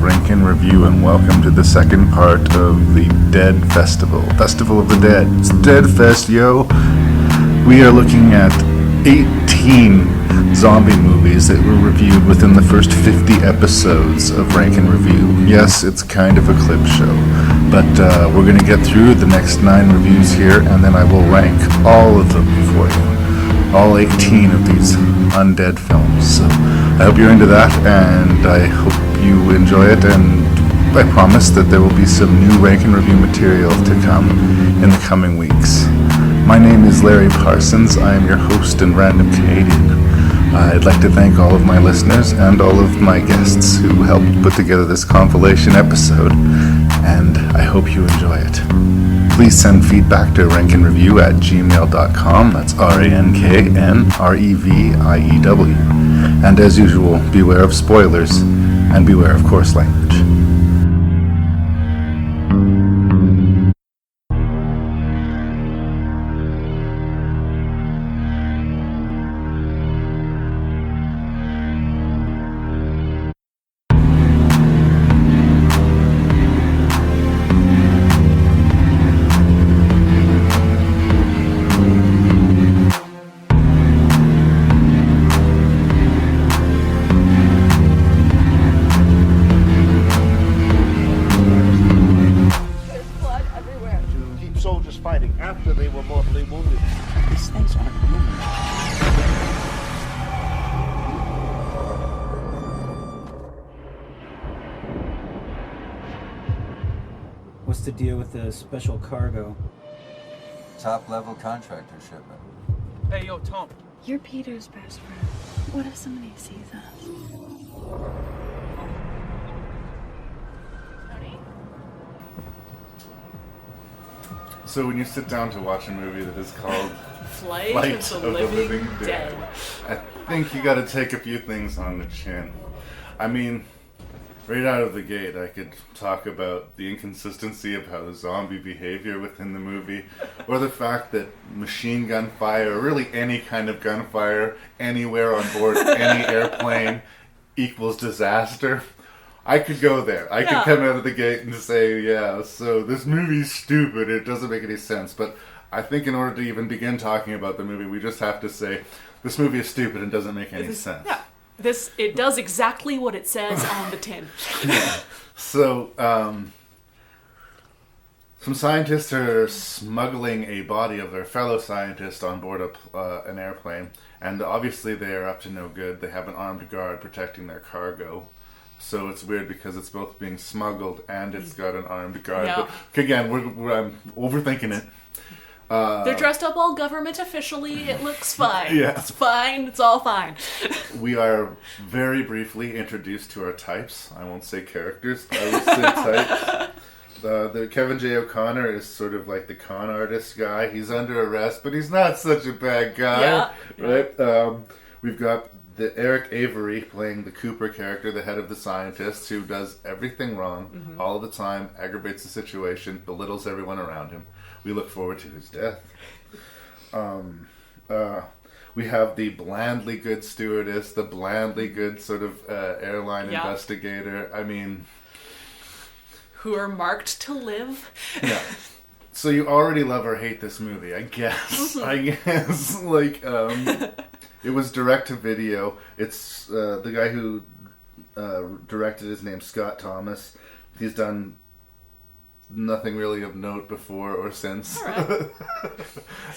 Rankin Review, and welcome to the second part of the Dead Festival. Festival of the Dead. It's Deadfest, yo! We are looking at 18 zombie movies that were reviewed within the first 50 episodes of Rankin Review. Yes, it's kind of a clip show, but we're going to get through the next 9 reviews here, and then I will rank all of them for you. All 18 of these undead films. So I hope you're into that, and I hope you enjoy it, and I promise that there will be some new Rankin Review material to come in the coming weeks. My name is Larry Parsons. I am your host and random Canadian. I'd like to thank all of my listeners and all of my guests who helped put together this compilation episode, and I hope you enjoy it. Please send feedback to rankinreview@gmail.com. That's RANKNREVIEW. And as usual, beware of spoilers and beware of coarse language. After they were mortally wounded. These things aren't human. What's the deal with the special cargo? Top-level contractor shipment. Hey, yo, Tom. You're Peter's best friend. What if somebody sees us? So when you sit down to watch a movie that is called Flight of of the Living Dead, I think you gotta take a few things on the chin. I mean, right out of the gate, I could talk about the inconsistency of how the zombie behavior within the movie, or the fact that machine gun fire, or really any kind of gunfire, anywhere on board any airplane, equals disaster. I could go there. I could come out of the gate and say, yeah, so this movie's stupid. It doesn't make any sense. But I think in order to even begin talking about the movie, we just have to say, this movie is stupid and doesn't make any sense. Yeah. It does exactly what it says on the tin. So, some scientists are smuggling a body of their fellow scientist on board an airplane. And obviously they are up to no good. They have an armed guard protecting their cargo. So it's weird because it's both being smuggled and it's got an armed guard. Yeah. But again, I'm overthinking it. They're dressed up all government officially. It looks fine. Yeah. It's fine. It's all fine. We are very briefly introduced to our types. I won't say characters. I will say types. The Kevin J. O'Connor is sort of like the con artist guy. He's under arrest, but he's not such a bad guy. Yeah. Right? We've got the Eric Avery playing the Cooper character, the head of the scientists, who does everything wrong all the time, aggravates the situation, belittles everyone around him. We look forward to his death. We have the blandly good stewardess, the blandly good sort of airline investigator. I mean, Who are marked to live. yeah. So you already love or hate this movie, I guess. Like, it was direct to video. It's the guy who directed, his name's Scott Thomas. He's done nothing really of note before or since. All right.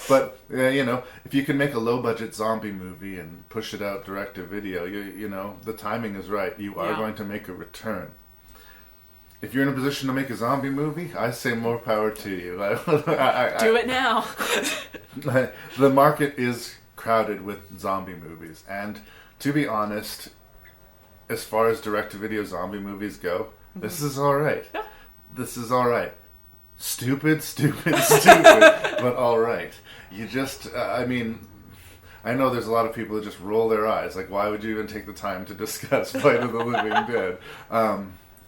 But if you can make a low budget zombie movie and push it out direct to video, you know the timing is right. You are going to make a return. If you're in a position to make a zombie movie, I say more power to you. Do it now. The market is crowded with zombie movies, and to be honest, as far as direct-to-video zombie movies go, this is alright. Yeah. This is alright. Stupid, but alright. You just, I know there's a lot of people that just roll their eyes, like, why would you even take the time to discuss Fight of the Living Dead?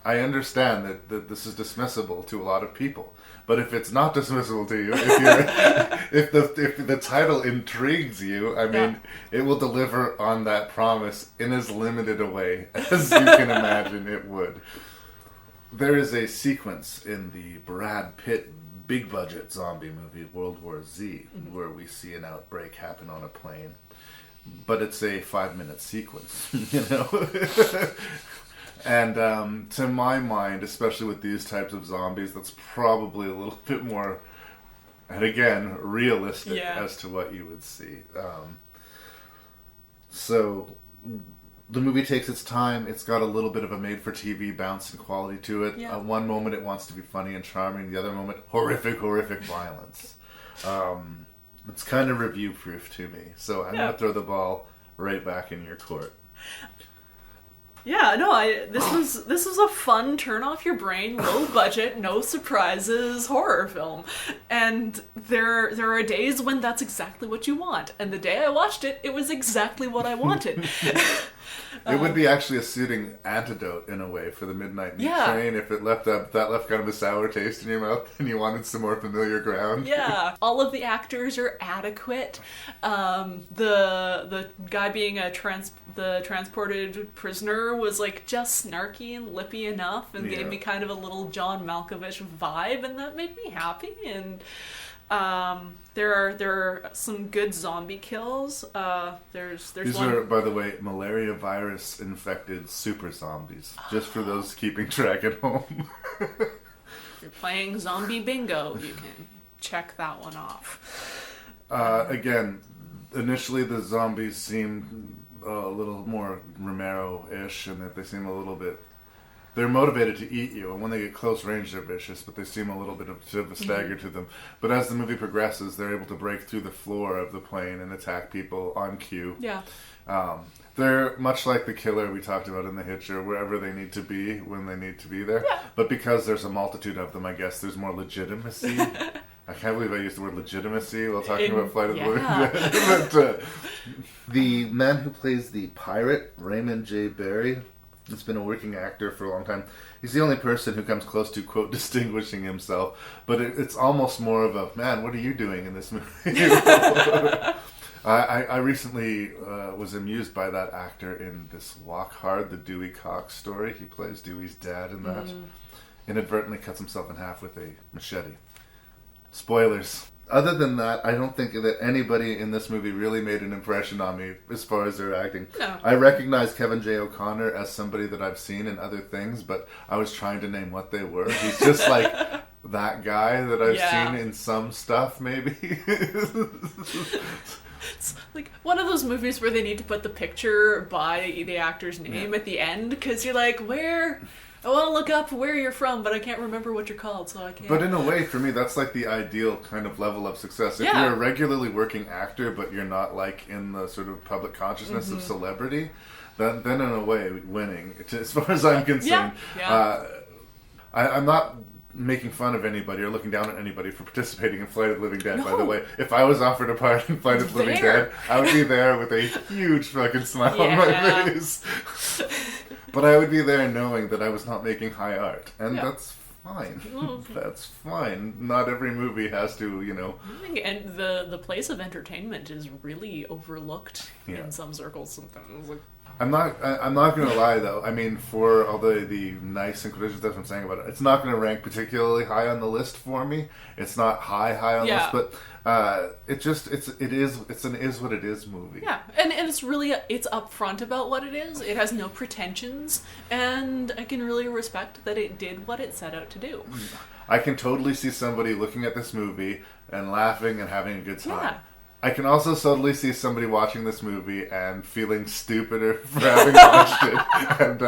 I understand that this is dismissible to a lot of people, but if it's not dismissible to you, if the title intrigues you, it will deliver on that promise in as limited a way as you can imagine it would. there is a sequence in the Brad Pitt big budget zombie movie World War Z where we see an outbreak happen on a plane, but it's a 5-minute sequence, you know. And to my mind, especially with these types of zombies, that's probably a little bit more, and again, realistic as to what you would see. So the movie takes its time. It's got a little bit of a made-for-TV bounce and quality to it. One moment it wants to be funny and charming. The other moment, horrific violence. It's kind of review-proof to me. So I'm going to throw the ball right back in your court. Yeah, no, this was a fun, turn off your brain, low budget, no surprises horror film. And there are days when that's exactly what you want. And the day I watched it, it was exactly what I wanted. It would be actually a suiting antidote in a way for the Midnight Meat Train if it left kind of a sour taste in your mouth and you wanted some more familiar ground. Yeah, all of the actors are adequate. The guy being the transported prisoner was like just snarky and lippy enough and gave me kind of a little John Malkovich vibe, and that made me happy. And there are some good zombie kills. These are, by the way, malaria virus infected super zombies. Just for those keeping track at home. If you're playing zombie bingo, you can check that one off. Again, initially the zombies seem a little more Romero-ish, and that they seem a little bit... They're motivated to eat you, and when they get close range, they're vicious, but they seem a little bit of a stagger to them. But as the movie progresses, they're able to break through the floor of the plane and attack people on cue. Yeah. They're much like the killer we talked about in The Hitcher, wherever they need to be when they need to be there. Yeah. But because there's a multitude of them, I guess there's more legitimacy. I can't believe I used the word legitimacy while talking about Flight of the Living Dead. But the man who plays the pirate, Raymond J. Barry, has been a working actor for a long time. He's the only person who comes close to, quote, distinguishing himself. But it's almost more of a, man, what are you doing in this movie? I recently was amused by that actor in this Walk Hard, the Dewey Cox story. He plays Dewey's dad in that. Inadvertently cuts himself in half with a machete. Spoilers. Other than that, I don't think that anybody in this movie really made an impression on me as far as their acting. No. I recognize Kevin J. O'Connor as somebody that I've seen in other things, but I was trying to name what they were. He's just like that guy that I've seen in some stuff, maybe. It's like one of those movies where they need to put the picture by the actor's name at the end, because you're like, where... I want to look up where you're from, but I can't remember what you're called, so I can't. But in a way, for me, that's like the ideal kind of level of success. If you're a regularly working actor, but you're not like in the sort of public consciousness of celebrity, then in a way, winning, as far as I'm concerned. I'm not making fun of anybody or looking down at anybody for participating in Flight of the Living Dead, by the way. If I was offered a part in Flight of the Living Dead, I would be there with a huge fucking smile on my face. But I would be there knowing that I was not making high art. And that's fine. That's fine. Not every movie has to, you know... And the place of entertainment is really overlooked in some circles sometimes. Like, I'm not going to lie, though. I mean, for all the nice inclinations that I'm saying about it, it's not going to rank particularly high on the list for me. It's not high on the list, but it's an is what it is movie. Yeah, and it's really it's upfront about what it is. It has no pretensions, and I can really respect that it did what it set out to do. I can totally see somebody looking at this movie and laughing and having a good time. Yeah. I can also totally see somebody watching this movie and feeling stupider for having watched it and,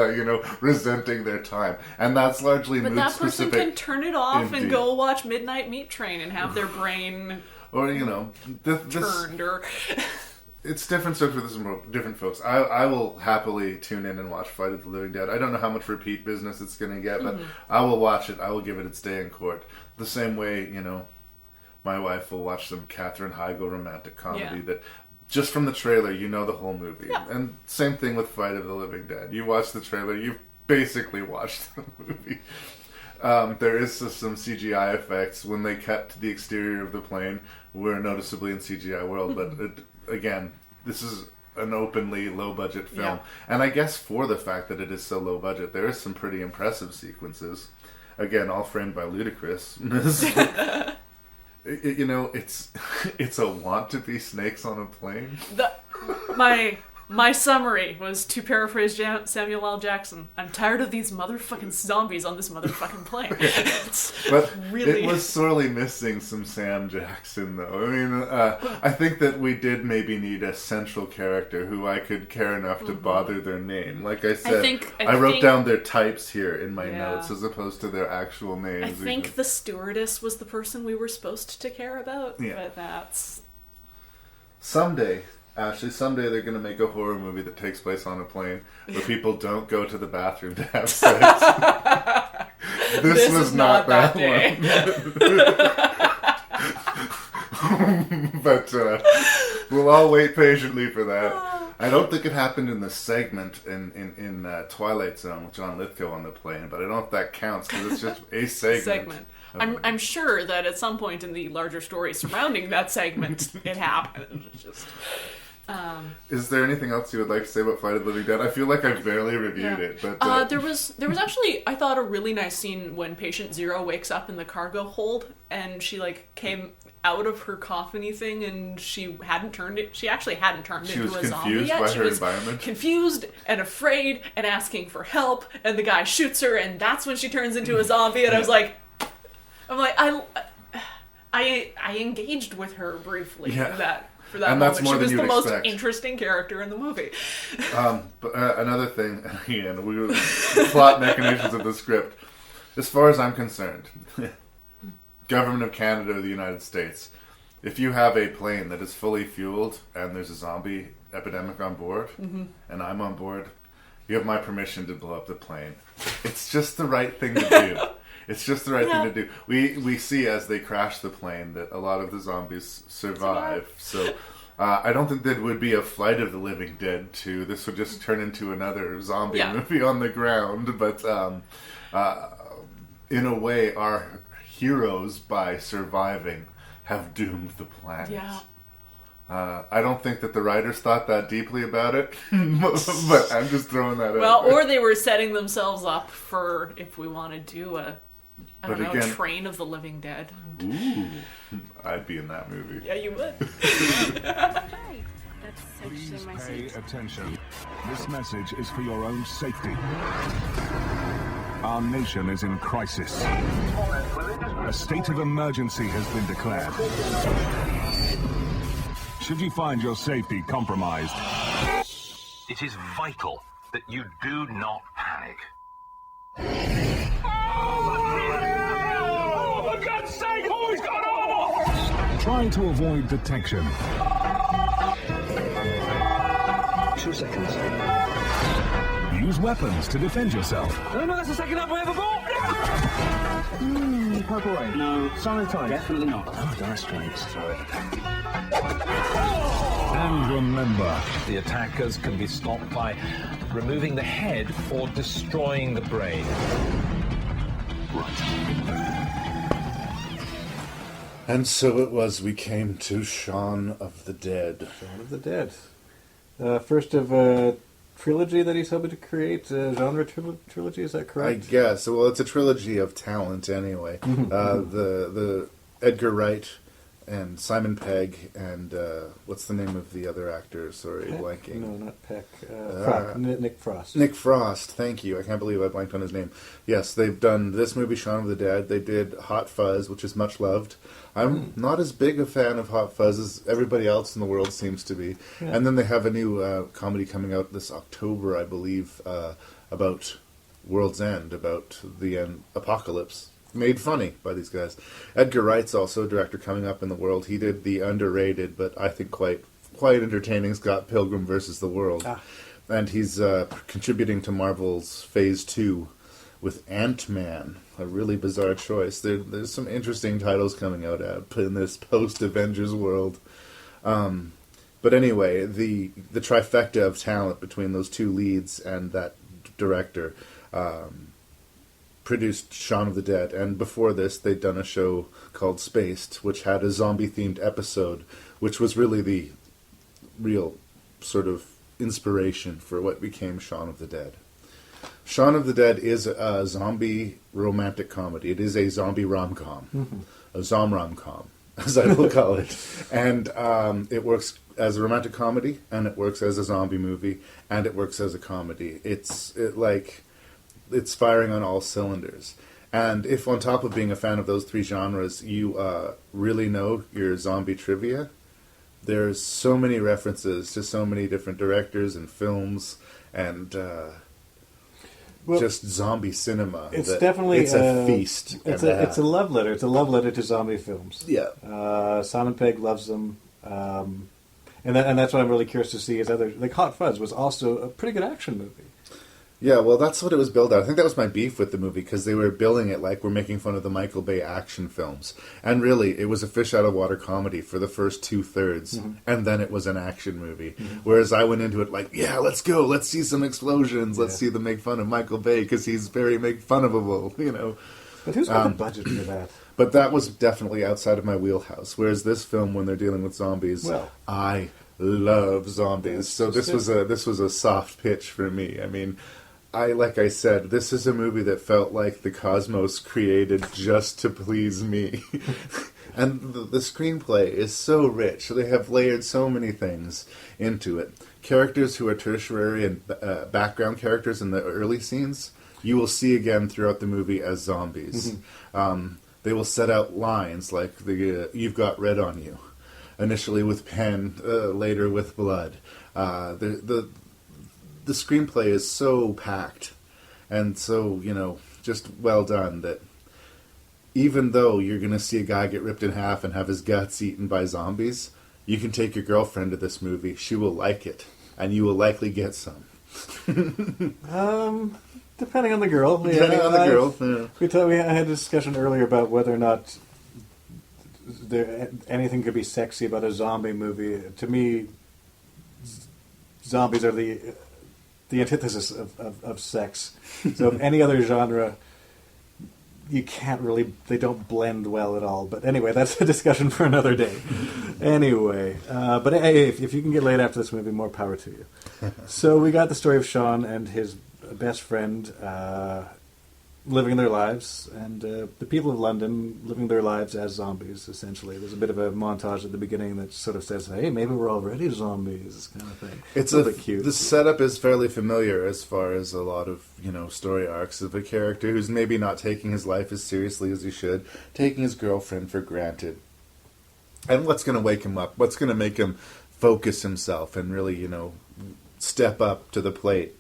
resenting their time. And that's largely mood specific. But that person can turn it off and go watch Midnight Meat Train and have their brain or, turned. Or it's different stuff for different folks. I will happily tune in and watch Flight of the Living Dead. I don't know how much repeat business it's going to get, but I will watch it. I will give it its day in court. The same way, my wife will watch some Katherine Heigl romantic comedy that just from the trailer, the whole movie. Yeah. And same thing with Flight of the Living Dead. You watch the trailer, you've basically watched the movie. There is some CGI effects when they cut to the exterior of the plane. We're noticeably in CGI world, but again, this is an openly low-budget film. Yeah. And I guess for the fact that it is so low-budget, there is some pretty impressive sequences. Again, all framed by Ludacris. It's a want to be snakes on a plane. My summary was, to paraphrase Samuel L. Jackson, I'm tired of these motherfucking zombies on this motherfucking plane. But really... it was sorely missing some Sam Jackson, though. I mean, I think that we did maybe need a central character who I could care enough to bother their name. Like I said, I wrote down their types here in my notes as opposed to their actual names. I think the stewardess was the person we were supposed to care about, but that's... Someday they're going to make a horror movie that takes place on a plane where people don't go to the bathroom to have sex. This was not that one. But we'll all wait patiently for that. I don't think it happened in the segment in Twilight Zone with John Lithgow on the plane, but I don't know if that counts because it's just a segment. I'm sure that at some point in the larger story surrounding that segment, it happened. It's just... Is there anything else you would like to say about Flight of the Living Dead? I feel like I've barely reviewed it, but there was actually, I thought, a really nice scene when Patient Zero wakes up in the cargo hold and she came out of her coffin-y thing and she actually hadn't turned into a zombie yet. She was confused and afraid and asking for help, and the guy shoots her, and that's when she turns into a zombie. And I was like, I engaged with her briefly for that and moment. that's more she was than the you'd most expect. Interesting character in the movie. But another thing, again, the plot machinations of the script. As far as I'm concerned, Government of Canada or the United States, if you have a plane that is fully fueled and there's a zombie epidemic on board, and I'm on board, you have my permission to blow up the plane. It's just the right thing to do. It's just the right thing to do. We see as they crash the plane that a lot of the zombies survive. So I don't think there would be a Flight of the Living Dead 2. This would just turn into another zombie movie on the ground. But in a way, our heroes, by surviving, have doomed the planet. Yeah. I don't think that the writers thought that deeply about it, but I'm just throwing that out. Well, or they were setting themselves up for if we want to do a Train of the Living Dead. Ooh, I'd be in that movie. Yeah, you would. Please pay attention. This message is for your own safety. Our nation is in crisis. A state of emergency has been declared. Should you find your safety compromised, it is vital that you do not panic. Oh, for God's sake! Oh, he's gone off! Try to avoid detection. 2 seconds. Use weapons to defend yourself. No, that's the second up I ever bought! Purple rain. No. Sanitize. Definitely not. Oh, dire straits. Sorry. And remember, The attackers can be stopped by removing the head or destroying the brain. And so it was we came to Shaun of the Dead. Shaun of the Dead. First of a trilogy that he's hoping to create, a genre trilogy, is that correct? I guess. Well, it's a trilogy of talent anyway. The Edgar Wright and Simon Pegg and what's the name of the other actor? Sorry, Peck? blanking. No, not Peck. Nick Frost. Nick Frost, thank you. I can't believe I blanked on his name. Yes, they've done this movie, Shaun of the Dead. They did Hot Fuzz, which is much loved. I'm not as big a fan of Hot Fuzz as everybody else in the world seems to be. Yeah. And then they have a new comedy coming out this October, I believe, about World's End, about the apocalypse. Made funny by these guys. Edgar Wright's also a director coming up in the world. He did the underrated, but I think quite entertaining Scott Pilgrim versus the World. And he's contributing to Marvel's Phase 2 with Ant-Man. A really bizarre choice. There's some interesting titles coming out in this post-Avengers world. But anyway, the trifecta of talent between those two leads and that director produced Shaun of the Dead, and before this they'd done a show called Spaced, which had a zombie-themed episode, which was really the real sort of inspiration for what became Shaun of the Dead. Shaun of the Dead is a zombie romantic comedy. It is a zombie rom-com, a zom rom-com, as I will call it. And it works as a romantic comedy, and it works as a zombie movie, and it works as a comedy. It's firing on all cylinders. And if on top of being a fan of those three genres, you really know your zombie trivia, there's so many references to so many different directors and films and just zombie cinema. It's definitely it's a feast. It's a love letter. It's a love letter to zombie films. Yeah. Simon Pegg loves them, and that's what I'm really curious to see. Is other like Hot Fuzz was also a pretty good action movie. Yeah, well, that's what it was billed at. I think that was my beef with the movie, because they were billing it like we're making fun of the Michael Bay action films. And really, it was a fish-out-of-water comedy for the first two-thirds, and then it was an action movie. Whereas I went into it like, yeah, let's go, let's see some explosions, let's see them make fun of Michael Bay, because he's very make-fun-of-able, you know. But who's got the budget for that? But that was definitely outside of my wheelhouse. Whereas this film, when they're dealing with zombies, I love zombies. So this was a soft pitch for me. I mean, like I said, this is a movie that felt like the cosmos created just to please me. And the screenplay is so rich. They have layered so many things into it. Characters who are tertiary and background characters in the early scenes, you will see again throughout the movie as zombies. They will set out lines like the "You've got red on you," initially with pen, later with blood. The screenplay is so packed and so, just well done that even though you're going to see a guy get ripped in half and have his guts eaten by zombies, you can take your girlfriend to this movie. She will like it, and you will likely get some. Depending on the girl. Depending on the girl. Yeah. We had a discussion earlier about whether or not anything could be sexy about a zombie movie. To me, zombies are the antithesis of sex. So if any other genre, you can't really, they don't blend well at all. But anyway, that's a discussion for another day. Anyway, but hey, if you can get laid after this movie, more power to you. So we got the story of Shaun and his best friend living their lives, and the people of London living their lives as zombies, essentially. There's a bit of a montage at the beginning that sort of says, hey, maybe we're already zombies, kind of thing. It's a bit cute. The setup is fairly familiar as far as a lot of, story arcs of a character who's maybe not taking his life as seriously as he should, taking his girlfriend for granted. And what's going to wake him up? What's going to make him focus himself and really, step up to the plate?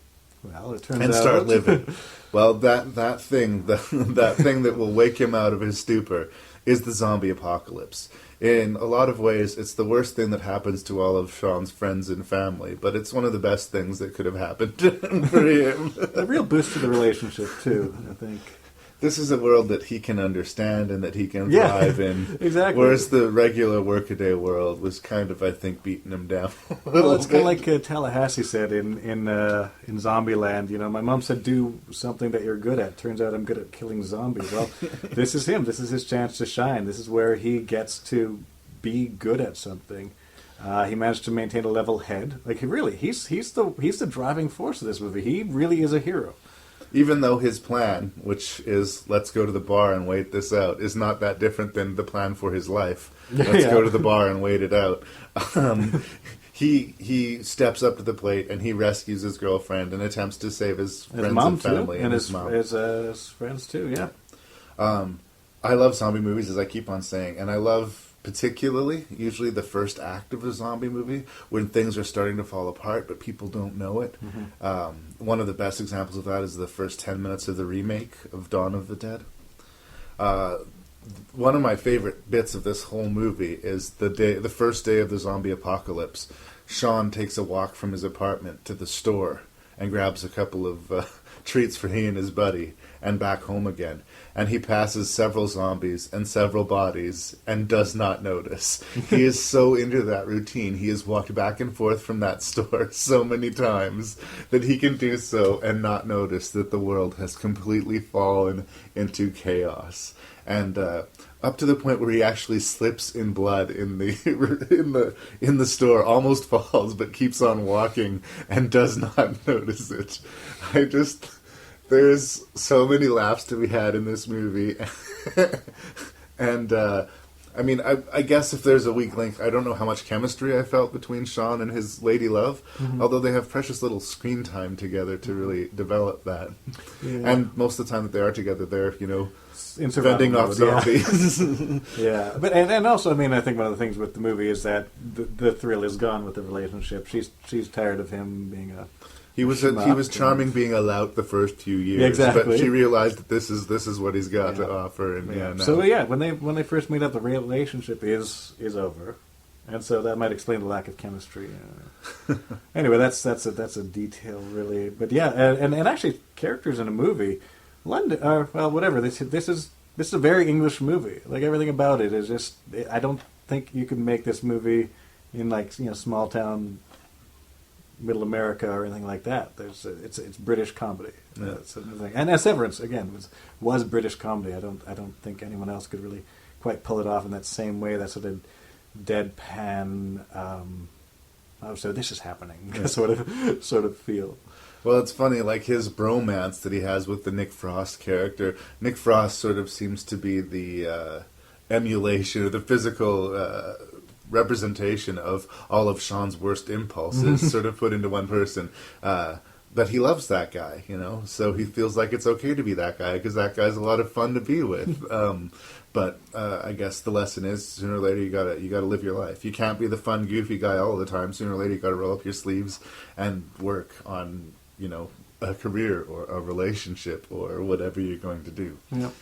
Well, it turns and out... start living. Well, that thing that will wake him out of his stupor is the zombie apocalypse. In a lot of ways, it's the worst thing that happens to all of Shaun's friends and family, but it's one of the best things that could have happened for him. A real boost to the relationship, too, I think. This is a world that he can understand and that he can thrive in. Exactly. Whereas the regular workaday world was kind of, I think, beating him down a little Well, it's bit. kind of like Tallahassee said in Zombieland. My mom said, do something that you're good at. Turns out I'm good at killing zombies. Well, this is him. This is his chance to shine. This is where he gets to be good at something. He managed to maintain a level head. Like, he's the driving force of this movie. He really is a hero. Even though his plan, which is let's go to the bar and wait this out, is not that different than the plan for his life. Let's go to the bar and wait it out. He steps up to the plate and he rescues his girlfriend and attempts to save his friends and family and his mom. His friends too, yeah. I love zombie movies, as I keep on saying, and I love particularly, usually the first act of a zombie movie, when things are starting to fall apart, but people don't know it. One of the best examples of that is the first 10 minutes of the remake of Dawn of the Dead. One of my favorite bits of this whole movie is the first day of the zombie apocalypse. Shaun takes a walk from his apartment to the store and grabs a couple of treats for he and his buddy, and back home again. And he passes several zombies and several bodies and does not notice. He is so into that routine. He has walked back and forth from that store so many times that he can do so and not notice that the world has completely fallen into chaos. And up to the point where he actually slips in blood in the in the store, almost falls, but keeps on walking and does not notice it. There's so many laughs to be had in this movie, and I mean, I guess if there's a weak link, I don't know how much chemistry I felt between Shaun and his lady love, although they have precious little screen time together to really develop that. Yeah. And most of the time that they are together, they're, fending off zombies. Yeah, but and also, I mean, I think one of the things with the movie is that the thrill is gone with the relationship. She's tired of him being a... He was charming being a lout the first few years, exactly. But she realized that this is what he's got to offer. And So when they first meet up, the relationship is over, and so that might explain the lack of chemistry. Anyway, that's a detail really, but and actually characters in a movie, London whatever. This is a very English movie. Like everything about it is just. I don't think you can make this movie in small town. Middle America or anything like that. It's British comedy. Yeah. That's another thing. And Severance again was British comedy. I don't think anyone else could really quite pull it off in that same way. That sort of deadpan. So this is happening. Yeah. sort of feel. Well, it's funny, like his bromance that he has with the Nick Frost character. Nick Frost sort of seems to be the emulation or the physical. Representation of all of Shaun's worst impulses sort of put into one person. But he loves that guy, so he feels like it's okay to be that guy because that guy's a lot of fun to be with. But I guess the lesson is sooner or later you gotta live your life. You can't be the fun, goofy guy all the time. Sooner or later you gotta roll up your sleeves and work on, a career or a relationship or whatever you're going to do. Yep.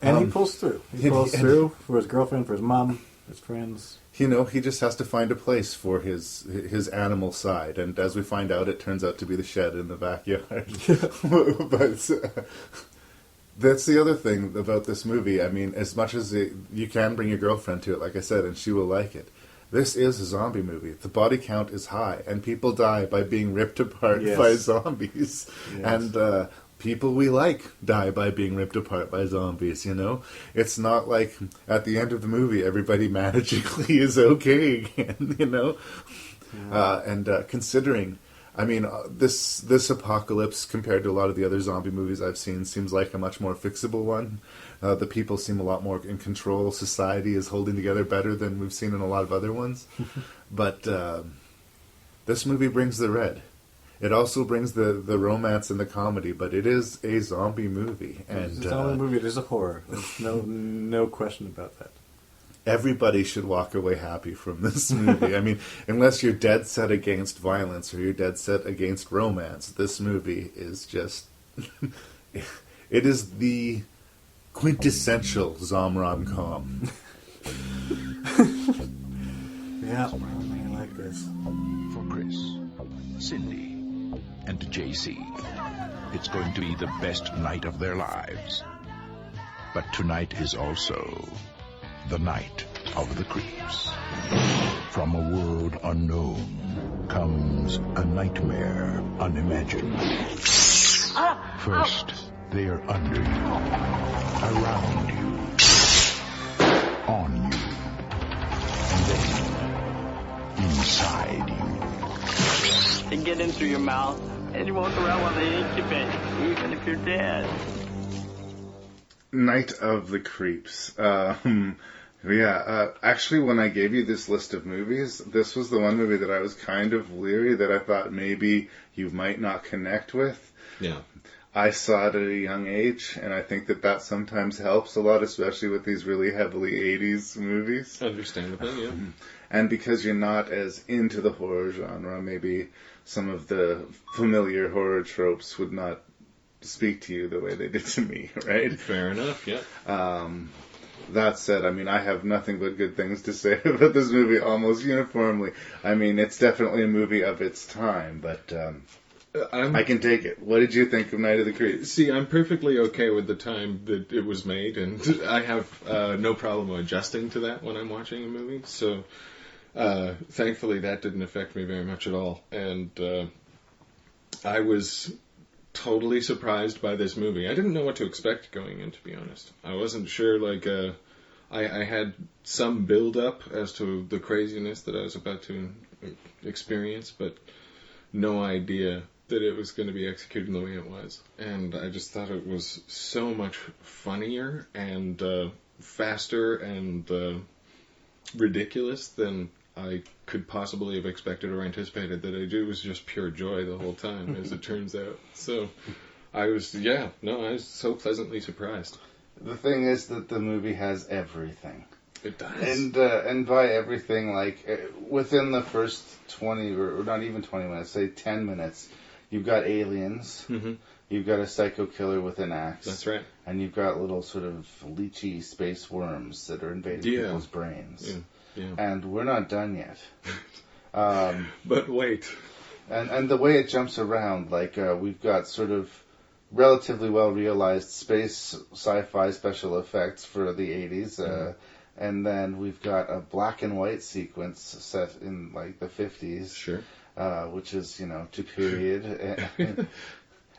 And he pulls through. He pulls through for his girlfriend, for his mom. His friends. He just has to find a place for his animal side, and as we find out, it turns out to be the shed in the backyard. But that's the other thing about this movie. I mean, as much as you can bring your girlfriend to it, like I said, and she will like it, this is a zombie movie. The body count is high, and people die by being ripped apart by zombies. Yes. And people we like die by being ripped apart by zombies, It's not like at the end of the movie everybody magically is okay again, Yeah. And considering, I mean, this apocalypse compared to a lot of the other zombie movies I've seen seems like a much more fixable one. The people seem a lot more in control. Society is holding together better than we've seen in a lot of other ones. But this movie brings the red. It also brings the romance and the comedy, but it is a zombie movie. And it's a zombie movie. It is a horror. There's no question about that. Everybody should walk away happy from this movie. I mean, unless you're dead set against violence or you're dead set against romance, this movie is just... it is the quintessential rom-com. Yeah, I like this. For Chris, Cindy, and JC, it's going to be the best night of their lives. But tonight is also the night of the creeps. From a world unknown comes a nightmare unimagined. First, they are under you, around you, on you, and then inside you. They get in through your mouth, and you walk around while they incubate, even if you're dead. Night of the Creeps. Actually, when I gave you this list of movies, this was the one movie that I was kind of leery that I thought maybe you might not connect with. Yeah. I saw it at a young age, and I think that sometimes helps a lot, especially with these really heavily 80s movies. Understandably, yeah. And because you're not as into the horror genre, maybe some of the familiar horror tropes would not speak to you the way they did to me, right? Fair enough, yeah. That said, I mean, I have nothing but good things to say about this movie almost uniformly. I mean, it's definitely a movie of its time, but I can take it. What did you think of Night of the Creeps? See, I'm perfectly okay with the time that it was made, and I have no problem adjusting to that when I'm watching a movie, so thankfully that didn't affect me very much at all. And I was totally surprised by this movie. I didn't know what to expect going in, to be honest. I wasn't sure, I had some build-up as to the craziness that I was about to experience, but no idea that it was going to be executed the way it was. And I just thought it was so much funnier and faster and ridiculous than I could possibly have expected or anticipated. That it was just pure joy the whole time, as it turns out. So I was so pleasantly surprised. The thing is that the movie has everything. It does. And by everything, like, within the first 20, or not even 20 minutes, say 10 minutes, you've got aliens, you've got a psycho killer with an axe. That's right. And you've got little sort of leechy space worms that are invading people's brains. Yeah. And we're not done yet. But wait. And the way it jumps around, like, we've got sort of relatively well-realized space sci-fi special effects for the 80s, and then we've got a black and white sequence set in, like, the 50s. Sure. Which is, to period.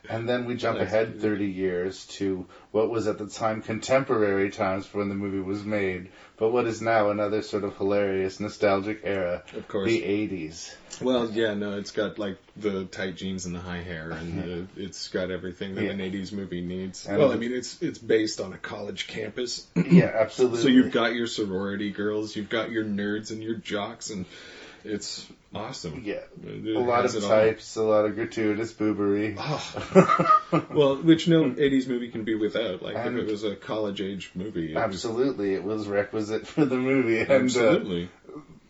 And then we jump ahead 30 years to what was at the time contemporary times for when the movie was made, but what is now another sort of hilarious, nostalgic era. Of course. The 80s. Well, yeah, no, it's got, like, the tight jeans and the high hair, and it's got everything that an 80s movie needs. And well, I mean, it's based on a college campus. Yeah, absolutely. So you've got your sorority girls, you've got your nerds and your jocks, and it's awesome. Yeah. A lot of types, a lot of gratuitous boobery. Oh. Well, which no 80s movie can be without. Like, if it was a college-age movie. It was requisite for the movie. Absolutely.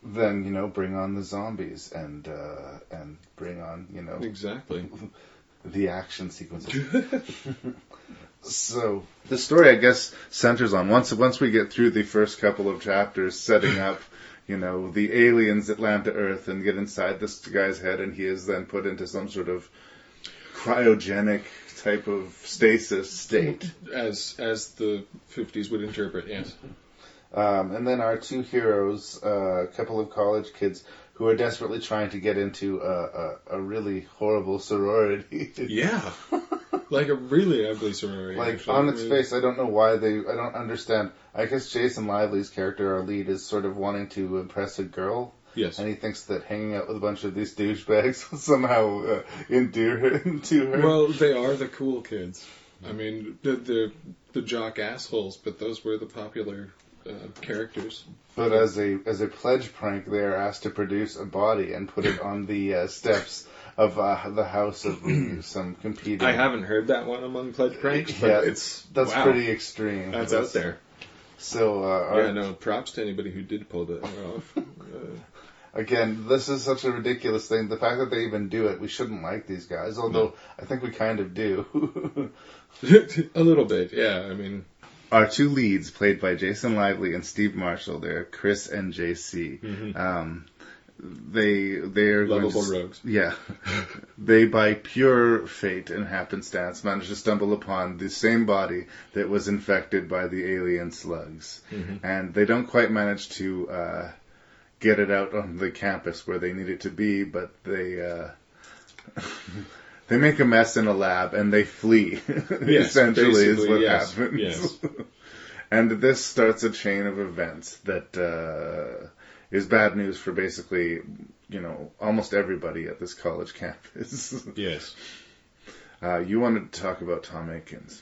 And then, bring on the zombies and bring on, Exactly. the action sequences. So, the story, I guess, centers on, once we get through the first couple of chapters, setting up the aliens that land to Earth and get inside this guy's head, and he is then put into some sort of cryogenic type of stasis state. As the 50s would interpret, yes. And then our two heroes, a couple of college kids, who are desperately trying to get into a really horrible sorority. Yeah. Like a really ugly sorority. Like, actually. on its face, I don't know why I don't understand. I guess Jason Lively's character, our lead, is sort of wanting to impress a girl. Yes. And he thinks that hanging out with a bunch of these douchebags will somehow endear him to her. Well, they are the cool kids. I mean, the jock assholes, but those were the popular characters. But as a pledge prank, they are asked to produce a body and put it on the steps of the house of some competing. I haven't heard that one among pledge pranks, but that's pretty extreme. That's out there. So props to anybody who did pull that off. Again, this is such a ridiculous thing. The fact that they even do it, we shouldn't like these guys. Although I think we kind of do. A little bit, yeah. I mean, our two leads, played by Jason Lively and Steve Marshall, they're Chris and JC. Mm-hmm. They're lovable rogues. Yeah. They, by pure fate and happenstance, managed to stumble upon the same body that was infected by the alien slugs. Mm-hmm. And they don't quite manage to get it out on the campus where they need it to be, but they they make a mess in a lab and they flee. Yes, essentially is what happens. Yes. And this starts a chain of events that is bad news for basically, almost everybody at this college campus. Yes. You wanted to talk about Tom Atkins.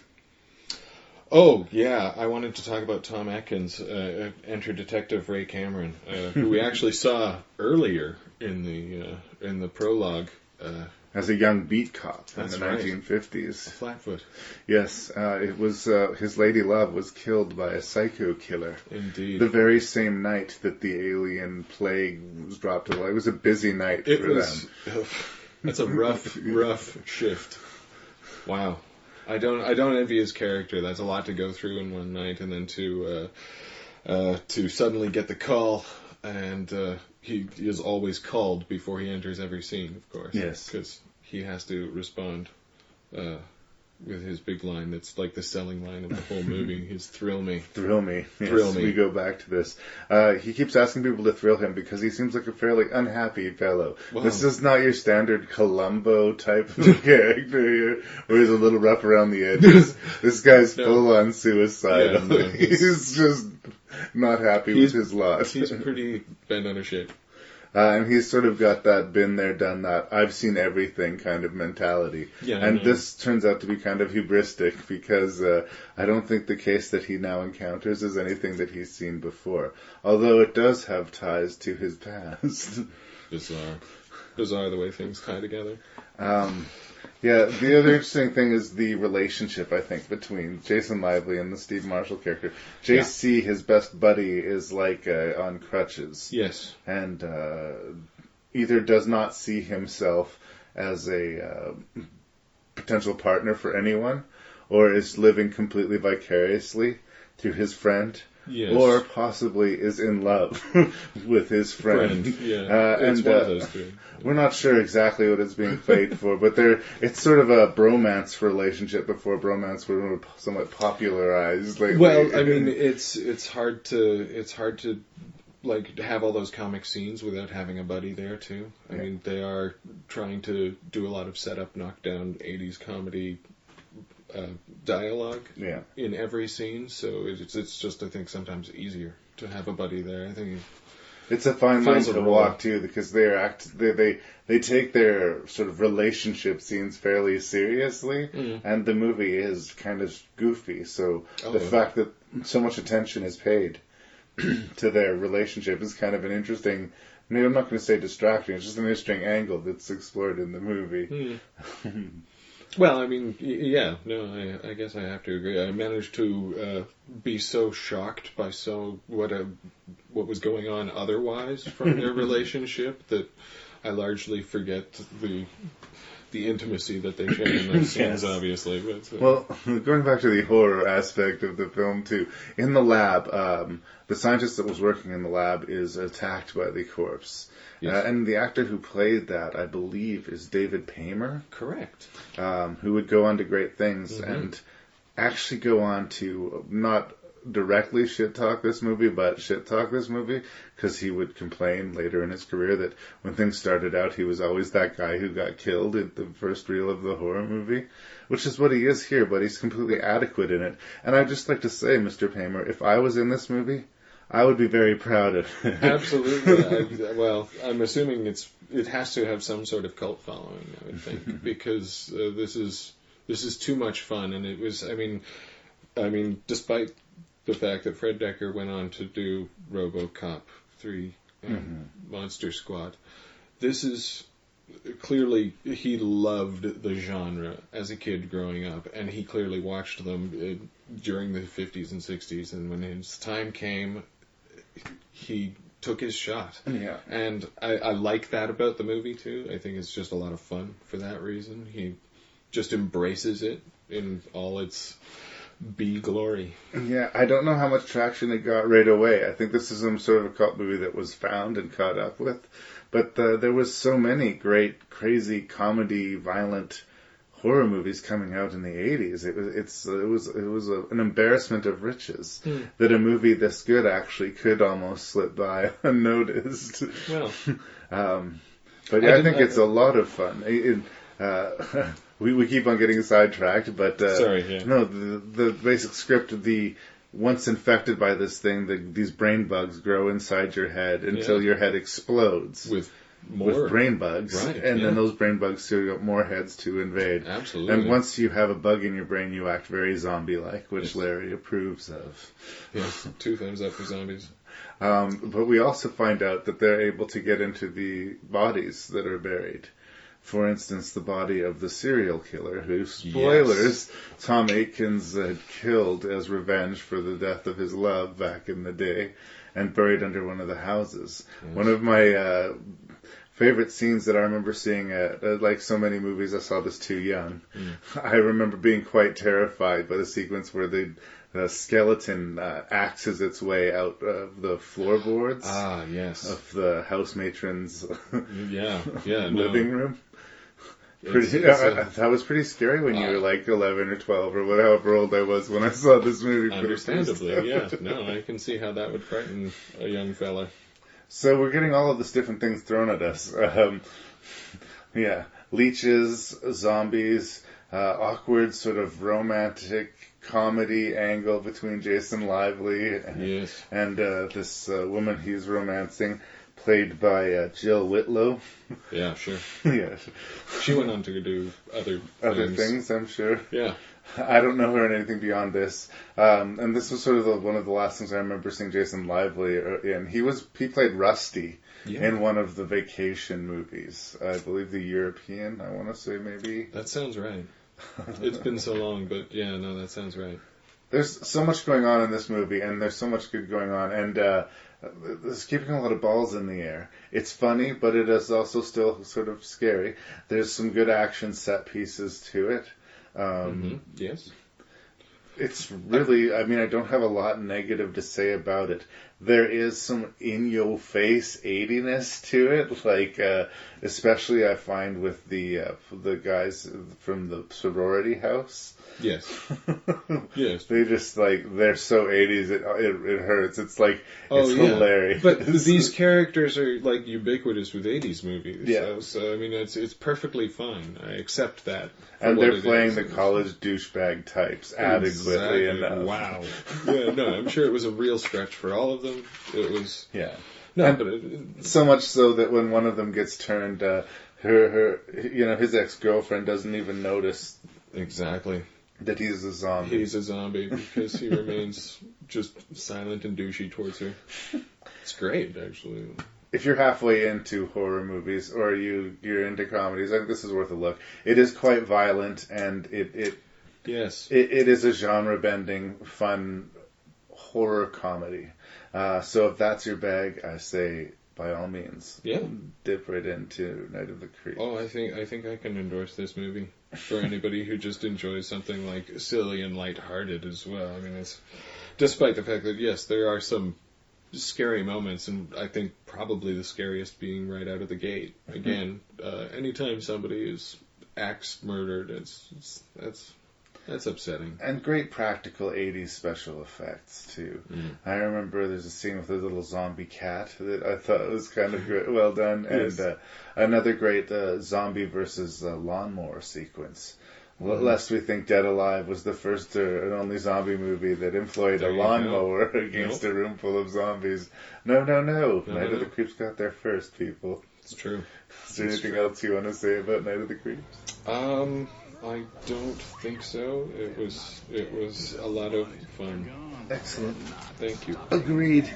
Oh, yeah. I wanted to talk about Tom Atkins, enter Detective Ray Cameron, who we actually saw earlier in the prologue. As a young beat cop in That's the right. 1950s. Flatfoot. Yes, it was his lady love was killed by a psycho killer. Indeed. The very same night that the alien plague was dropped. It was a busy night for them. That's a rough shift. Wow. I don't envy his character. That's a lot to go through in one night, and then to suddenly get the call, and he is always called before he enters every scene, of course. Yes, because he has to respond with his big line. That's like the selling line of the whole movie. His "Thrill me, thrill me." Yes, thrill me. We go back to this. He keeps asking people to thrill him because he seems like a fairly unhappy fellow. Wow. This is not your standard Columbo type of character here, where he's a little rough around the edges. This guy's full on suicidal. Yeah, no, he's just not happy with his lot. He's pretty bent out of shape. And he's sort of got that been there, done that, I've seen everything kind of mentality. Yeah, and this turns out to be kind of hubristic because I don't think the case that he now encounters is anything that he's seen before. Although it does have ties to his past. Bizarre the way things tie together. Yeah, the other interesting thing is the relationship, I think, between Jason Lively and the Steve Marshall character. JC, his best buddy, is like on crutches. Yes. And either does not see himself as a potential partner for anyone, or is living completely vicariously through his friend. Yes. Or possibly is in love with his friend. Yeah, it's one of those two. We're not sure exactly what it's being played for, but it's sort of a bromance relationship before bromance were somewhat popularized lately. Well, I mean, it's hard to like have all those comic scenes without having a buddy there too. I mean, they are trying to do a lot of setup, knockdown 80s comedy dialogue in every scene, so it's just, I think, sometimes easier to have a buddy there. I think it's a fine line to walk too, because they take their sort of relationship scenes fairly seriously, and the movie is kind of goofy. So the fact that so much attention is paid to their relationship is kind of an interesting. I mean, I'm not going to say distracting. It's just an interesting angle that's explored in the movie. Well, I mean, I guess I have to agree. I managed to be so shocked by what was going on otherwise from their relationship that I largely forget the intimacy that they share in those scenes, obviously. But, well, going back to the horror aspect of the film, too, in the lab, the scientist that was working in the lab is attacked by the corpse. Yes. And the actor who played that, I believe, is David Paymer. Correct. Who would go on to great things and actually go on to not directly shit-talk this movie, but shit-talk this movie, because he would complain later in his career that when things started out, he was always that guy who got killed in the first reel of the horror movie, which is what he is here, but he's completely adequate in it. And I'd just like to say, Mr. Paymer, if I was in this movie, I would be very proud of it. Absolutely. Well, I'm assuming it has to have some sort of cult following, I would think, because this is too much fun, and it was. I mean, despite the fact that Fred Dekker went on to do RoboCop 3 and Monster Squad, this is clearly he loved the genre as a kid growing up, and he clearly watched them during the 50s and 60s, and when his time came, he took his shot. Yeah. And I like that about the movie, too. I think it's just a lot of fun for that reason. He just embraces it in all its B glory. Yeah, I don't know how much traction it got right away. I think this is some sort of a cult movie that was found and caught up with. But there was so many great, crazy, comedy, violent horror movies coming out in the 80s. It was an embarrassment of riches that a movie this good actually could almost slip by unnoticed. Well, but yeah, I think it's a lot of fun. We keep on getting sidetracked, but sorry, yeah. No, the basic script, once infected by this thing, these brain bugs grow inside your head until your head explodes with brain bugs, right, and then those brain bugs suit up more heads to invade. Absolutely. And once you have a bug in your brain, you act very zombie-like, which Larry approves of. Yes, 2 thumbs up for zombies. But we also find out that they're able to get into the bodies that are buried. For instance, the body of the serial killer who, spoilers, Tom Aikens had killed as revenge for the death of his love back in the day and buried under one of the houses. Yes. One of my favorite scenes that I remember seeing like so many movies, I saw this too young. I remember being quite terrified by the sequence where the skeleton axes its way out of the floorboards of the house matron's living room. That was pretty scary when you were like 11 or 12 or whatever old I was when I saw this movie. Understandably, yeah. No, I can see how that would frighten a young fella. So we're getting all of this different things thrown at us. Leeches, zombies, awkward sort of romantic comedy angle between Jason Lively and this woman he's romancing, played by Jill Whitlow. Yeah, sure. Yeah. She went on to do other things, I'm sure. Yeah. I don't know her in anything beyond this. And this was sort of one of the last things I remember seeing Jason Lively in. He played Rusty in one of the Vacation movies. I believe the European, I want to say maybe. That sounds right. It's been so long, but yeah, no, that sounds right. There's so much going on in this movie, and there's so much good going on, and it's keeping a lot of balls in the air. It's funny, but it is also still sort of scary. There's some good action set pieces to it. Yes. It's really, I mean, I don't have a lot negative to say about it. There is some in-your-face 80-ness to it, like, especially I find with the guys from the sorority house. Yes. Yes. They just, they're so 80s, it hurts. It's hilarious. But these characters are, ubiquitous with 80s movies. Yeah. So, I mean, it's perfectly fine. I accept that. And they're playing the college douchebag types adequately enough. Wow. Yeah, no, I'm sure it was a real stretch for all of them. It was... Yeah. No, but so much so that when one of them gets turned, his ex-girlfriend doesn't even notice... Exactly. That he's a zombie. He's a zombie because he remains just silent and douchey towards her. It's great, actually. If you're halfway into horror movies or you're into comedies, I think this is worth a look. It is quite violent, and it is a genre-bending, fun horror comedy. So if that's your bag, I say by all means, dip right into Night of the Creeps. Oh, I think I can endorse this movie for anybody who just enjoys something like silly and lighthearted as well. I mean, it's despite the fact that yes, there are some scary moments, and I think probably the scariest being right out of the gate. Again, anytime somebody is axed murdered, that's upsetting. And great practical 80s special effects, too. I remember there's a scene with a little zombie cat that I thought was kind of great, well done. Yes. And another great zombie versus lawnmower sequence. Lest we think Dead Alive was the first and only zombie movie that employed a lawnmower against a room full of zombies. No. Night of the Creeps got there first, people. It's true. Is there anything else you want to say about Night of the Creeps? I don't think so. It was a lot of fun. Excellent. Thank you. Agreed.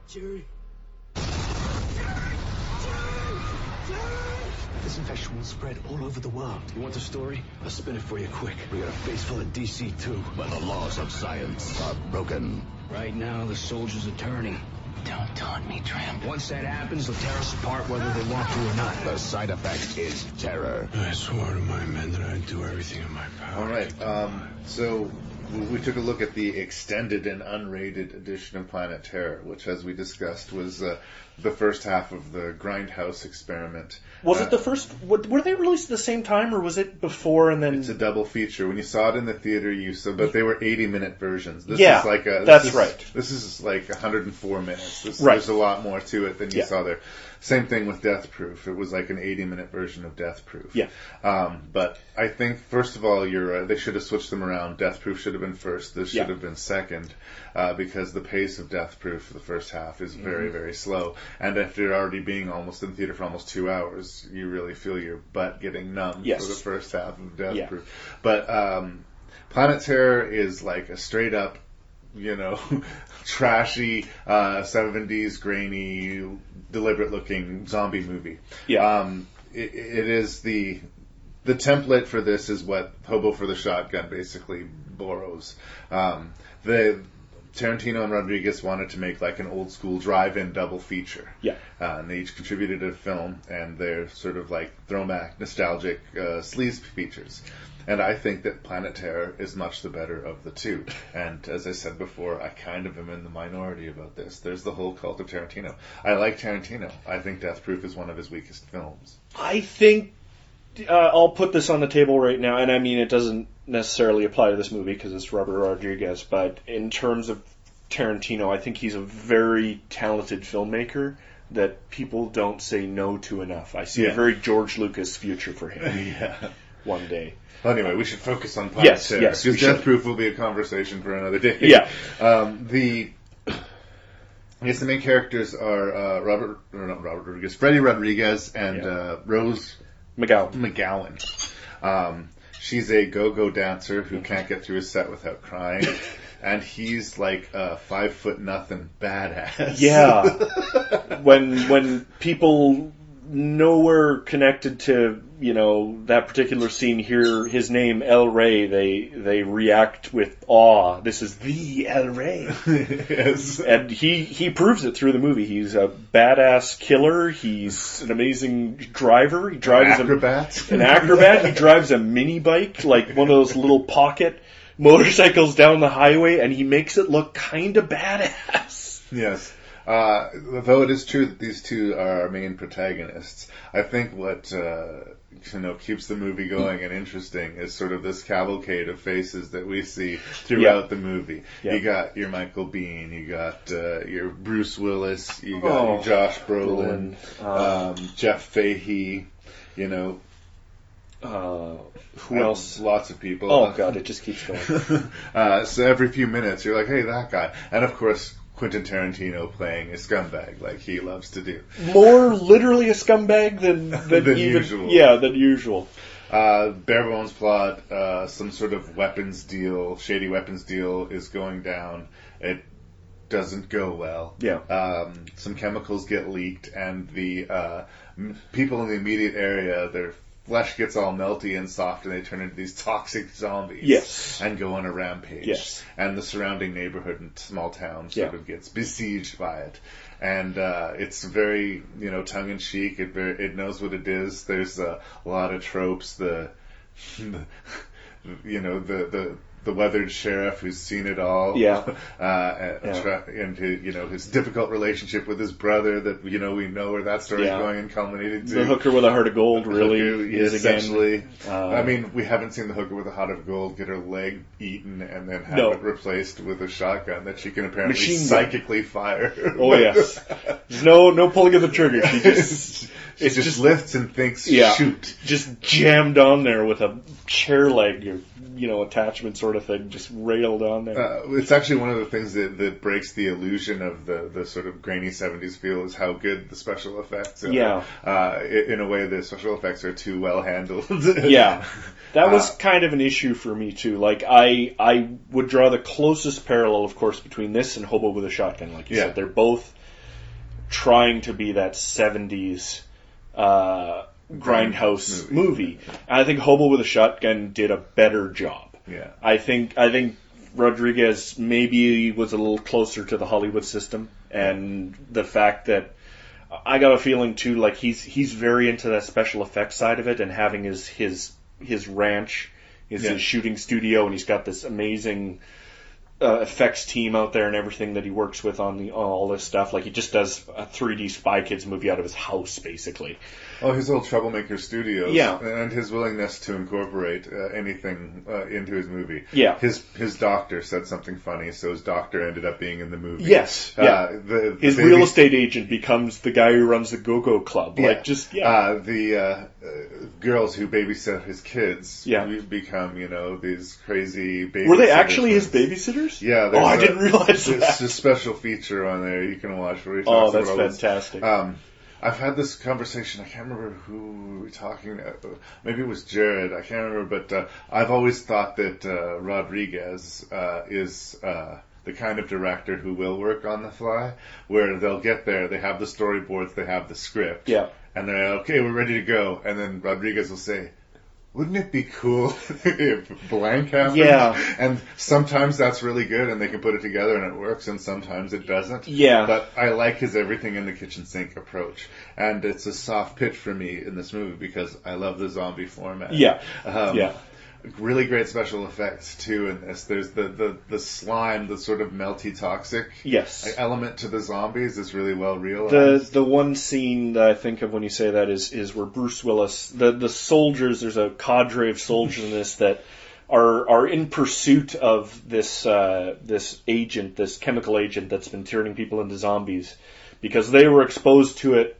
Jerry. This infection will spread all over the world. You want the story? I'll spin it for you quick. We got a face full of DC too. But the laws of science are broken. Right now, the soldiers are turning. Don't taunt me, Tramp. Once that happens, they'll tear us apart whether they want to or not. The side effect is terror. I swore to my men that I'd do everything in my power. All right. So we took a look at the extended and unrated edition of Planet Terror, which, as we discussed, was the first half of the Grindhouse experiment. Was it the first? Were they released at the same time, or was it before and then? It's a double feature. When you saw it in the theater, but they were 80-minute versions. This yeah, is like that's right. This is like 104 minutes. Right. There's a lot more to it than you saw there. Same thing with Death Proof. It was like an 80-minute version of Death Proof. Yeah. But I think, first of all, they should have switched them around. Death Proof should have been first. This should have been second, because the pace of Death Proof for the first half is very, very slow. And after already being almost in the theater for almost 2 hours, you really feel your butt getting numb for the first half of Death Proof. But Planet Terror is like a straight-up, trashy, 70s, grainy, deliberate-looking zombie movie. Yeah. It is the template for this is what Hobo for the Shotgun basically borrows. Tarantino and Rodriguez wanted to make like an old-school drive-in double feature. Yeah. And they each contributed a film, and they're sort of like throwback, nostalgic sleaze features. And I think that Planet Terror is much the better of the two. And as I said before, I kind of am in the minority about this. There's the whole cult of Tarantino. I like Tarantino. I think Death Proof is one of his weakest films. I think I'll put this on the table right now, and I mean it doesn't necessarily apply to this movie because it's Robert Rodriguez, but in terms of Tarantino, I think he's a very talented filmmaker. that people don't say no to enough. I see a very George Lucas future for him. One day. Well, anyway, we should focus on Planet Terror. Yes, because Death Proof will be a conversation for another day. Yeah. I guess the main characters are Freddie Rodriguez and Rose McGowan. She's a go-go dancer who can't get through a set without crying. And he's like a 5'0" badass. Yeah. when people nowhere connected to, that particular scene hear his name, El Rey, they react with awe. This is the El Rey. Yes. And he proves it through the movie. He's a badass killer. He's an amazing driver. He drives an acrobat. He drives a mini bike, like one of those little pocket motorcycles down the highway, and he makes it look kind of badass. Yes. Though it is true that these two are our main protagonists, I think what keeps the movie going and interesting is sort of this cavalcade of faces that we see throughout the movie. Yeah. You got your Michael Biehn, you got your Bruce Willis, you got your Josh Brolin, Jeff Fahey, who else? Lots of people. Oh god, it just keeps going. So every few minutes you're like, hey, that guy. And of course, Quentin Tarantino playing a scumbag like he loves to do. More literally a scumbag than even usual. Yeah, than usual. Bare bones plot, some sort of shady weapons deal is going down. It doesn't go well. Yeah. Some chemicals get leaked, and the people in the immediate area, their flesh gets all melty and soft, and they turn into these toxic zombies. Yes. And go on a rampage. Yes. And the surrounding neighborhood and small town sort of gets besieged by it. And it's very, tongue-in-cheek. It knows what it is. There's a lot of tropes. The weathered sheriff who's seen it all. And his difficult relationship with his brother that we know where that story's going and culminated to. The hooker with a heart of gold really is essentially. We haven't seen the hooker with a heart of gold get her leg eaten and then have it replaced with a shotgun that she can apparently psychically fire. Oh yes. There's no pulling of the trigger. She just lifts and thinks shoot. Just jammed on there with a chair leg or attachment sort of thing, just railed on there. It's actually one of the things that breaks the illusion of the sort of grainy 70s feel is how good the special effects are. Yeah. In a way, the special effects are too well handled. Yeah. That was kind of an issue for me too. Like I would draw the closest parallel, of course, between this and Hobo with a Shotgun, like you said. They're both trying to be that 70s grindhouse movie. And I think Hobo with a Shotgun did a better job. Yeah. I think Rodriguez maybe was a little closer to the Hollywood system, and the fact that I got a feeling too, like he's very into that special effects side of it, and having his ranch, his shooting studio, and he's got this amazing effects team out there and everything that he works with on all this stuff. Like he just does a 3D Spy Kids movie out of his house, basically. Oh, his old Troublemaker Studios. Yeah. And his willingness to incorporate anything into his movie. Yeah. His doctor said something funny, so his doctor ended up being in the movie. Yes. His real estate agent becomes the guy who runs the Go-Go Club. Yeah. Like, just, the girls who babysit his kids become, these crazy babysitters. Were they actually his babysitters? Yeah. I didn't realize that. There's a special feature on there you can watch where he talks that's about fantastic. I've had this conversation, I can't remember who we were talking to, maybe it was Jared, I can't remember, but I've always thought that Rodriguez is the kind of director who will work on the fly, where they'll get there, they have the storyboards, they have the script, and they're like, okay, we're ready to go, and then Rodriguez will say, wouldn't it be cool if blank happened? Yeah. And sometimes that's really good and they can put it together and it works, and sometimes it doesn't. Yeah. But I like his everything in the kitchen sink approach. And it's a soft pitch for me in this movie because I love the zombie format. Yeah. Really great special effects too in this. There's the slime, the sort of melty toxic element to the zombies is really well realized. The one scene that I think of when you say that is where Bruce Willis, the soldiers, there's a cadre of soldiers in this that are in pursuit of this agent, this chemical agent that's been turning people into zombies. because they were exposed to it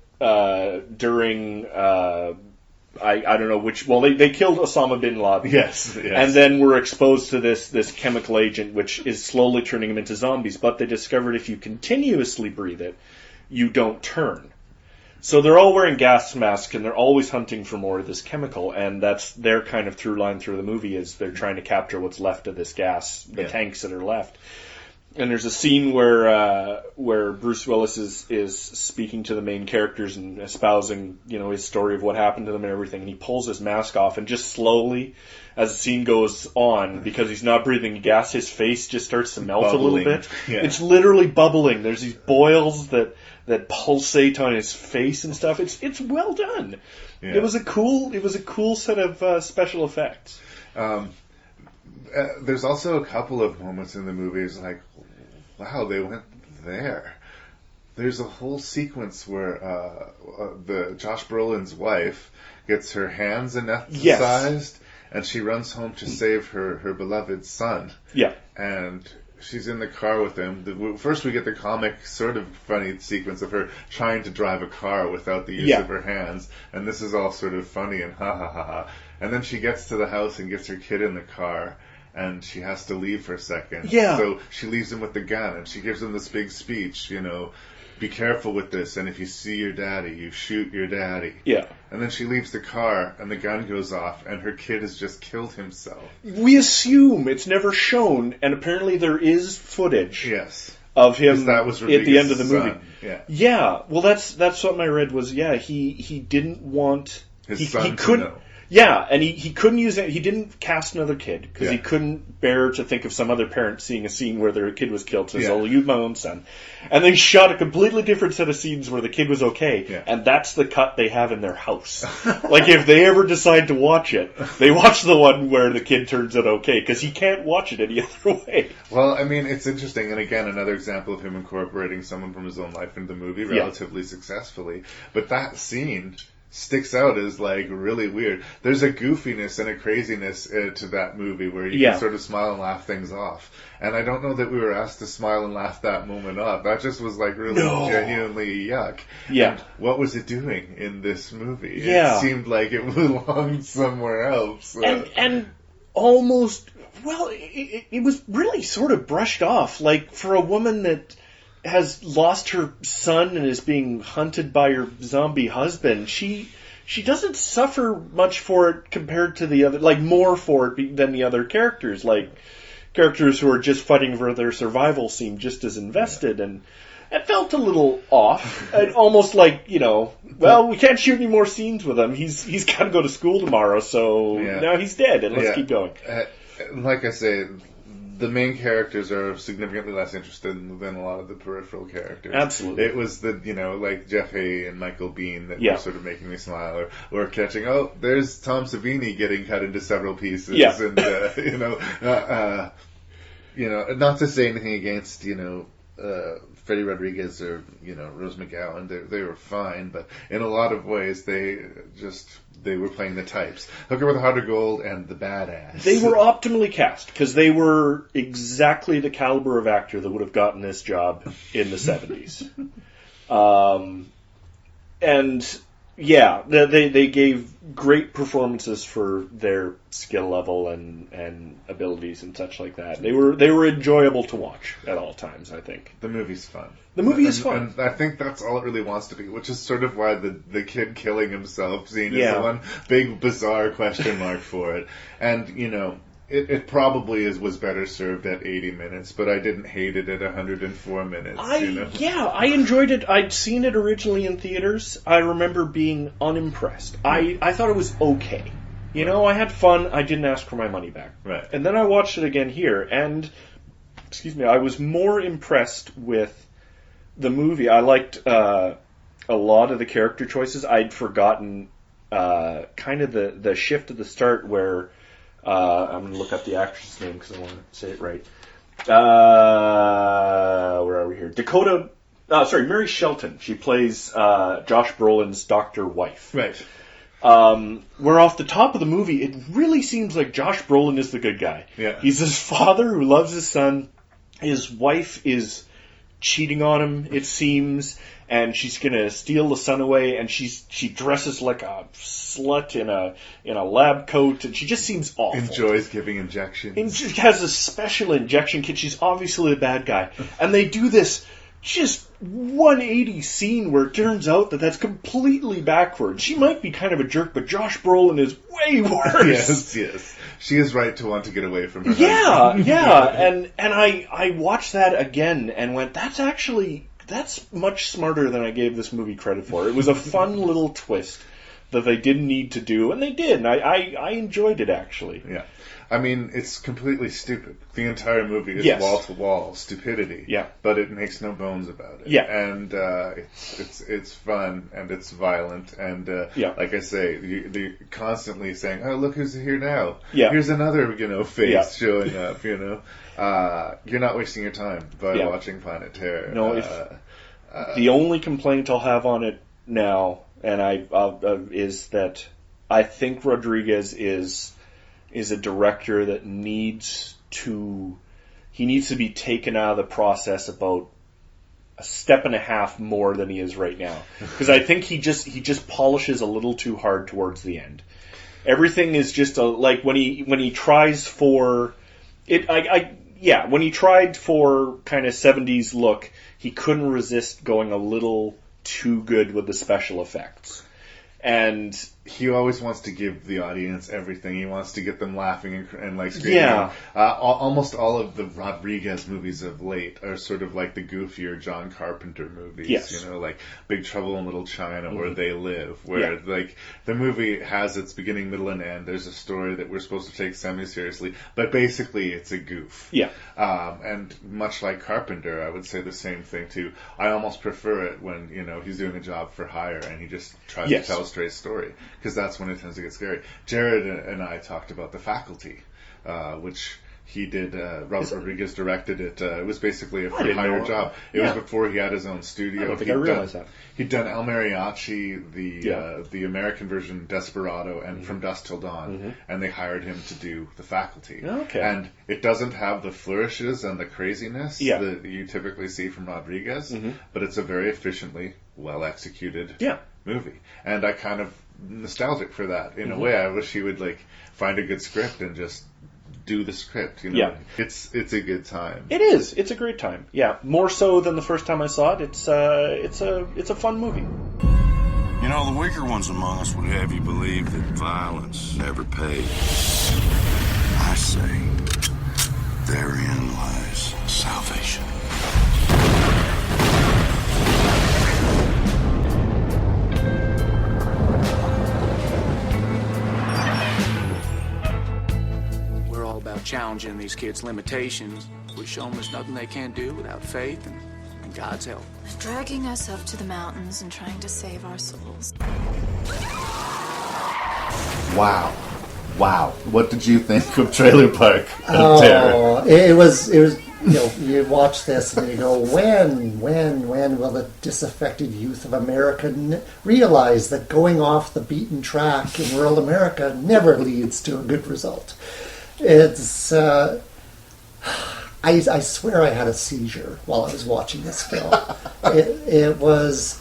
during I don't know which. Well, they killed Osama bin Laden. Yes. And then were exposed to this chemical agent, which is slowly turning them into zombies. But they discovered if you continuously breathe it, you don't turn. So they're all wearing gas masks, and they're always hunting for more of this chemical, and that's their kind of through line through the movie, is they're trying to capture what's left of this gas, the tanks that are left. And there's a scene where Bruce Willis is speaking to the main characters and espousing, his story of what happened to them and everything, and he pulls his mask off, and just slowly, as the scene goes on, because he's not breathing gas, his face just starts to melt a little bit. Yeah. It's literally bubbling. There's these boils that pulsate on his face and stuff. It's well done. Yeah. It was a cool set of special effects. There's also a couple of moments in the movies like, wow, they went there. There's a whole sequence where the Josh Brolin's wife gets her hands anesthetized, and she runs home to save her beloved son. Yeah. And she's in the car with him. First we get the comic sort of funny sequence of her trying to drive a car without the use of her hands. And this is all sort of funny and ha ha ha ha. And then she gets to the house and gets her kid in the car. And she has to leave for a second. Yeah. So she leaves him with the gun, and she gives him this big speech, be careful with this, and if you see your daddy, you shoot your daddy. Yeah. And then she leaves the car, and the gun goes off, and her kid has just killed himself. We assume it's never shown, and apparently there is footage. Yes. Of him that was at the end of the movie. Son. Yeah. Yeah. Well, that's something I read was, he didn't want his son couldn't. To know. Yeah, and he couldn't use it. He didn't cast another kid because he Yeah. couldn't bear to think of some other parent seeing a scene where their kid was killed. So I'll use my own son. And they shot a completely different set of scenes where the kid was okay, and that's the cut they have in their house. Like if they ever decide to watch it, they watch the one where the kid turns out okay because he can't watch it any other way. Well, I mean, it's interesting, and again, another example of him incorporating someone from his own life into the movie relatively successfully. But that scene sticks out as like really weird. There's a goofiness and a craziness to that movie where you can sort of smile and laugh things off. And I don't know that we were asked to smile and laugh that moment off. That just was like really genuinely yuck. Yeah. And what was it doing in this movie? Yeah. It seemed like it belonged somewhere else. And almost, well, it was really sort of brushed off. Like for a woman that has lost her son and is being hunted by her zombie husband, she doesn't suffer much for it compared to the other, like more for it than the other characters. Like characters who are just fighting for their survival seem just as invested, and it felt a little off. Almost like, well, we can't shoot any more scenes with him. He's got to go to school tomorrow, so now he's dead, and let's keep going. Like I say, the main characters are significantly less interesting than a lot of the peripheral characters. Absolutely. It was the, like Jeff Hay and Michael Biehn that were sort of making me smile, or catching, there's Tom Savini getting cut into several pieces. Yeah. And, not to say anything against, Freddie Rodriguez or, Rose McGowan, they were fine, but in a lot of ways they were playing the types. Hooker with a Heart of Gold and the badass. They were optimally cast because they were exactly the caliber of actor that would have gotten this job in the 70s. And yeah, they gave great performances for their skill level and abilities and such like that. They were enjoyable to watch at all times, I think. The movie's fun. The movie is fun. And I think that's all it really wants to be, which is sort of why the kid killing himself scene is the one big bizarre question mark for it. And, it probably was better served at 80 minutes, but I didn't hate it at 104 minutes. I enjoyed it. I'd seen it originally in theaters. I remember being unimpressed. I thought it was okay. I had fun. I didn't ask for my money back. Right. And then I watched it again here, and, I was more impressed with the movie. I liked a lot of the character choices. I'd forgotten kind of the shift at the start where I'm going to look up the actress' name because I want to say it right. Where are we here? Mary Shelton. She plays Josh Brolin's doctor wife. Right. Where off the top of the movie, it really seems like Josh Brolin is the good guy. Yeah. He's his father who loves his son. His wife is cheating on him, it seems, and she's gonna steal the son away, and she dresses like a slut in a lab coat, and she just seems awful. Enjoys giving injections. And she has a special injection kit. She's obviously a bad guy, and they do this just 180 scene where it turns out that that's completely backwards. She might be kind of a jerk, but Josh Brolin is way worse. Yes. She is right to want to get away from her. Yeah. And I watched that again and went, that's much smarter than I gave this movie credit for. It was a fun little twist that they didn't need to do, and they did, and I enjoyed it, actually. Yeah. I mean, it's completely stupid. The entire movie is wall-to-wall stupidity. Yeah. But it makes no bones about it. Yeah. And it's fun, and it's violent, and like I say, they're constantly saying, oh, look who's here now. Yeah. Here's another, face showing up, You're not wasting your time by watching Planet Terror. No, the only complaint I'll have on it now, and is that I think Rodriguez is a director that needs to be taken out of the process about a step and a half more than he is right now, because I think he just polishes a little too hard towards the end. Everything is just like when he tries for it. When he tried for kind of 70s look, he couldn't resist going a little too good with the special effects. And he always wants to give the audience everything. He wants to get them laughing and like screaming. Yeah. Almost all of the Rodriguez movies of late are sort of like the goofier John Carpenter movies. Yes. Like Big Trouble in Little China, Where They Live, where like the movie has its beginning, middle, and end. There's a story that we're supposed to take semi-seriously, but basically it's a goof. Yeah. And much like Carpenter, I would say the same thing too. I almost prefer it when he's doing a job for hire and he just tries to tell a straight story, because that's when it tends to get scary. Jared and I talked about The Faculty, which he did. Robert Rodriguez directed it. It was basically a free hire job. It was before he had his own studio. I don't think I realized that. He'd done El Mariachi, the American version Desperado, and From Dusk Till Dawn, and they hired him to do The Faculty. Okay. And it doesn't have the flourishes and the craziness that you typically see from Rodriguez, but it's a very efficiently well executed movie. And I kind of nostalgic for that in a way. I wish he would find a good script and just do the script. It's a good time. It is. It's a great time. Yeah, more so than the first time I saw it. It's a fun movie. The weaker ones among us would have you believe that violence never pays. I say, therein lies salvation. About challenging these kids' limitations. We show them there's nothing they can't do without faith and God's help. Dragging us up to the mountains and trying to save our souls. Wow. What did you think of Trailer Park Terror? It was you watch this and you go, when will the disaffected youth of America realize that going off the beaten track in rural America never leads to a good result? It's I swear I had a seizure while I was watching this film. It was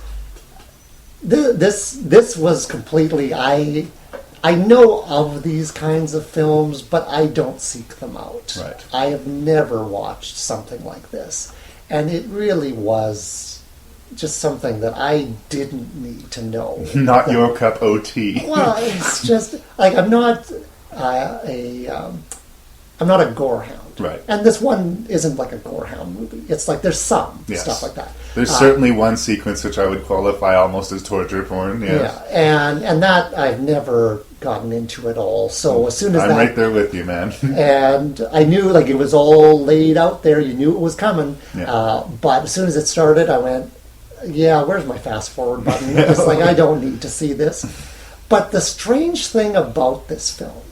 this was completely I know of these kinds of films, but I don't seek them out. Right. I have never watched something like this, and it really was just something that I didn't need to know. Not your cup of tea. Well, it's just I'm not I'm not a gorehound. Right. And this one isn't like a gorehound movie. It's there's some stuff like that. There's certainly one sequence which I would qualify almost as torture porn. Yes. Yeah, and that I've never gotten into at all. So as soon as I'm right there with you, man. And I knew it was all laid out there. You knew it was coming. Yeah. But as soon as it started, I went, yeah, where's my fast forward button? It's I don't need to see this. But the strange thing about this film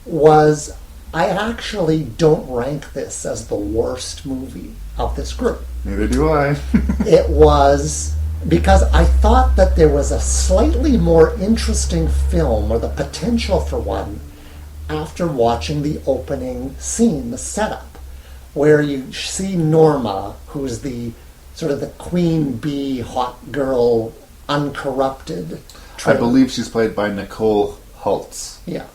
was I actually don't rank this as the worst movie of this group. Neither do I. It was because I thought that there was a slightly more interesting film, or the potential for one, after watching the opening scene, the setup, where you see Norma, who's the sort of the queen bee, hot girl, uncorrupted. I believe she's played by Nicole Holtz. Yeah.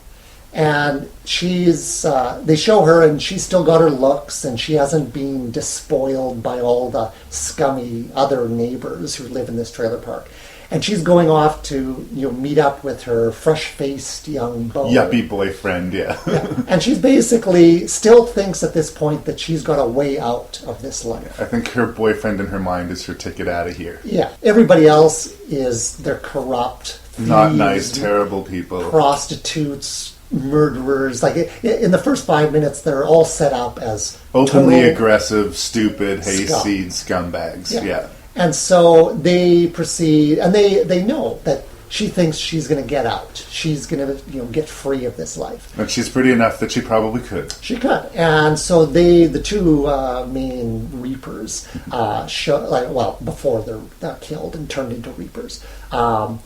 And they show her, and she's still got her looks, and she hasn't been despoiled by all the scummy other neighbors who live in this trailer park. And she's going off to, meet up with her fresh-faced young beau. Yuppie boyfriend, yeah. And she's basically still thinks at this point that she's got a way out of this life. I think her boyfriend in her mind is her ticket out of here. Yeah. Everybody else they're corrupt, thieves, not nice, terrible people. Prostitutes, murderers. Like, in the first 5 minutes, they're all set up as openly aggressive, stupid, hayseed scumbags. Yeah. And so they proceed, and they know that she thinks she's going to get out. She's going to, get free of this life. And she's pretty enough that she probably could. She could. And so the two main Reapers, before they're killed and turned into Reapers, are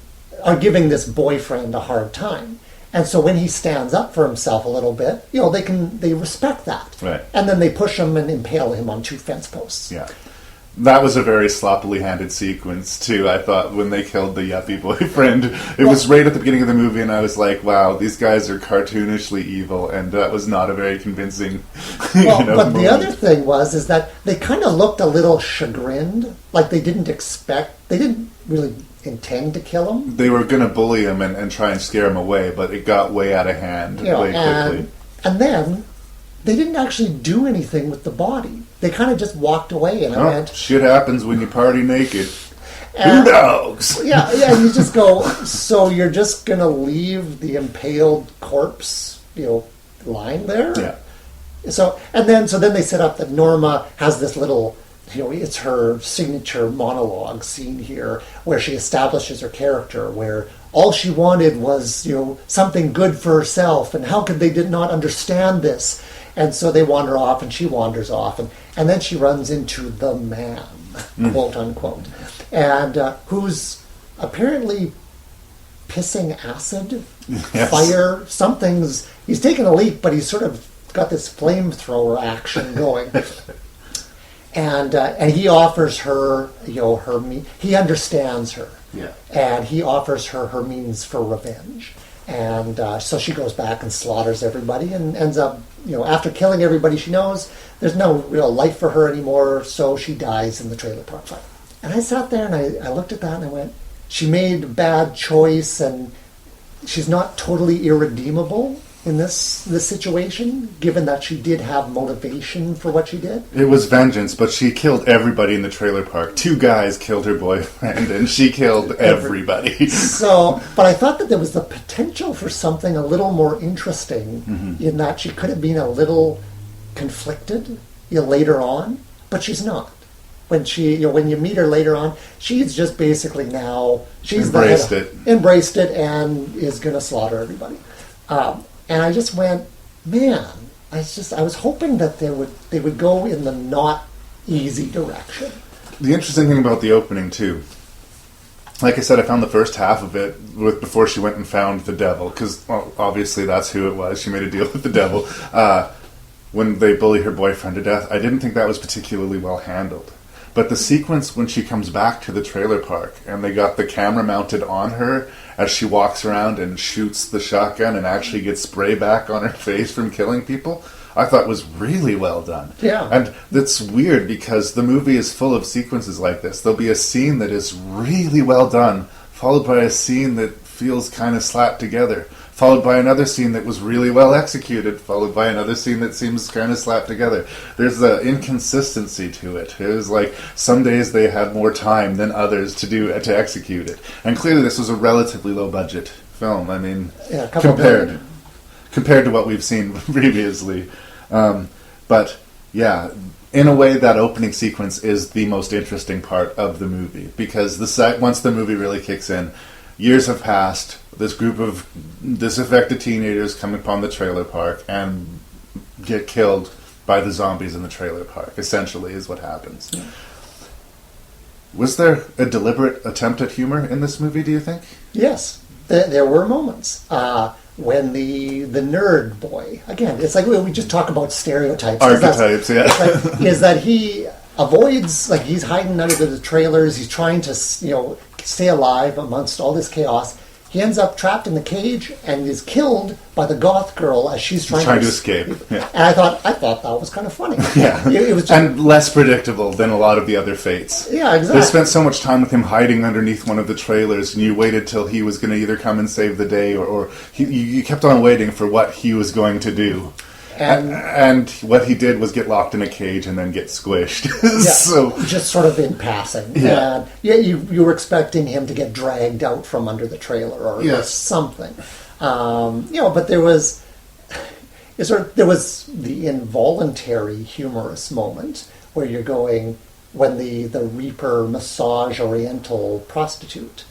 giving this boyfriend a hard time. And so when he stands up for himself a little bit, they respect that. Right. And then they push him and impale him on 2 fence posts. Yeah. That was a very sloppily handed sequence, too, I thought, when they killed the yuppie boyfriend. It was right at the beginning of the movie, and I was like, wow, these guys are cartoonishly evil, and that was not a very convincing but moment. The other thing is that they kind of looked a little chagrined, like they didn't really intend to kill him. They were going to bully him and try and scare him away, but it got way out of hand way quickly. And then they didn't actually do anything with the body. They kind of just walked away, and I went, shit happens when you party naked. Who dogs? Yeah, you just go, so you're just going to leave the impaled corpse, lying there? Yeah. So then they set up that Norma has this little, it's her signature monologue scene here where she establishes her character, where all she wanted was, something good for herself, and how could they not understand this? And so they wander off, and she wanders off, and then she runs into the man, quote unquote, and who's apparently pissing acid, fire, he's taking a leap, but he's sort of got this flamethrower action going. And he offers her, he understands her. Yeah. And he offers her means for revenge. And so she goes back and slaughters everybody and ends up, after killing everybody she knows, there's no real life for her anymore, so she dies in the trailer park fight. And I sat there and I looked at that and I went, she made a bad choice, and she's not totally irredeemable in this situation, given that she did have motivation for what she did. It was vengeance, but she killed everybody in the trailer park. 2 guys killed her boyfriend, and she killed everybody. But I thought that there was the potential for something a little more interesting, in that she could have been a little conflicted later on, but she's not. When when you meet her later on, she's just basically now embraced it and is going to slaughter everybody. And I just went, man, I was hoping that they would go in the not easy direction. The interesting thing about the opening, too, like I said, I found the first half of it before she went and found the devil, because obviously that's who it was. She made a deal with the devil. When they bully her boyfriend to death, I didn't think that was particularly well handled. But the sequence when she comes back to the trailer park and they got the camera mounted on her as she walks around and shoots the shotgun and actually gets spray back on her face from killing people, I thought was really well done. Yeah. And that's weird because the movie is full of sequences like this. There'll be a scene that is really well done, followed by a scene that feels kind of slapped together, followed by another scene that was really well executed, followed by another scene that seems kind of slapped together. There's the inconsistency to it. It was like some days they had more time than others to execute it. And clearly this was a relatively low-budget film. I mean, compared to what we've seen previously. But, yeah, in a way that opening sequence is the most interesting part of the movie, because once the movie really kicks in, years have passed. This group of disaffected teenagers come upon the trailer park and get killed by the zombies in the trailer park, essentially, is what happens. Yeah. Was there a deliberate attempt at humor in this movie, do you think? Yes. There were moments. When the nerd boy, again, it's like we just talk about stereotypes. Archetypes, yeah. Is that he avoids, like he's hiding under the trailers. He's trying to, stay alive amongst all this chaos. He ends up trapped in the cage and is killed by the goth girl as she's trying to escape. Yeah. And I thought that was kind of funny. Yeah, it was just, and less predictable than a lot of the other fates. Yeah, exactly. They spent so much time with him hiding underneath one of the trailers, and you waited till he was going to either come and save the day, or you kept on waiting for what he was going to do. And what he did was get locked in a cage and then get squished. So just sort of in passing. Yeah. And you were expecting him to get dragged out from under the trailer or something. But there was the involuntary humorous moment where you're going when the Reaper massage oriental prostitute,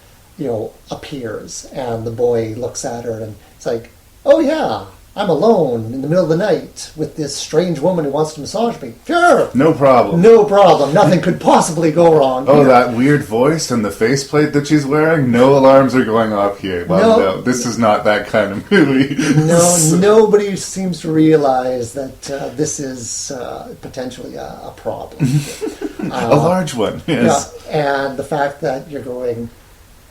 appears and the boy looks at her and it's like, oh yeah, I'm alone in the middle of the night with this strange woman who wants to massage me. Sure. No problem. No problem. Nothing could possibly go wrong Oh, here. that weird voice and the faceplate that she's wearing? No alarms are going off here. Well, no, this is not that kind of movie. No, nobody seems to realize that this is potentially a problem. A large one, yes. Yeah, and the fact that you're going,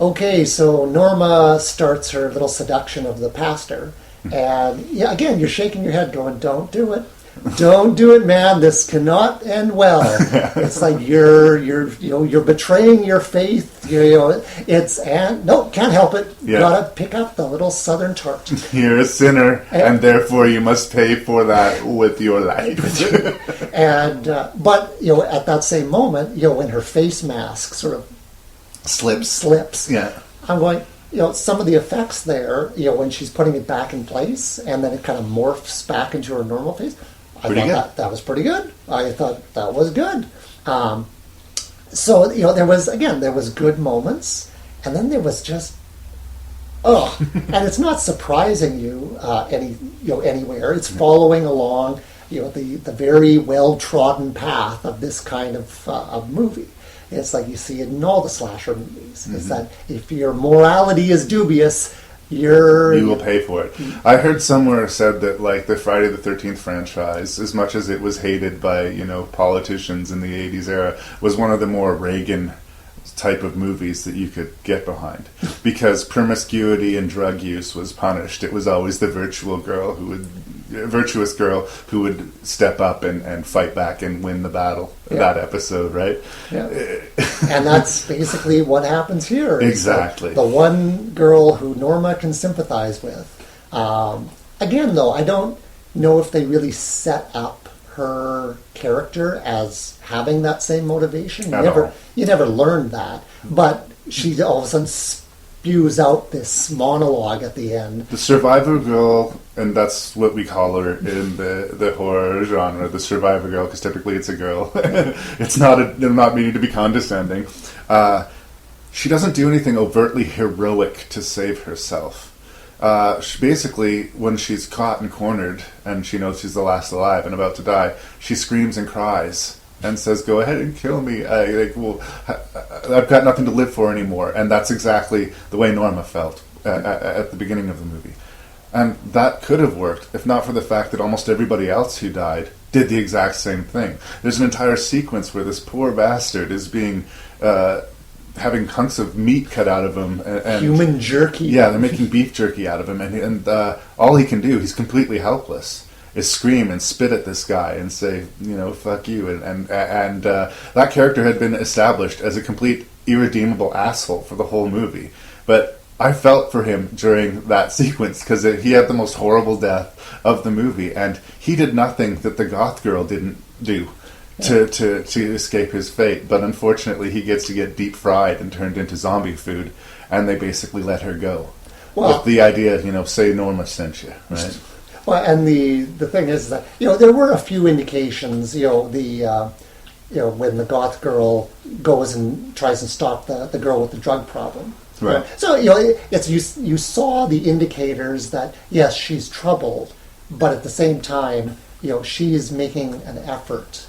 okay, so Norma starts her little seduction of the pastor. And again, you're shaking your head, going, "Don't do it, don't do it, man. This cannot end well." It's like you're betraying your faith. No, can't help it. You gotta pick up the little Southern tart. You're a sinner, and therefore you must pay for that with your life. But at that same moment, when her face mask sort of slips. Yeah, I'm going. Some of the effects there, when she's putting it back in place and then it kind of morphs back into her normal face, I thought that was pretty good. I thought that was good. So, there was good moments, and then there was just, and it's not surprising you anywhere. It's following along, the very well-trodden path of this kind of movie. It's like you see it in all the slasher movies. It's that if your morality is dubious, you will pay for it. I heard somewhere said that like the Friday the 13th franchise, as much as it was hated by politicians in the 80s era, was one of the more Reagan type of movies that you could get behind, because promiscuity and drug use was punished. It was always the virtuous girl who would step up and fight back and win the battle. That episode, right? Yeah. And that's basically what happens here. Exactly. The one girl who Norma can sympathize with. Again, though, I don't know if they really set up her character as having that same motivation. You never learned that. But she all of a sudden spews out this monologue at the end. The survivor girl, and that's what we call her in the horror genre, the survivor girl, because typically it's a girl. It's not they're not meaning to be condescending. She doesn't do anything overtly heroic to save herself. She basically, when she's caught and cornered and she knows she's the last alive and about to die, she screams and cries and says, "Go ahead and kill me. I've got nothing to live for anymore." And that's exactly the way Norma felt at the beginning of the movie. And that could have worked if not for the fact that almost everybody else who died did the exact same thing. There's an entire sequence where this poor bastard is being having hunks of meat cut out of him. And human jerky. Yeah, they're making beef jerky out of him. And all he can do, he's completely helpless, is scream and spit at this guy and say, fuck you. And that character had been established as a complete irredeemable asshole for the whole movie. But I felt for him during that sequence because he had the most horrible death of the movie. And he did nothing that the goth girl didn't do to escape his fate, but unfortunately he gets to get deep fried and turned into zombie food, and they basically let her go with the idea, say Norma sent you, right? Well, and the thing is that there were a few indications, when the goth girl goes and tries to stop the girl with the drug problem. Right. So it's you saw the indicators that yes, she's troubled, but at the same time, she is making an effort.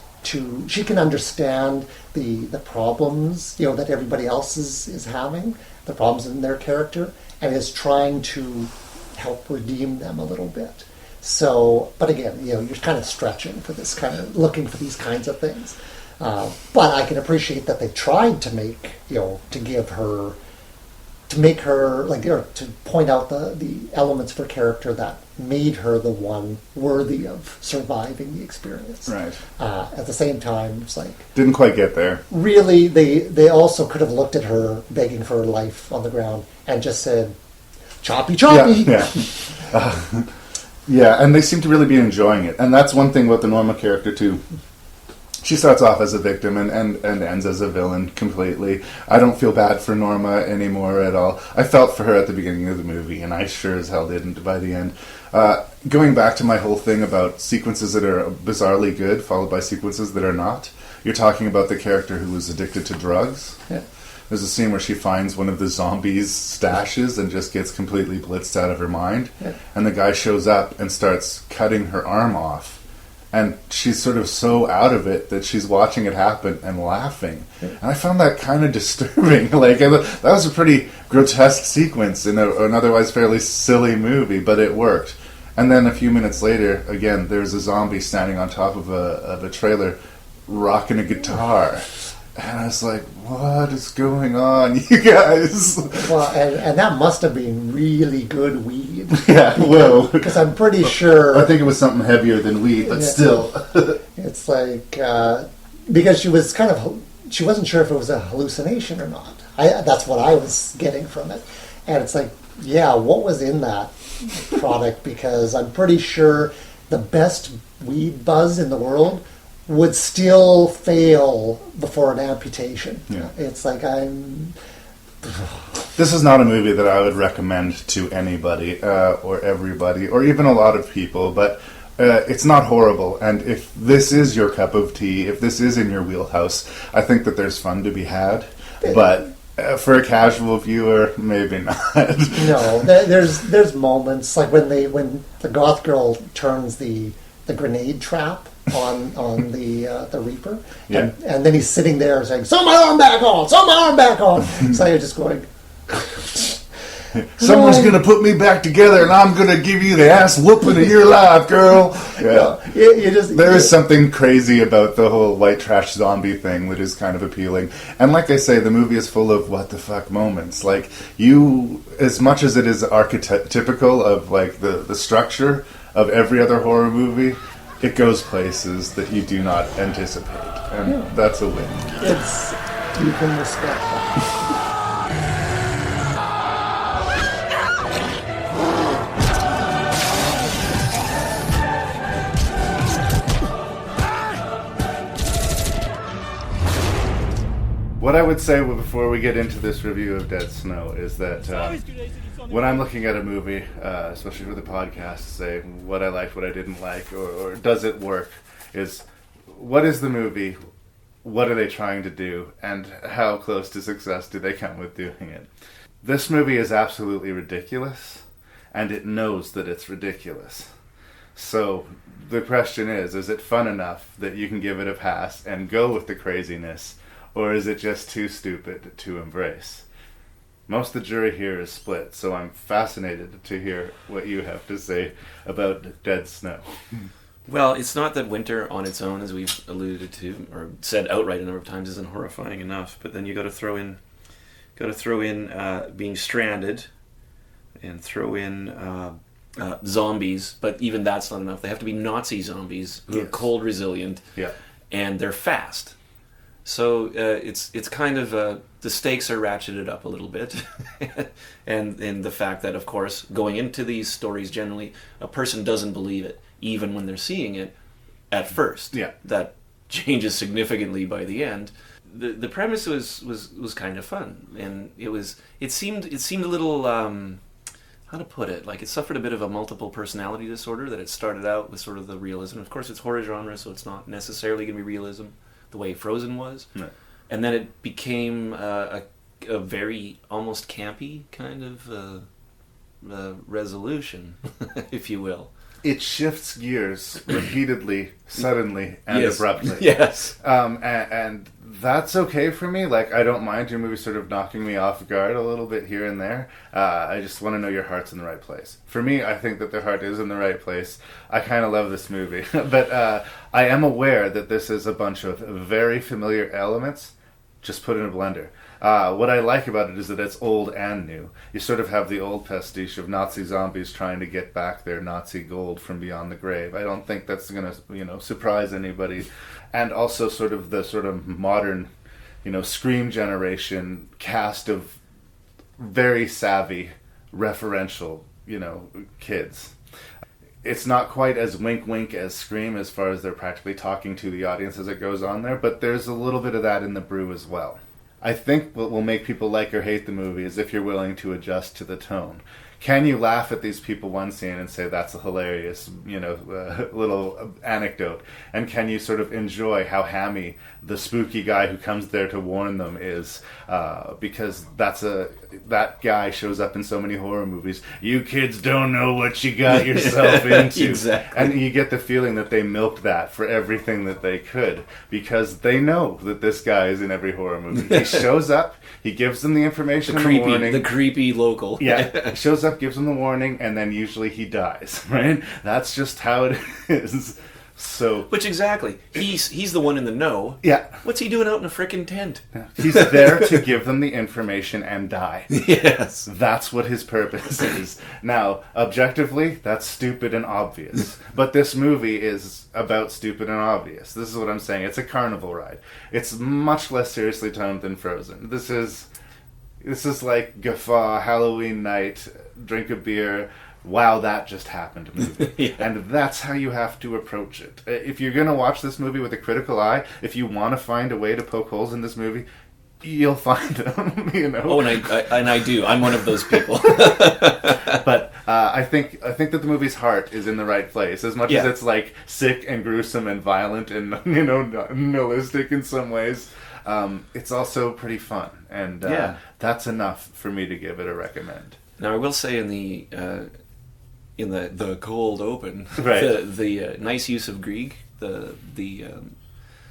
She can understand the problems that everybody else is having, the problems in their character, and is trying to help redeem them a little bit. So, but again, you're kind of stretching for this kind of looking for these kinds of things. But I can appreciate that they tried to make, to make her, like, or to point out the elements of her character that made her the one worthy of surviving the experience. Right. At the same time, it's like... Didn't quite get there. Really, they also could have looked at her begging for her life on the ground and just said, choppy, choppy! Yeah. Yeah, and they seem to really be enjoying it. And that's one thing about the Norma character, too. She starts off as a victim and ends as a villain completely. I don't feel bad for Norma anymore at all. I felt for her at the beginning of the movie, and I sure as hell didn't by the end. Going back to my whole thing about sequences that are bizarrely good, followed by sequences that are not, you're talking about the character who was addicted to drugs. Yeah. There's a scene where she finds one of the zombies' stashes and just gets completely blitzed out of her mind. Yeah. And the guy shows up and starts cutting her arm off. And she's sort of so out of it that she's watching it happen and laughing. And I found that kind of disturbing. Like, that was a pretty grotesque sequence in an otherwise fairly silly movie, but it worked. And then a few minutes later, again, there's a zombie standing on top of a trailer rocking a guitar. And I was like, what is going on, you guys? Well, and that must have been really good weed. Yeah, well. Because I'm pretty sure... I think it was something heavier than weed, but still. It's like... because she was kind of... She wasn't sure if it was a hallucination or not. That's what I was getting from it. And it's like, yeah, what was in that product? Because I'm pretty sure the best weed buzz in the world would still fail before an amputation. Yeah. It's like This is not a movie that I would recommend to anybody or everybody or even a lot of people, but it's not horrible. And if this is your cup of tea, if this is in your wheelhouse, I think that there's fun to be had. But for a casual viewer, maybe not. No, there's moments like when the goth girl turns the grenade trap on the Reaper, Yeah. and then he's sitting there saying, "Sew my arm back on! Sew my arm back on!" So you're just going, someone's gonna put me back together, and I'm gonna give you the ass whooping of your life, girl. Yeah, there is something crazy about the whole white trash zombie thing that is kind of appealing. And like I say, the movie is full of what the fuck moments. Like, you, as much as it is archetypical of like the structure of every other horror movie, it goes places that you do not anticipate, and that's a win. You can respect that. What I would say before we get into this review of Dead Snow is that when I'm looking at a movie, especially for the podcast, to say what I liked, what I didn't like, or does it work, is what is the movie, what are they trying to do, and how close to success do they come with doing it. This movie is absolutely ridiculous, and it knows that it's ridiculous. So the question is it fun enough that you can give it a pass and go with the craziness, or is it just too stupid to embrace? Most of the jury here is split, so I'm fascinated to hear what you have to say about Dead Snow. Well, it's not that winter on its own, as we've alluded to, or said outright a number of times, isn't horrifying enough. But then you got to throw in being stranded, and throw in zombies. But even that's not enough. They have to be Nazi zombies who are cold resilient, and they're fast. So it's kind of the stakes are ratcheted up a little bit, and the fact that, of course, going into these stories generally, a person doesn't believe it even when they're seeing it at first. Yeah, that changes significantly by the end. The premise was kind of fun, and it seemed a little how to put it, like it suffered a bit of a multiple personality disorder. That it started out with sort of the realism. Of course, it's horror genre, so it's not necessarily going to be realism the way Frozen was. No. And then it became a very almost campy kind of resolution, if you will. it shifts gears repeatedly, suddenly, and Yes. abruptly. Yes. And that's okay for me. Like, I don't mind your movie sort of knocking me off guard a little bit here and there. I just want to know your heart's in the right place. For me, I think that their heart is in the right place. I kind of love this movie. But I am aware that this is a bunch of very familiar elements just put in a blender. What I like about it is that it's old and new. You sort of have the old pastiche of Nazi zombies trying to get back their Nazi gold from beyond the grave. I don't think that's going to, surprise anybody. And also sort of the sort of modern, Scream generation cast of very savvy, referential, kids. It's not quite as wink-wink as Scream as far as they're practically talking to the audience as it goes on there, but there's a little bit of that in the brew as well. I think what will make people like or hate the movie is if you're willing to adjust to the tone. Can you laugh at these people one scene and say that's a hilarious, little anecdote? And can you sort of enjoy how hammy the spooky guy who comes there to warn them is? Because that guy shows up in so many horror movies. You kids don't know what you got yourself into. Exactly. And you get the feeling that they milked that for everything that they could because they know that this guy is in every horror movie. He shows up, he gives them the information, the warning. The creepy local. Yeah, shows up, gives them the warning, and then usually he dies, right? That's just how it is. So, which exactly, he's the one in the know. Yeah. What's he doing out in a frickin' tent? Yeah. He's there to give them the information and die. Yes. That's what his purpose is. Now, objectively, that's stupid and obvious. But this movie is about stupid and obvious. This is what I'm saying. It's a carnival ride. It's much less seriously toned than Frozen. This is like Guffaw, Halloween night, drink a beer, wow, that just happened movie. Yeah. And that's how you have to approach it. If you're going to watch this movie with a critical eye, if you want to find a way to poke holes in this movie, you'll find them, Oh, and I do. I'm one of those people. But I think that the movie's heart is in the right place. As much as it's like sick and gruesome and violent and nihilistic in some ways, it's also pretty fun. And that's enough for me to give it a recommend. Now, I will say in the cold open, right. the nice use of Grieg.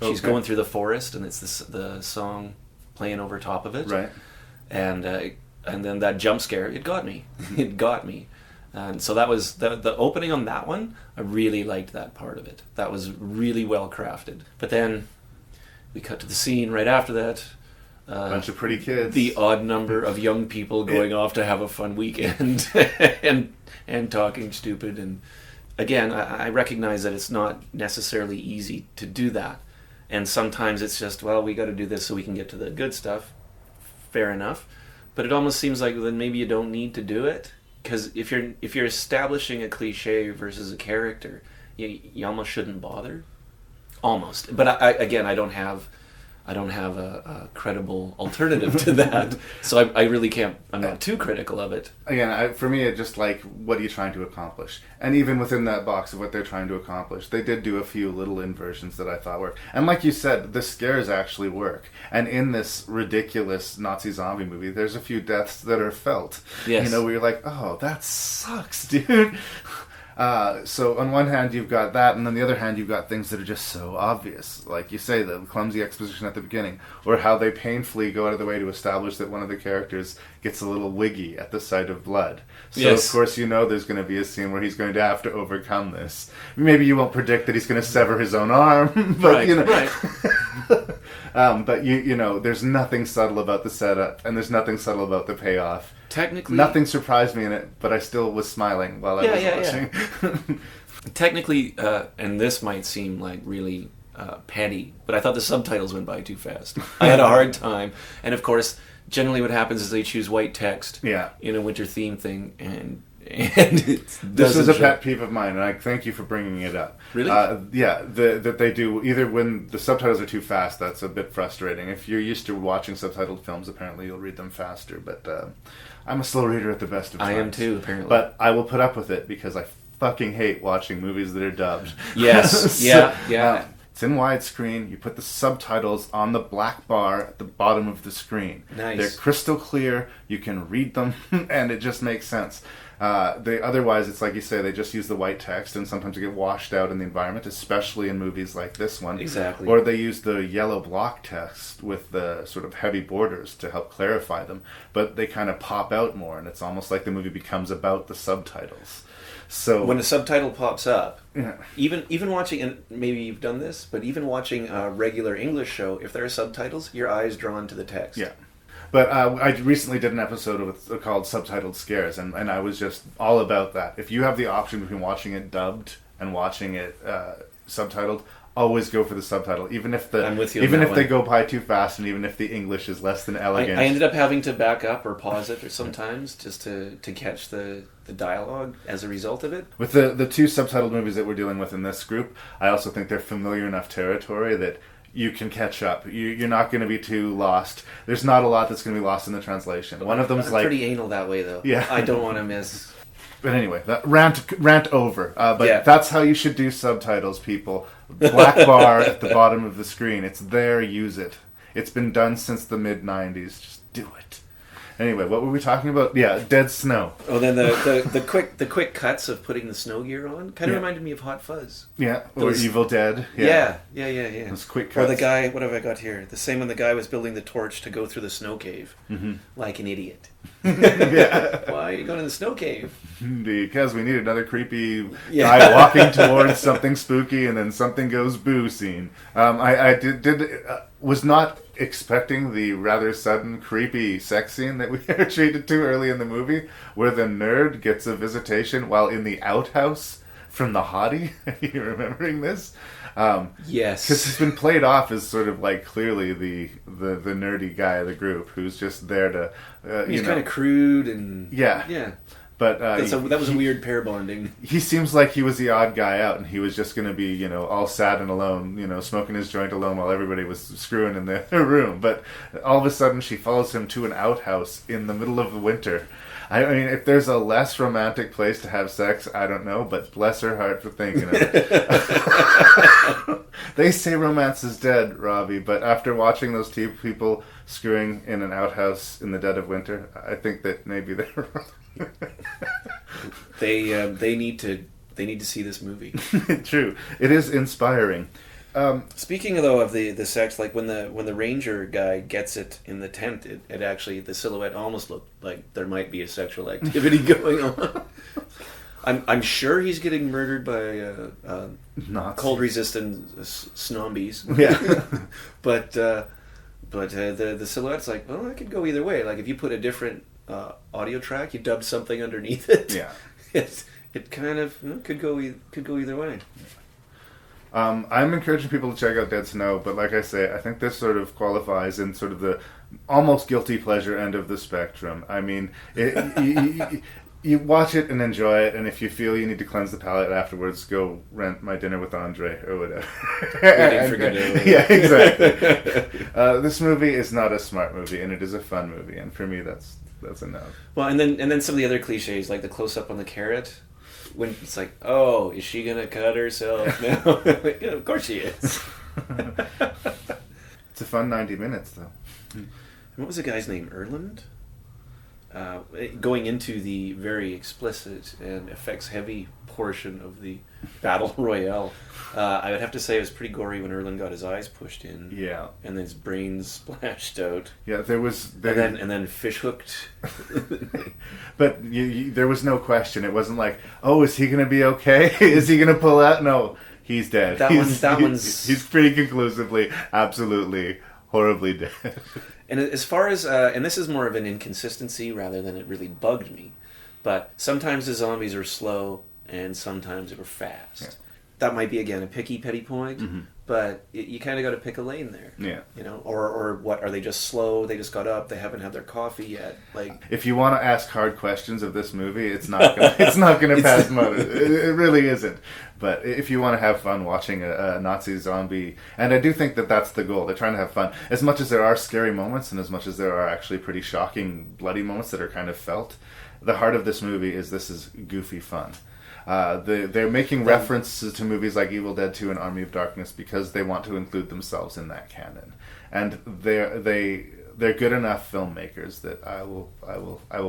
She's going through the forest, and it's the song playing over top of it. Right. And then that jump scare, it got me. It got me. And so that was the opening on that one. I really liked that part of it. That was really well crafted. But then we cut to the scene right after that. A bunch of pretty kids. The odd number of young people going off to have a fun weekend and talking stupid. And again, I recognize that it's not necessarily easy to do that. And sometimes it's just, well, we got to do this so we can get to the good stuff. Fair enough. But it almost seems like then maybe you don't need to do it. Because if you're establishing a cliche versus a character, you almost shouldn't bother. Almost. But I don't have a credible alternative to that, so I really can't. I'm not too critical of it. Again, for me, it's just like, what are you trying to accomplish? And even within that box of what they're trying to accomplish, they did do a few little inversions that I thought worked. And like you said, the scares actually work. And in this ridiculous Nazi zombie movie, there's a few deaths that are felt. Yes. Where you're like, oh, that sucks, dude. So on one hand you've got that, and on the other hand you've got things that are just so obvious. Like you say, the clumsy exposition at the beginning, or how they painfully go out of the way to establish that one of the characters gets a little wiggy at the sight of blood. So of course there's going to be a scene where he's going to have to overcome this. Maybe you won't predict that he's going to sever his own arm, but right. But there's nothing subtle about the setup, and there's nothing subtle about the payoff. Technically, nothing surprised me in it, but I still was smiling while I was watching. Technically, and this might seem like really petty, but I thought the subtitles went by too fast. I had a hard time, and of course, generally what happens is they choose white text in a winter theme thing, and this is a pet peeve of mine, and I thank you for bringing it up. Really? That they do either when the subtitles are too fast. That's a bit frustrating. If you're used to watching subtitled films, apparently you'll read them faster. But I'm a slow reader at the best of times. I am too, apparently. But I will put up with it because I fucking hate watching movies that are dubbed. Yes. Yeah. It's in widescreen. You put the subtitles on the black bar at the bottom of the screen. Nice. They're crystal clear. You can read them, and it just makes sense. They otherwise, it's like you say, they just use the white text, and sometimes they get washed out in the environment, especially in movies like this one. Exactly. Or they use the yellow block text with the sort of heavy borders to help clarify them, but they kind of pop out more, and it's almost like the movie becomes about the subtitles. So when a subtitle pops up, yeah. even watching, and maybe you've done this, but even watching a regular English show, if there are subtitles, your eye's drawn to the text. Yeah. But I recently did an episode called Subtitled Scares, and I was just all about that. If you have the option between watching it dubbed and watching it subtitled, always go for the subtitle, even if I'm with you on even that if they one. go by too fast, and even if the English is less than elegant. I ended up having to back up or pause it or sometimes just to catch the dialogue as a result of it. With the two subtitled movies that we're dealing with in this group, I also think they're familiar enough territory that you can catch up. You're not going to be too lost. There's not a lot that's going to be lost in the translation. One of them's I'm like pretty anal that way, though. Yeah. I don't want to miss. But anyway, that rant over. But Yeah. that's how you should do subtitles, people. Black bar at the bottom of the screen. It's there. Use it. It's been done since the mid '90s. Just do it. Anyway, what were we talking about? Yeah, Dead Snow. Oh, then the quick cuts of putting the snow gear on kind of Yeah. reminded me of Hot Fuzz. Yeah, or Evil Dead. Yeah. Those quick Or the cuts. guy, what have I got here? The same when the guy was building the torch to go through the snow cave, like an idiot. Yeah. Why are you going in the snow cave? Because we need another creepy Yeah. guy walking towards something spooky, and then something goes boo scene. I was not expecting the rather sudden creepy sex scene that we are treated to early in the movie, where the nerd gets a visitation while in the outhouse from the hottie. Are you remembering this? Yes. Because he's been played off as sort of like clearly the nerdy guy of the group who's just there to... He's kind of crude and... Yeah. But that was a weird pair bonding. He seems like he was the odd guy out, and he was just going to be, all sad and alone, smoking his joint alone while everybody was screwing in their room. But all of a sudden, she follows him to an outhouse in the middle of the winter. I mean, if there's a less romantic place to have sex, I don't know, but bless her heart for thinking of it. They say romance is dead, Robbie, but after watching those two people screwing in an outhouse in the dead of winter, I think that maybe they're wrong. They need to see this movie. True, it is inspiring. Speaking though of the sex, like when the ranger guy gets it in the tent, it actually, the silhouette almost looked like there might be a sexual activity going on. I'm sure he's getting murdered by cold resistant snobbies. Yeah, but the silhouette's like, well, that could go either way. Like if you put a different audio track, you dubbed something underneath it. Yeah, it kind of could go either way. I'm encouraging people to check out Dead Snow, but like I say, I think this sort of qualifies in sort of the almost guilty pleasure end of the spectrum. I mean, you watch it and enjoy it, and if you feel you need to cleanse the palate afterwards, go rent My Dinner with Andre or whatever. Waiting for Godot. Yeah, exactly. This movie is not a smart movie, and it is a fun movie, and for me, that's enough. Well, and then some of the other cliches, like the close up on the carrot. When it's like, oh, is she gonna cut herself now? Yeah, of course she is. It's a fun 90 minutes, though. And what was the guy's name? Erland? Going into the very explicit and effects-heavy portion of the Battle Royale, I would have to say it was pretty gory when Erland got his eyes pushed in. Yeah. And then his brains splashed out. Yeah, there was... And then fish hooked. But there was no question. It wasn't like, oh, is he going to be okay? Is he going to pull out? No, he's dead. He's pretty conclusively, absolutely, horribly dead. And as far as, and this is more of an inconsistency rather than it really bugged me, but sometimes the zombies are slow and sometimes they were fast. Yeah. That might be, again, a picky, petty point, but you kind of got to pick a lane there. Yeah. Or what, are they just slow, they just got up, they haven't had their coffee yet? Like, if you want to ask hard questions of this movie, it's not gonna pass muster. It really isn't. But if you want to have fun watching a Nazi zombie, and I do think that that's the goal, they're trying to have fun. As much as there are scary moments, and as much as there are actually pretty shocking, bloody moments that are kind of felt, the heart of this movie is goofy fun. They're making references to movies like Evil Dead 2 and Army of Darkness because they want to include themselves in that canon. And they they're good enough filmmakers that I will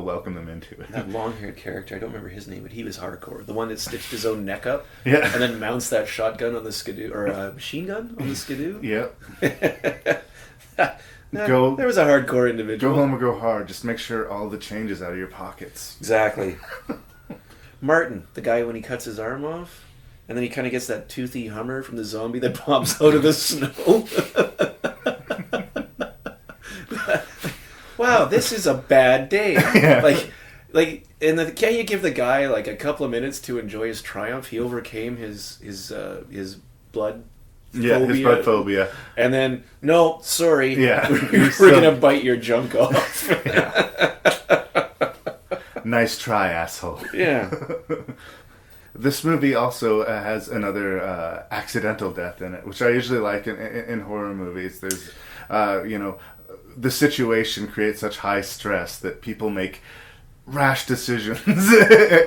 welcome them into it. That long-haired character, I don't remember his name, but he was hardcore. The one that stitched his own neck up, yeah, and then mounts that shotgun on the skidoo, or a machine gun on the skidoo. Yep. There was a hardcore individual. Go home or go hard. Just make sure all the change is out of your pockets. Exactly. Martin, the guy when he cuts his arm off, and then he kind of gets that toothy Hummer from the zombie that pops out of the snow. Wow, this is a bad day. Yeah. Can't you give the guy like a couple of minutes to enjoy his triumph? He overcame his blood. Yeah, phobia. his blood phobia. And then, no, sorry. Yeah. We're going to bite your junk off. Nice try, asshole. Yeah. This movie also has another accidental death in it, which I usually like in horror movies. There's, the situation creates such high stress that people make rash decisions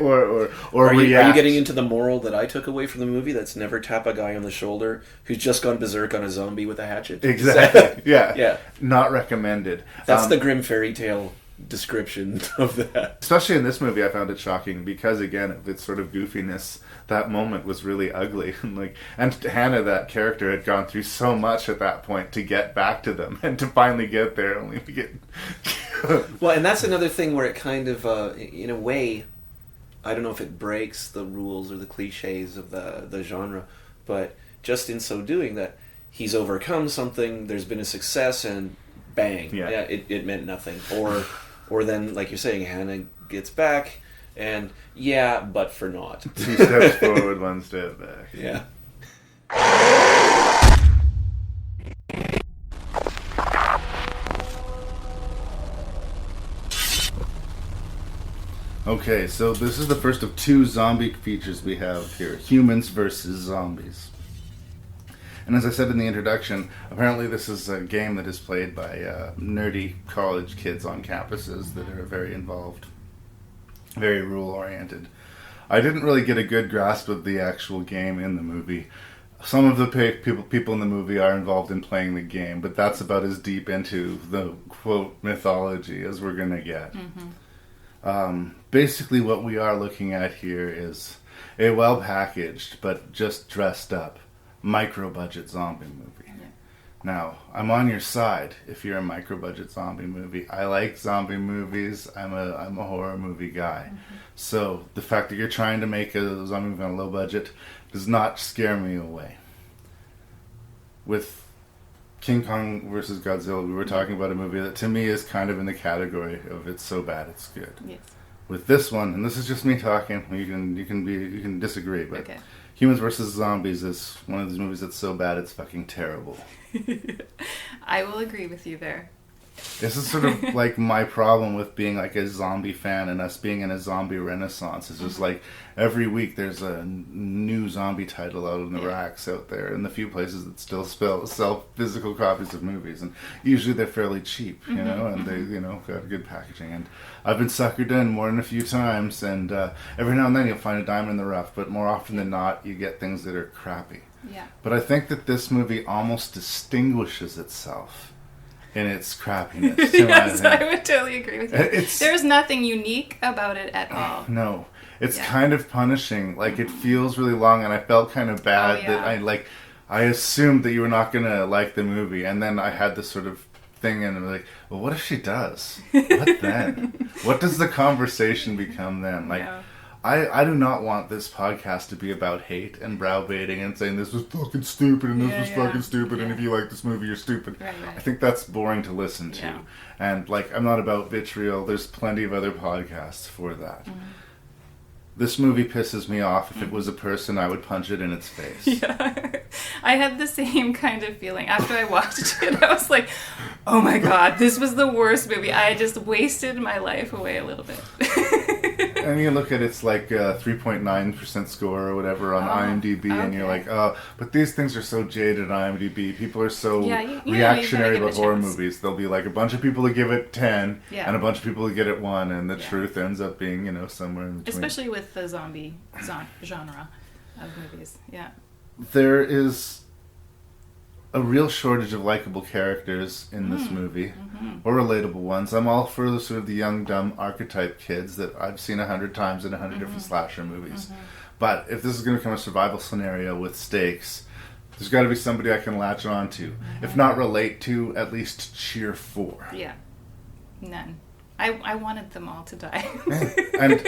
or are react. you getting into the moral that I took away from the movie? That's never tap a guy on the shoulder who's just gone berserk on a zombie with a hatchet. Exactly. Yeah. Yeah. Not recommended. That's the grim fairy tale description of that. Especially in this movie, I found it shocking because, again, of its sort of goofiness. That moment was really ugly, and Hannah, that character, had gone through so much at that point to get back to them, and to finally get there, only to get. Well, and that's another thing where it kind of, in a way, I don't know if it breaks the rules or the cliches of the genre, but just in so doing, that he's overcome something, there's been a success, and bang, it meant nothing, or then, like you're saying, Hannah gets back. And yeah, but for naught. 2 steps forward, 1 step back. Yeah. Okay, so this is the first of 2 zombie features we have here. Humans versus zombies. And as I said in the introduction, apparently this is a game that is played by nerdy college kids on campuses that are very involved. Very rule-oriented. I didn't really get a good grasp of the actual game in the movie. Some of the people in the movie are involved in playing the game, but that's about as deep into the, quote, mythology as we're going to get. Mm-hmm. Basically what we are looking at here is a well-packaged, but just dressed up, micro-budget zombie movie. Now, I'm on your side if you're a micro-budget zombie movie. I like zombie movies. I'm a horror movie guy. Mm-hmm. So the fact that you're trying to make a zombie movie on a low budget does not scare me away. With King Kong vs. Godzilla, we were talking about a movie that to me is kind of in the category of it's so bad it's good. Yes. With this one, and this is just me talking, you can disagree, but okay. Humans vs. Zombies is one of these movies that's so bad it's fucking terrible. I will agree with you there. This is sort of like my problem with being like a zombie fan and us being in a zombie renaissance. It's just like every week there's a new zombie title out in the racks out there, and the few places that still sell physical copies of movies, and usually they're fairly cheap, you know, and they got good packaging. And I've been suckered in more than a few times, and every now and then you'll find a diamond in the rough, but more often than not you get things that are crappy. Yeah. But I think that this movie almost distinguishes itself in its crappiness. Yes, I would totally agree with you. There's nothing unique about it at all. No. It's kind of punishing. Like, it feels really long, and I felt kind of bad that I assumed that you were not going to like the movie, and then I had this sort of thing, and I'm like, well, what if she does? What then? What does the conversation become then? Like, I do not want this podcast to be about hate and browbeating and saying this was fucking stupid and this was fucking stupid and if you like this movie you're stupid. Right. I think that's boring to listen to. Yeah. And like, I'm not about vitriol. There's plenty of other podcasts for that. This movie pisses me off. If it was a person, I would punch it in its face. Yeah. I had the same kind of feeling. After I watched it, I was like, oh my god, this was the worst movie. I just wasted my life away a little bit. And you look at it's like 3.9% score or whatever on IMDb, and you're like, oh, but these things are so jaded on IMDb. People are so reactionary about horror movies. There'll be like a bunch of people that give it 10 and a bunch of people that get it 1, and the truth ends up being, somewhere in between. Especially with the zombie genre of movies. Yeah. There is a real shortage of likable characters in this movie, or relatable ones. I'm all for the sort of the young, dumb archetype kids that I've seen 100 times in 100 different slasher movies. But if this is going to become a survival scenario with stakes, there's got to be somebody I can latch on to. If not relate to, at least cheer for. Yeah. None. I wanted them all to die. And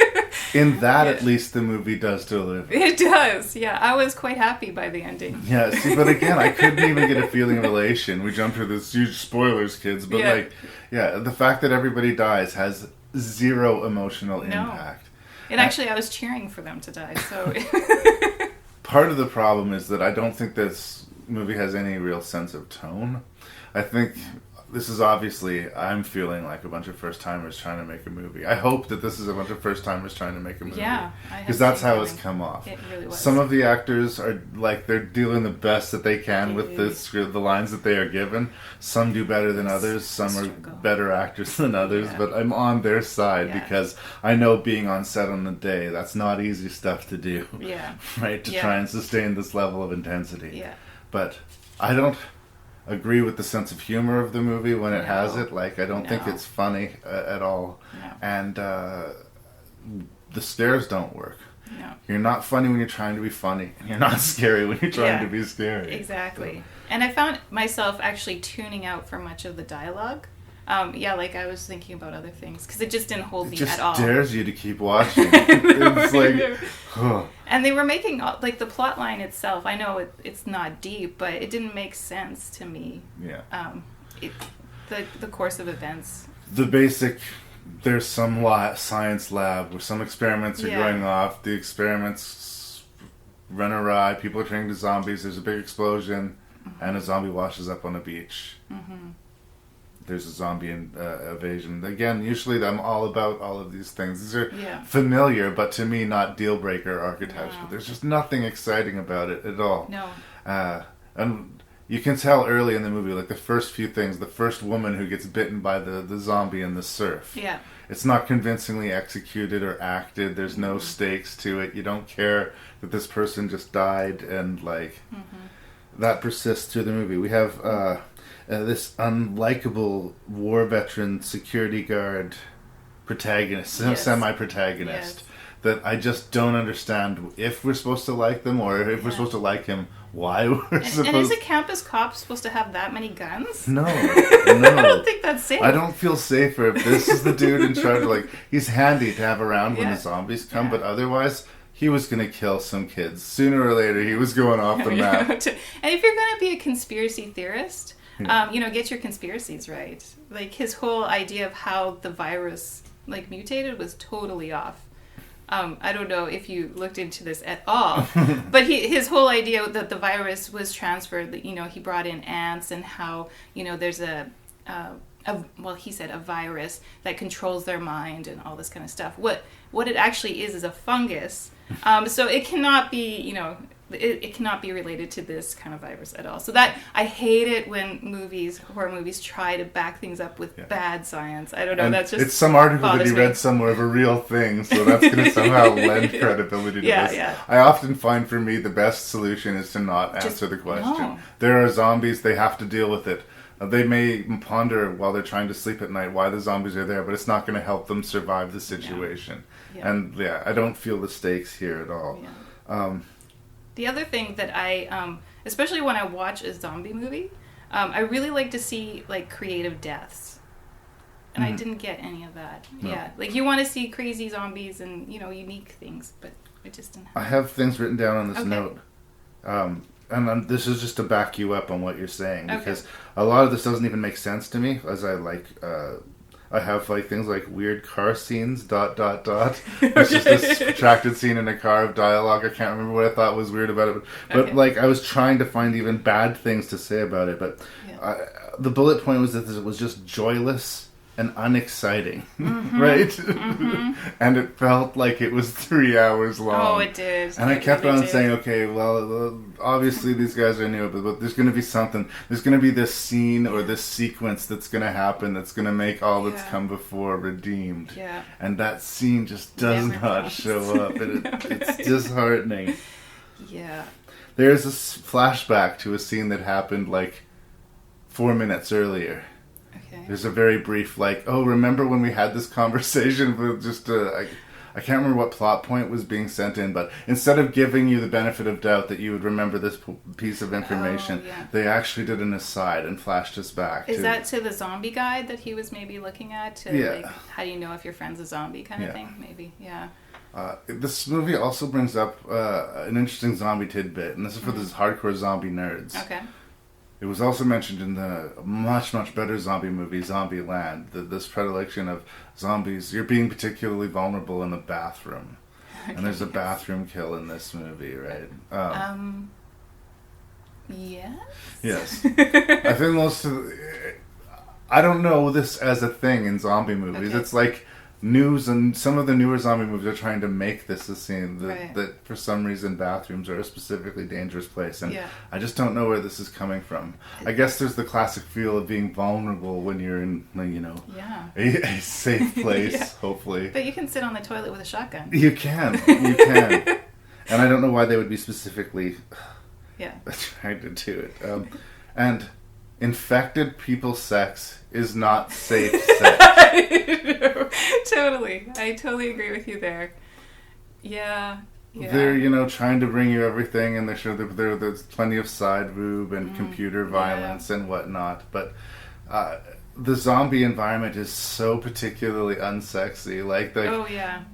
in that, at least, the movie does deliver. It does, yeah. I was quite happy by the ending. Yeah, see, but again, I couldn't even get a feeling of elation. We jumped through this huge spoilers, kids, but the fact that everybody dies has zero emotional impact. And actually, I was cheering for them to die, so... Part of the problem is that I don't think this movie has any real sense of tone. I think... This is obviously, I'm feeling like a bunch of first-timers trying to make a movie. I hope that this is a bunch of first-timers trying to make a movie. Yeah. Because that's how it's come off. It really was. Some of the actors are, like, they're doing the best that they can with the script, the lines that they are given. Some do better than others. Some are better actors than others. Yeah. But I'm on their side because I know being on set on the day, that's not easy stuff to do. Yeah. Right? To try and sustain this level of intensity. Yeah. But I don't agree with the sense of humor of the movie when it has it. Like, I don't think it's funny at all. No. And the scares don't work. No. You're not funny when you're trying to be funny, and you're not scary when you're trying to be scary. Exactly. And I found myself actually tuning out for much of the dialogue. Like I was thinking about other things because it just didn't hold me at all. It just dares you to keep watching. It's like, And they were making like the plot line itself. I know it's not deep, but it didn't make sense to me. Yeah. The course of events. The basic. There's some science lab where some experiments are going off. The experiments run awry. People are turning to zombies. There's a big explosion, and a zombie washes up on a beach. There's a zombie invasion. Again, usually I'm all about all of these things. These are familiar, but to me, not deal-breaker archetypes. But there's just nothing exciting about it at all. No. And you can tell early in the movie, like the first few things, the first woman who gets bitten by the zombie in the surf. Yeah. It's not convincingly executed or acted. There's no stakes to it. You don't care that this person just died, and like that persists through the movie. We have this unlikable war veteran security guard protagonist, semi-protagonist, that I just don't understand if we're supposed to like them or if we're supposed to like him, why we're supposed... And is a campus cop supposed to have that many guns? No. I don't think that's safe. I don't feel safer if this is the dude in charge. Like, he's handy to have around when the zombies come, but otherwise... He was going to kill some kids. Sooner or later, he was going off the map. And if you're going to be a conspiracy theorist, get your conspiracies right. Like, his whole idea of how the virus, like, mutated was totally off. I don't know if you looked into this at all, but his whole idea that the virus was transferred, he brought in ants and how, there's he said a virus that controls their mind and all this kind of stuff. What it actually is a fungus. So it cannot be, it cannot be related to this kind of virus at all. So that I hate it when horror movies try to back things up with bad science. I don't know. And that's just it's some article that he read somewhere of a real thing, so that's going to somehow lend credibility to this. Yeah. I often find for me the best solution is to not answer the question. No. There are zombies; they have to deal with it. They may ponder while they're trying to sleep at night why the zombies are there, but it's not going to help them survive the situation. Yeah. And I don't feel the stakes here at all. Yeah. The other thing that I, especially when I watch a zombie movie, I really like to see like creative deaths. And I didn't get any of that. No. Yeah, like you want to see crazy zombies and unique things, but it just didn't happen. I have things written down on this note. And this is just to back you up on what you're saying, because a lot of this doesn't even make sense to me, as I have like things like weird car scenes, ... It's just this protracted scene in a car of dialogue. I can't remember what I thought was weird about it, but like I was trying to find even bad things to say about it, but the bullet point was that it was just joyless and unexciting, right? And it felt like it was 3 hours long. Oh, it did. And I kept on saying, okay, well, obviously these guys are new, but there's going to be something. There's going to be this scene or this sequence that's going to happen that's going to make all that's come before redeemed. Yeah. And that scene just does not show up. It's disheartening. Yeah. there's this flashback to a scene that happened like 4 minutes earlier. Okay. There's a very brief, like, oh, remember when we had this conversation with just I can't remember what plot point was being sent in, but instead of giving you the benefit of doubt that you would remember this piece of information, they actually did an aside and flashed us back. Is that to the zombie guide that he was maybe looking at? To Yeah. like, how do you know if your friend's a zombie kind of thing? Maybe, yeah. This movie also brings up an interesting zombie tidbit, and this is for those hardcore zombie nerds. Okay. It was also mentioned in the much, much better zombie movie, Zombieland, this predilection of zombies. You're being particularly vulnerable in the bathroom. Okay. And there's a bathroom kill in this movie, right? Yes? Yes. I think most of I don't know this as a thing in zombie movies. Okay. It's like news, and some of the newer zombie movies are trying to make this a scene that for some reason bathrooms are a specifically dangerous place, and I just don't know where this is coming from. I guess there's the classic feel of being vulnerable when you're in, a safe place, hopefully. But you can sit on the toilet with a shotgun. You can. And I don't know why they would be specifically trying to do it. And infected people sex is not safe sex. Totally. I totally agree with you there. Yeah. They're, trying to bring you everything, and there's plenty of side boob and computer violence and whatnot, but the zombie environment is so particularly unsexy.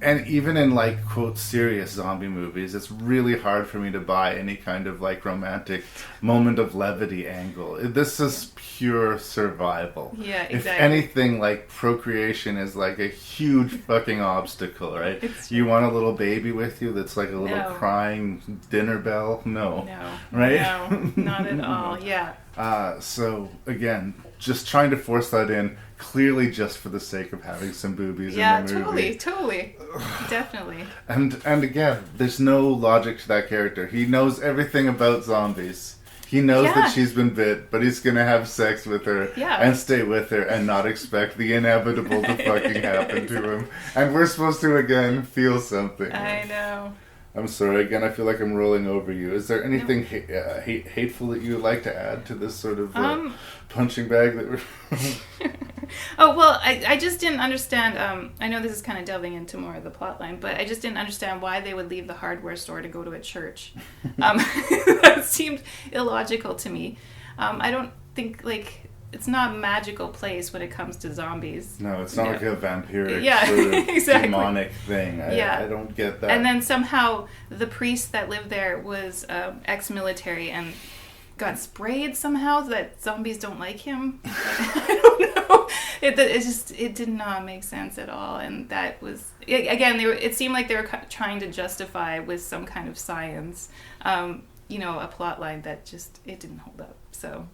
And even in, like, quote, serious zombie movies, it's really hard for me to buy any kind of, like, romantic moment of levity angle. This is pure survival. Yeah, exactly. If anything, like, procreation is, like, a huge fucking obstacle, right? You want a little baby with you that's, like, a little crying dinner bell? No. Right? No, not at all. Yeah. So, again, just trying to force that in, clearly just for the sake of having some boobies in the movie. Yeah, totally. Definitely. And again, there's no logic to that character. He knows everything about zombies. He knows that she's been bit, but he's going to have sex with her and stay with her and not expect the inevitable to fucking happen to him. And we're supposed to, again, feel something. I know. I'm sorry, again, I feel like I'm rolling over you. Is there anything hateful that you would like to add to this sort of punching bag that we're... Oh, well, I just didn't understand, I know this is kind of delving into more of the plot line, but I just didn't understand why they would leave the hardware store to go to a church. That seemed illogical to me. I don't think, like... It's not a magical place when it comes to zombies. No, it's not like a vampiric sort of demonic thing. I don't get that. And then somehow the priest that lived there was ex-military and got sprayed somehow so that zombies don't like him. I don't know. It did not make sense at all. And that was... Again, it seemed like they were trying to justify with some kind of science, a plot line that just... It didn't hold up, so...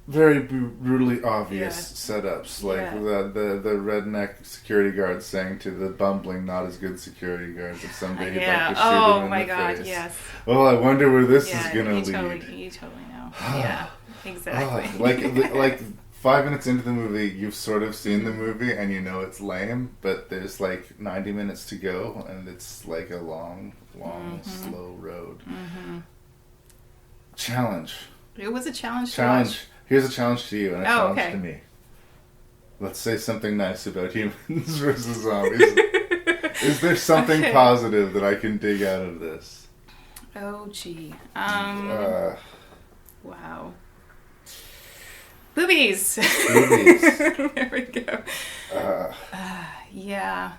Very brutally obvious setups, like the redneck security guard saying to the bumbling, not as good security guards that someday he'd like to shoot him in the face. Yes. Well, I wonder where this is going to lead. You totally know. Yeah, exactly. Like 5 minutes into the movie, you've sort of seen the movie and you know it's lame, but there's like 90 minutes to go, and it's like a long, slow road. Challenge. It was a challenge to watch. Here's a challenge to you and a challenge to me. Let's say something nice about humans versus zombies. Is there something positive that I can dig out of this? Oh, gee. Wow. Boobies. There we go. Yeah.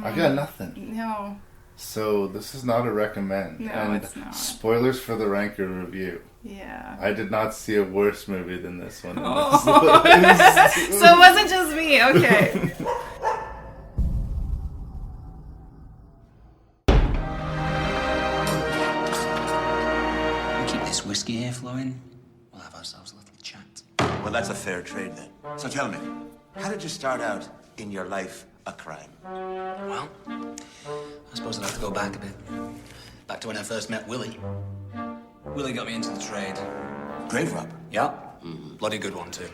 I got nothing. No. So this is not a recommend. No, it's not. Spoilers for the Ranker review. Yeah. I did not see a worse movie than this one. So it wasn't just me. Okay. We keep this whiskey here flowing, we'll have ourselves a little chat. Well, that's a fair trade then. So tell me, how did you start out in your life a crime? Well, I suppose I'll have to go back a bit. Back to when I first met Willie. Willie got me into the trade. Grave robber? Yeah. Bloody good one, too.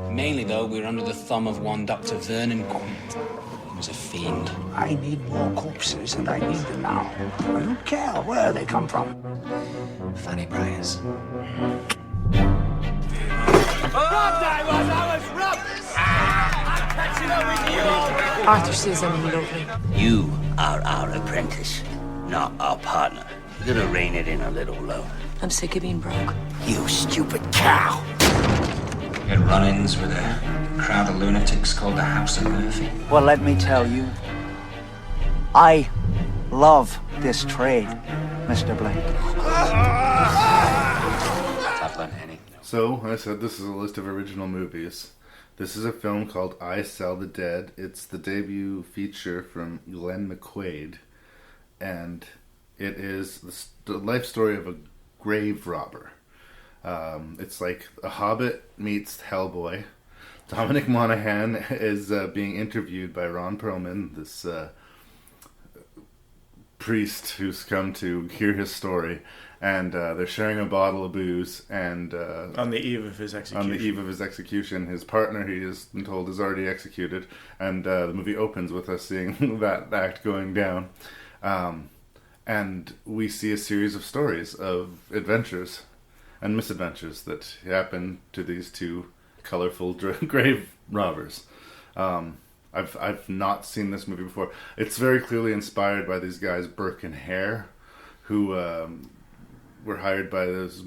Mainly, though, we were under the thumb of one Dr. Vernon Quint. was a fiend. I need more corpses, and I need them now. I don't care where they come from. Fanny Briars. Arthur says I'm lovely. You are our apprentice, not our partner. You gotta rein it in a little, love. I'm sick of being broke. You stupid cow! You had run-ins with a crowd of lunatics called the House of Murphy. Well, let me tell you, I love this trade, Mr. Blake. So, I said this is a list of original movies. This is a film called I Sell the Dead. It's the debut feature from Glenn McQuaid, and it is the life story of a grave robber. It's like a Hobbit meets Hellboy. Dominic Monaghan is being interviewed by Ron Perlman, this priest who's come to hear his story, and they're sharing a bottle of booze. And on the eve of his execution, his partner, he has been told, is already executed, and the movie opens with us seeing that act going down. And we see a series of stories of adventures and misadventures that happen to these two colorful grave robbers. I've not seen this movie before. It's very clearly inspired by these guys, Burke and Hare, who were hired by those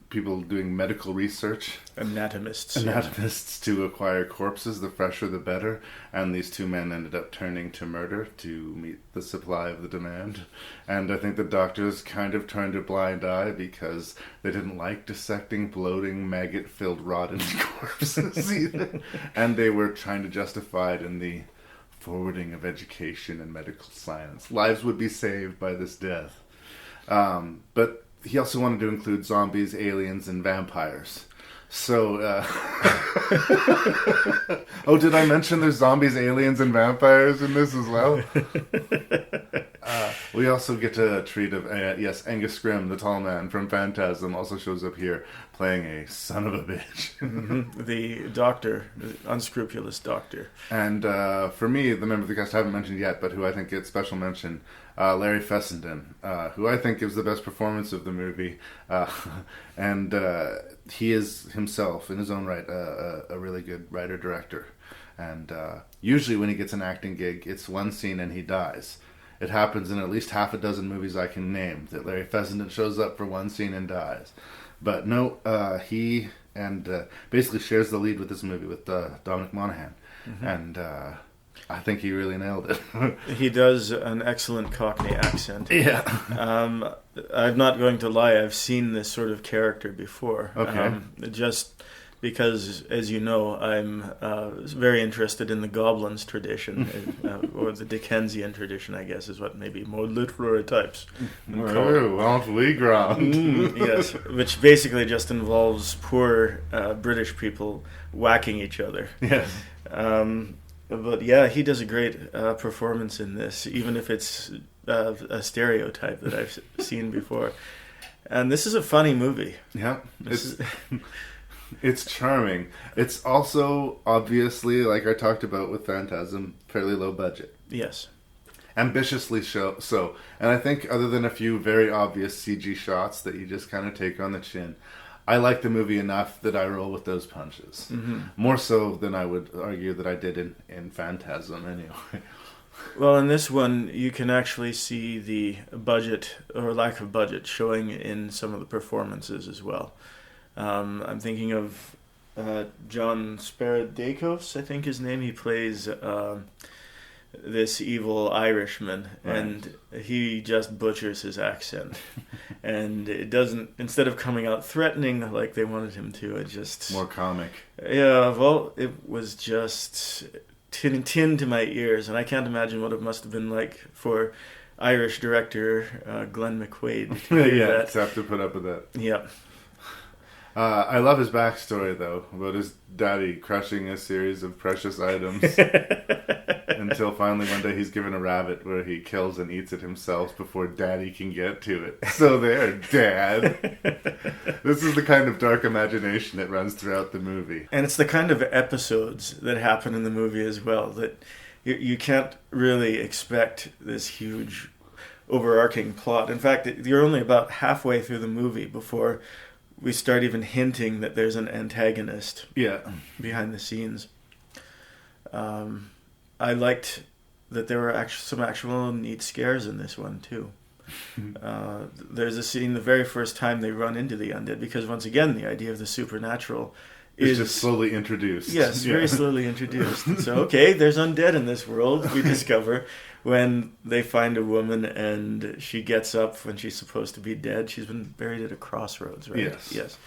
people doing medical research. Anatomists to acquire corpses, the fresher the better. And these two men ended up turning to murder to meet the supply of the demand. And I think the doctors kind of turned a blind eye because they didn't like dissecting bloating, maggot-filled, rotten corpses either. And they were trying to justify it in the forwarding of education and medical science. Lives would be saved by this death. But he also wanted to include zombies, aliens, and vampires. So, oh, did I mention there's zombies, aliens, and vampires in this as well? We also get a treat of, yes, Angus Scrimm, the tall man from Phantasm, also shows up here playing a son of a bitch. The doctor, the unscrupulous doctor. And for me, the member of the cast I haven't mentioned yet, but who I think gets special mention, Larry Fessenden, who I think gives the best performance of the movie. And he is himself, in his own right, a really good writer-director. And usually when he gets an acting gig, it's one scene and he dies. It happens in at least half a dozen movies I can name that Larry Fessenden shows up for one scene and dies. But no, he basically shares the lead with this movie with Dominic Monaghan. Mm-hmm. And I think he really nailed it. He does an excellent Cockney accent. Yeah. I'm not going to lie, I've seen this sort of character before. Okay. Just because, as you know, I'm very interested in the Goblins tradition, or the Dickensian tradition, I guess, is what maybe more literary types would call it. Oh, aren't we grand? Yes, which basically just involves poor British people whacking each other. Yes. But yeah, he does a great performance in this, even if it's a stereotype that I've seen before. And this is a funny movie. Yeah, it's charming. It's also, obviously, like I talked about with Phantasm, fairly low budget. Yes. Ambitiously so. And I think other than a few very obvious CG shots that you just kind of take on the chin, I like the movie enough that I roll with those punches. Mm-hmm. More so than I would argue that I did in Phantasm anyway. Well, in this one, you can actually see the budget, or lack of budget, showing in some of the performances as well. I'm thinking of John Sparadakos, I think his name. He plays this evil Irishman, right. And he just butchers his accent. And it doesn't, instead of coming out threatening like they wanted him to, it just... More comic. Yeah, well, it was just tin to my ears, and I can't imagine what it must have been like for Irish director Glenn McQuaid. Yeah, to have to put up with that. Yeah. I love his backstory, though, about his daddy crushing a series of precious items until finally one day he's given a rabbit where he kills and eats it himself before daddy can get to it. So there, Dad. This is the kind of dark imagination that runs throughout the movie. And it's the kind of episodes that happen in the movie as well, that you can't really expect this huge overarching plot. In fact, you're only about halfway through the movie before we start even hinting that there's an antagonist behind the scenes. I liked that there were some actual neat scares in this one too. There's a scene the very first time they run into the undead, because once again the idea of the supernatural is just slowly introduced. Yes, very slowly introduced. So okay, there's undead in this world, we discover, when they find a woman and she gets up when she's supposed to be dead. She's been buried at a crossroads, right? Yes.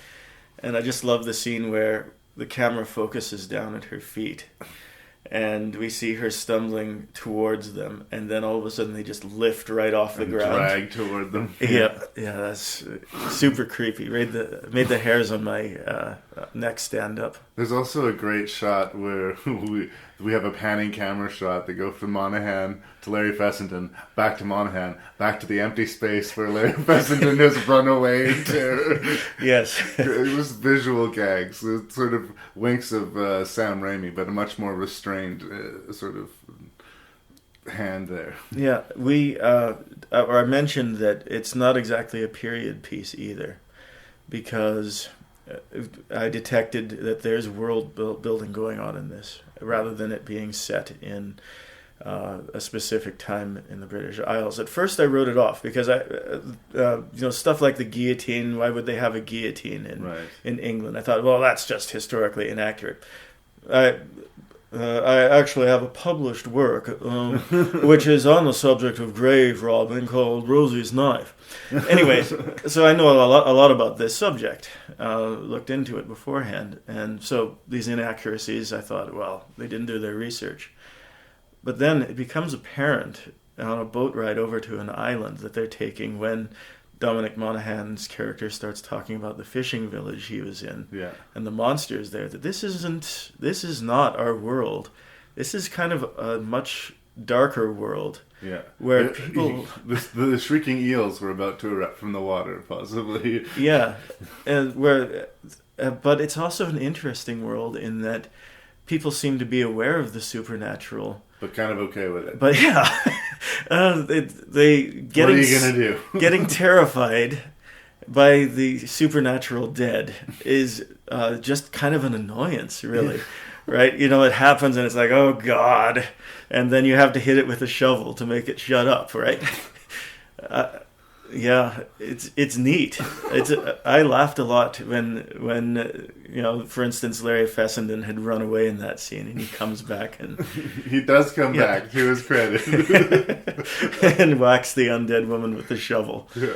And I just love the scene where the camera focuses down at her feet and we see her stumbling towards them, and then all of a sudden they just lift right off the ground. Drag toward them. Yeah, that's super creepy. Made the hairs on my neck stand up. There's also a great shot where we have a panning camera shot that go from Monahan to Larry Fessenden, back to Monahan, back to the empty space where Larry Fessenden has run away in terror. Yes. It was visual gags, sort of winks of Sam Raimi, but a much more restrained sort of hand there. Yeah, I mentioned that it's not exactly a period piece either, because I detected that there's world building going on in this, rather than it being set in a specific time in the British Isles. At first I wrote it off because stuff like the guillotine, why would they have a guillotine in England? I thought, well, that's just historically inaccurate. I actually have a published work which is on the subject of grave robbing called Rosie's Knife. Anyway, so I know a lot about this subject. Looked into it beforehand, and so these inaccuracies, I thought, well, they didn't do their research. But then it becomes apparent on a boat ride over to an island that they're taking when Dominic Monaghan's character starts talking about the fishing village he was in, and the monsters there, that this is not our world. This is kind of a much darker world. Yeah, where people the shrieking eels were about to erupt from the water, possibly. Yeah, and but it's also an interesting world in that people seem to be aware of the supernatural, but kind of okay with it. But they getting, what are you gonna do? Getting terrified by the supernatural dead is just kind of an annoyance, really. Right? It happens and it's like, oh God. And then you have to hit it with a shovel to make it shut up, right? Yeah, it's neat. I laughed a lot when for instance, Larry Fessenden had run away in that scene, and he comes back and he does come back to his credit and whacks the undead woman with the shovel. Yeah.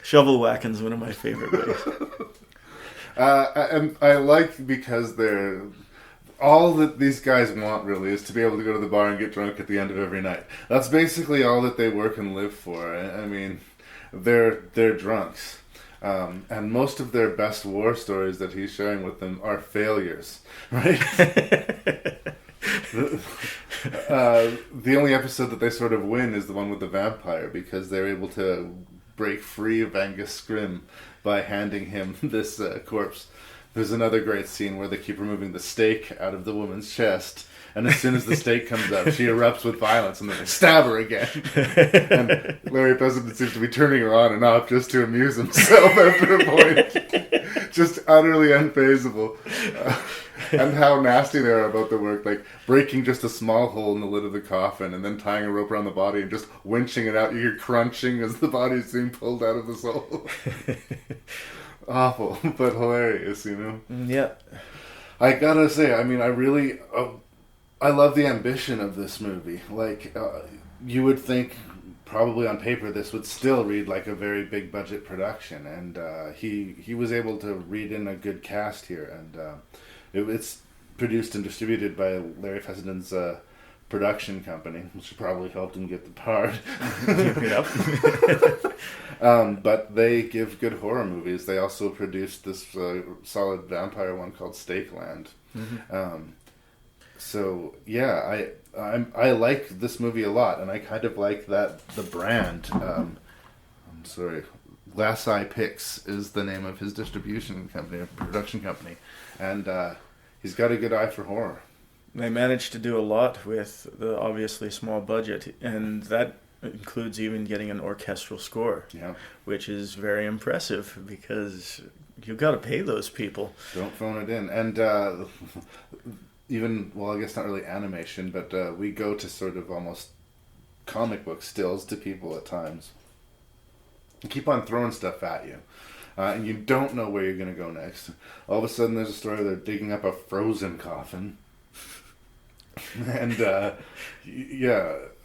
Shovel whacking's one of my favorite ways. And I like because they're all that these guys want really is to be able to go to the bar and get drunk at the end of every night. That's basically all that they work and live for. I mean, they're drunks. And most of their best war stories that he's sharing with them are failures, right? The only episode that they sort of win is the one with the vampire, because they're able to break free of Angus Scrim by handing him this corpse. There's another great scene where they keep removing the stake out of the woman's chest, and as soon as the stake comes up, she erupts with violence, and then they stab her again. And Larry Fessenden seems to be turning her on and off just to amuse himself after a point. Just utterly unfazable. And how nasty they are about the work, like breaking just a small hole in the lid of the coffin and then tying a rope around the body and just winching it out. You hear crunching as the body is being pulled out of the soul. Awful, but hilarious, Yeah. I gotta say, I mean, I really... I love the ambition of this movie. Like, you would think, probably on paper, this would still read like a very big budget production, and he was able to read in a good cast here, and it's produced and distributed by Larry Fessenden's production company, which probably helped him get the part. But they give good horror movies. They also produced this solid vampire one called Stakeland. Mm-hmm. So yeah, I like this movie a lot, and I kind of like that the brand. I'm sorry, Glass Eye Pix is the name of his distribution company, or production company, and he's got a good eye for horror. they managed to do a lot with the obviously small budget, and that includes even getting an orchestral score, which is very impressive because you've got to pay those people. Don't phone it in. And even, well, I guess not really animation, but we go to sort of almost comic book stills to people at times. You keep on throwing stuff at you. And you don't know where you're going to go next. All of a sudden there's a story where they're digging up a frozen coffin. And,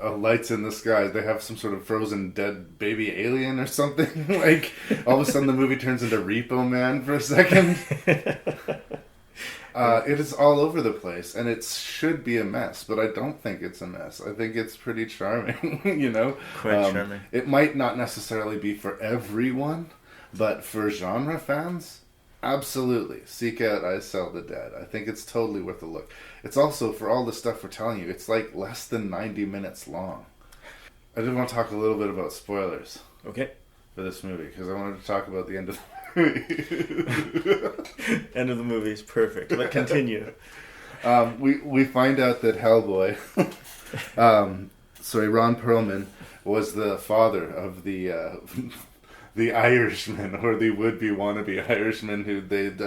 lights in the sky. They have some sort of frozen dead baby alien or something. Like, all of a sudden the movie turns into Repo Man for a second. It is all over the place, and it should be a mess, but I don't think it's a mess. I think it's pretty charming, Quite charming. It might not necessarily be for everyone, but for genre fans, absolutely. Seek out I Sell the Dead. I think it's totally worth a look. It's also, for all the stuff we're telling you, it's like less than 90 minutes long. I did want to talk a little bit about spoilers. Okay. For this movie, because I wanted to talk about the end of the movie. End of the movie is perfect. Let's continue. We find out that Hellboy, Ron Perlman, was the father of the Irishman, or the would-be wannabe Irishman who they'd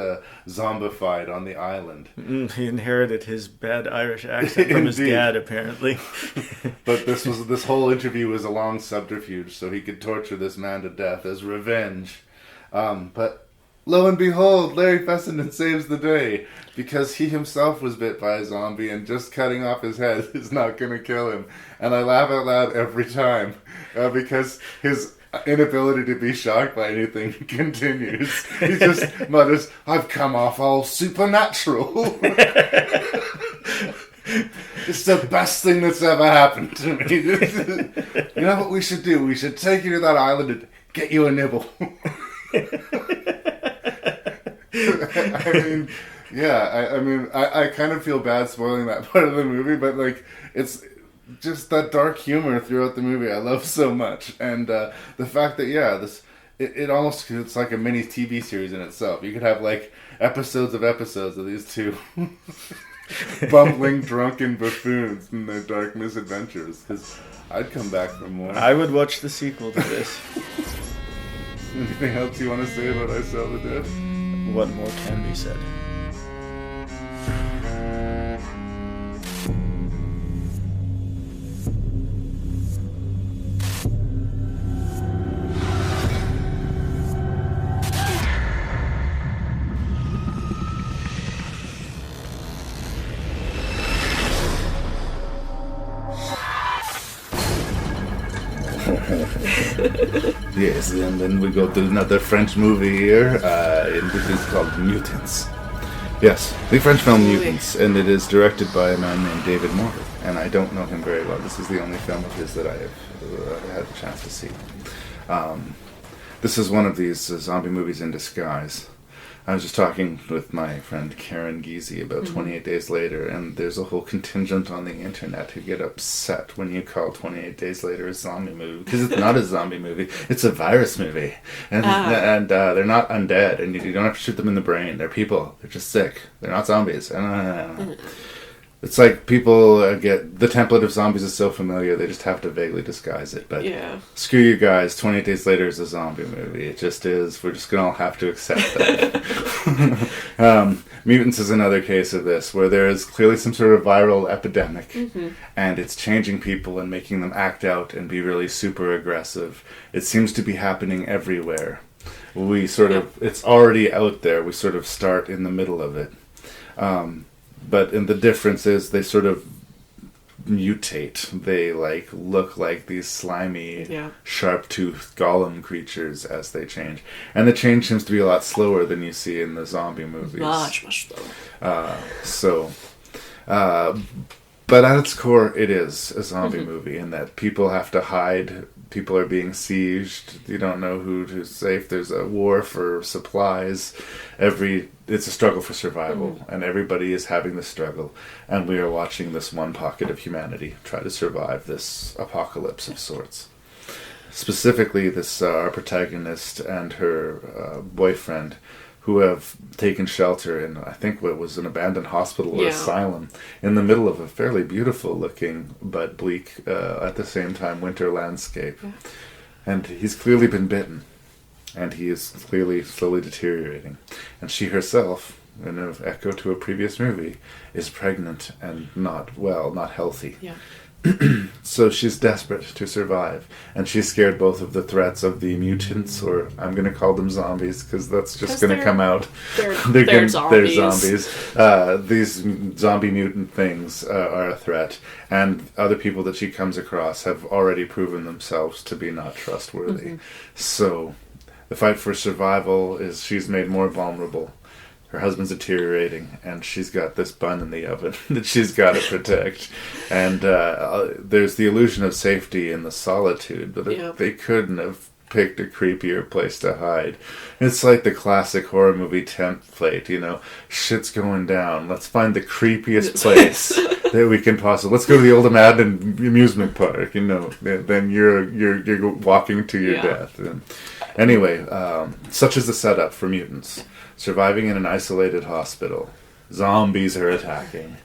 zombified on the island. He inherited his bad Irish accent from his dad, apparently. But this whole interview was a long subterfuge so he could torture this man to death as revenge. But lo and behold, Larry Fessenden saves the day, because he himself was bit by a zombie, and just cutting off his head is not going to kill him. And I laugh out loud every time, because his inability to be shocked by anything continues. He just mutters, "I've come off all supernatural." It's the best thing that's ever happened to me. You know what we should do? We should take you to that island and get you a nibble. I kind of feel bad spoiling that part of the movie, but like, it's just that dark humor throughout the movie I love so much, and the fact that it almost, it's like a mini TV series in itself. You could have like episodes of these two bumbling drunken buffoons and their dark misadventures, because I'd come back for more. I would watch the sequel to this. Anything else you want to say about I Sell the Dead? What more can be said? Yes, and then we go to another French movie here, and this is called Mutants. Yes, the French film Mutants, and it is directed by a man named David Morgan, and I don't know him very well. This is the only film of his that I have had a chance to see. This is one of these zombie movies in disguise. I was just talking with my friend Karen Giese about 28 Days Later, and there's a whole contingent on the internet who get upset when you call 28 Days Later a zombie movie, because it's not a zombie movie, it's a virus movie. And they're not undead, and you don't have to shoot them in the brain. They're people. They're just sick. They're not zombies. It's like people get, the template of zombies is so familiar, they just have to vaguely disguise it. But screw you guys, 28 Days Later is a zombie movie. It just is. We're just going to all have to accept that. Mutants is another case of this, where there is clearly some sort of viral epidemic, and it's changing people and making them act out and be really super aggressive. It seems to be happening everywhere. We sort of, it's already out there. We sort of start in the middle of it. But the difference is they sort of mutate. They look like these slimy, sharp-toothed golem creatures as they change. And the change seems to be a lot slower than you see in the zombie movies. Much slower. But at its core, it is a zombie movie in that people have to hide. People are being sieged. You don't know who to save. There's a war for supplies. It's a struggle for survival, and everybody is having this struggle. And we are watching this one pocket of humanity try to survive this apocalypse of sorts. Specifically, our protagonist and her boyfriend, who have taken shelter in, I think, what was an abandoned hospital or Yeah. asylum in the middle of a fairly beautiful looking but bleak, at the same time, winter landscape. Yeah. And he's clearly been bitten, and he is clearly slowly deteriorating. And she herself, in an echo to a previous movie, is pregnant and not well, not healthy. Yeah. So she's desperate to survive, and she's scared both of the threats of the mutants, or I'm going to call them zombies because that's just going to come out. They're zombies. These zombie mutant things are a threat, and other people that she comes across have already proven themselves to be not trustworthy. Mm-hmm. So the fight for survival is she's made more vulnerable. Her husband's deteriorating, and she's got this bun in the oven that she's got to protect. And there's the illusion of safety in the solitude, but they couldn't have picked a creepier place to hide. It's like the classic horror movie template, you know, shit's going down. Let's find the creepiest place that we can possibly. Let's go to the old abandoned amusement park, you know. Then you're walking to your death. And anyway, such is the setup for Mutants. Surviving in an isolated hospital. Zombies are attacking.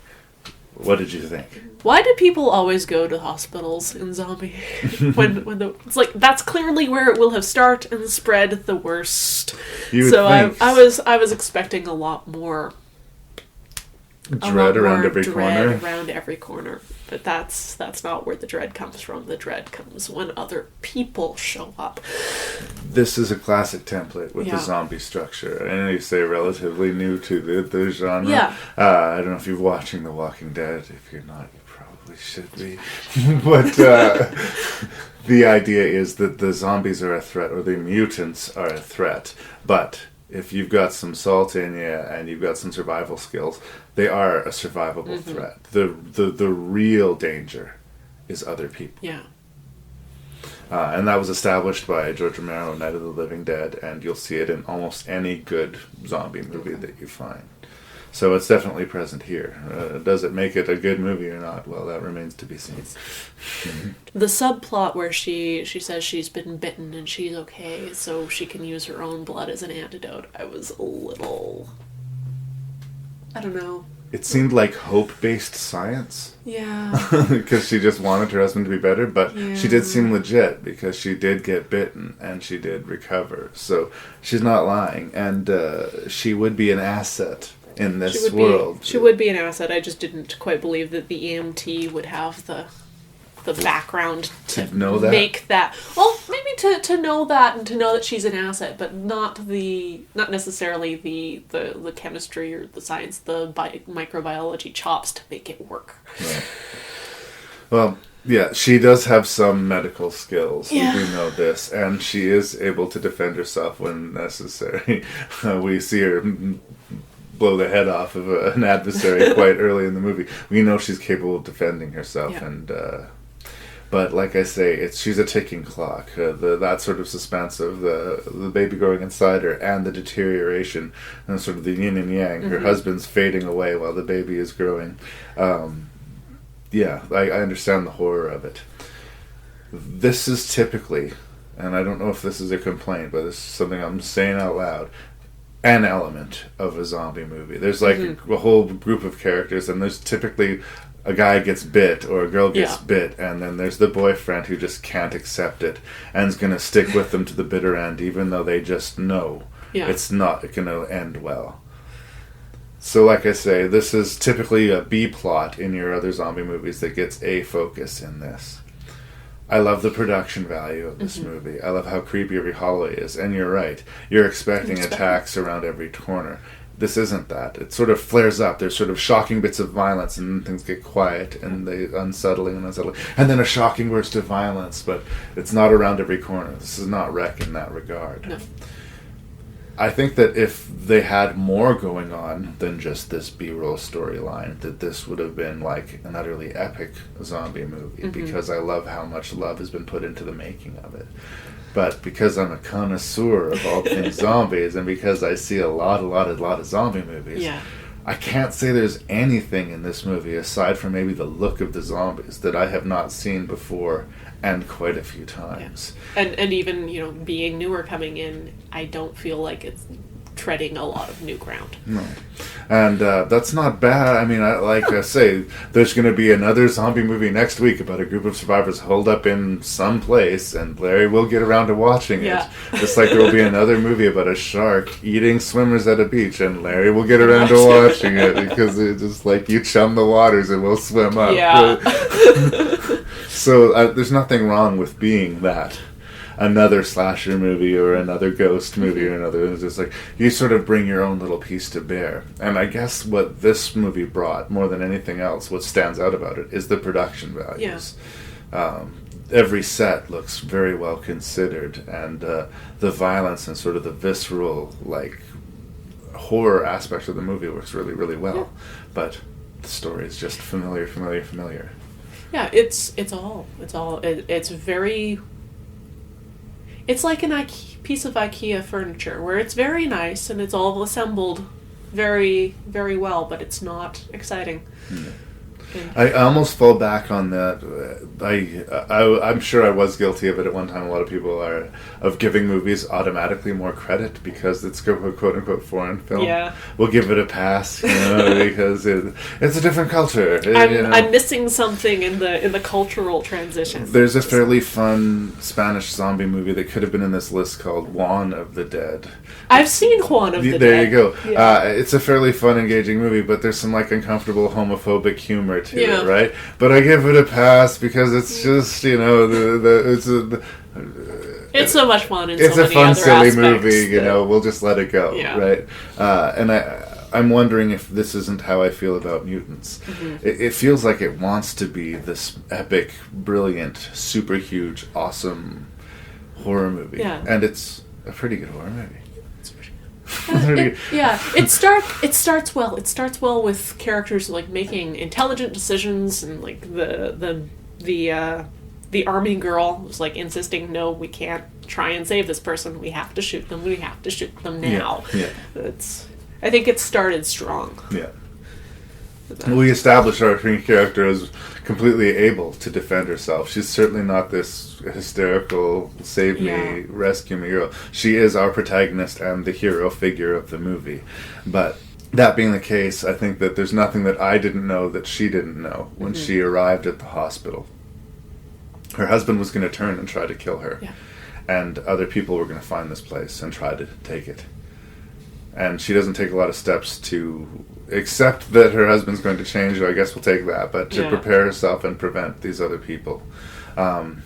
What did you think? Why do people always go to hospitals in zombie? It's like that's clearly where it will have started and spread the worst. I was expecting a lot more dread around every corner. Around every corner, but that's not where the dread comes from. The dread comes when other people show up. This is a classic template with the zombie structure. I know you say relatively new to the genre. Yeah. I don't know if you're watching The Walking Dead. If you're not, you probably should be. But the idea is that the zombies are a threat, or the mutants are a threat. But if you've got some salt in you and you've got some survival skills, they are a survivable threat. The real danger is other people. Yeah. And that was established by George Romero, Night of the Living Dead, and you'll see it in almost any good zombie movie that you find. So it's definitely present here. Does it make it a good movie or not? Well, that remains to be seen. The subplot where she says she's been bitten and she's okay, so she can use her own blood as an antidote, I was a little... I don't know. It seemed like hope-based science. Yeah. Because she just wanted her husband to be better, but she did seem legit because she did get bitten and she did recover. So she's not lying, and she would be an asset in this world. She would be an asset. I just didn't quite believe that the EMT would have the background to know that? make that. Well, maybe to know that and to know that she's an asset, but not necessarily the chemistry or the science, the microbiology chops to make it work. Right. Well, yeah, she does have some medical skills. Yeah. We know this, and she is able to defend herself when necessary. We see her blow the head off of an adversary quite early in the movie. We know she's capable of defending herself, and but like I say, she's a ticking clock. That sort of suspense of the baby growing inside her and the deterioration and sort of the yin and yang. Her husband's fading away while the baby is growing. I understand the horror of it. This is typically, and I don't know if this is a complaint, but this is something I'm saying out loud, an element of a zombie movie. There's like a whole group of characters, and there's typically a guy gets bit or a girl gets bit, and then there's the boyfriend who just can't accept it and is going to stick with them to the bitter end, even though they just know it's not going to end well. So like I say, this is typically a B plot in your other zombie movies that gets a focus in this. I love the production value of this movie. I love how creepy every hallway is. And you're right. You're expecting attacks around every corner. This isn't that. It sort of flares up. There's sort of shocking bits of violence, and then things get quiet, and they unsettling. And then a shocking burst of violence, but it's not around every corner. This is not Wreck in that regard. No. I think that if they had more going on than just this B-roll storyline, that this would have been like an utterly epic zombie movie, because I love how much love has been put into the making of it. But because I'm a connoisseur of all things zombies, and because I see a lot of zombie movies, I can't say there's anything in this movie, aside from maybe the look of the zombies, that I have not seen before and quite a few times. And even, being newer coming in, I don't feel like it's treading a lot of new ground. No. And that's not bad. I mean, like I say, there's going to be another zombie movie next week about a group of survivors holed up in some place, and Larry will get around to watching it. Just like there will be another movie about a shark eating swimmers at a beach, and Larry will get around to watching it because it's just like you chum the waters and we'll swim up. So there's nothing wrong with being that. Another slasher movie or another ghost movie or another. It's just like you sort of bring your own little piece to bear. And I guess what this movie brought more than anything else, what stands out about it, is the production values. Every set looks very well considered, and the violence and sort of the visceral, like, horror aspect of the movie works really, really well. But the story is just familiar. Yeah, it's very. It's like an piece of IKEA furniture where it's very nice and it's all assembled very, very well, but it's not exciting. I almost fall back on that. I'm sure I was guilty of it at one time. A lot of people are of giving movies automatically more credit because it's a quote unquote foreign film. Yeah, we'll give it a pass, because it's a different culture. I'm missing something in the cultural transition. There's a fairly fun Spanish zombie movie that could have been in this list called Juan of the Dead. I've seen Juan of the Dead. There you go. Yeah. It's a fairly fun, engaging movie, but there's some like uncomfortable homophobic humor to it, right? But I give it a pass because it's just it's so much fun. It's so a many fun, other silly aspects movie. We'll just let it go, right? And I'm wondering if this isn't how I feel about Mutants. It feels like it wants to be this epic, brilliant, super huge, awesome horror movie, and it's a pretty good horror movie. It starts well. It starts well with characters like making intelligent decisions, and like the army girl was like insisting, no, we can't try and save this person. We have to shoot them. We have to shoot them now. I think it started strong. We established our main character as completely able to defend herself. She's certainly not this hysterical, save me, rescue me girl. She is our protagonist and the hero figure of the movie. But that being the case, I think that there's nothing that I didn't know that she didn't know when she arrived at the hospital. Her husband was going to turn and try to kill her. And other people were going to find this place and try to take it. And she doesn't take a lot of steps to accept that her husband's going to change her. I guess we'll take that. But to prepare herself and prevent these other people. And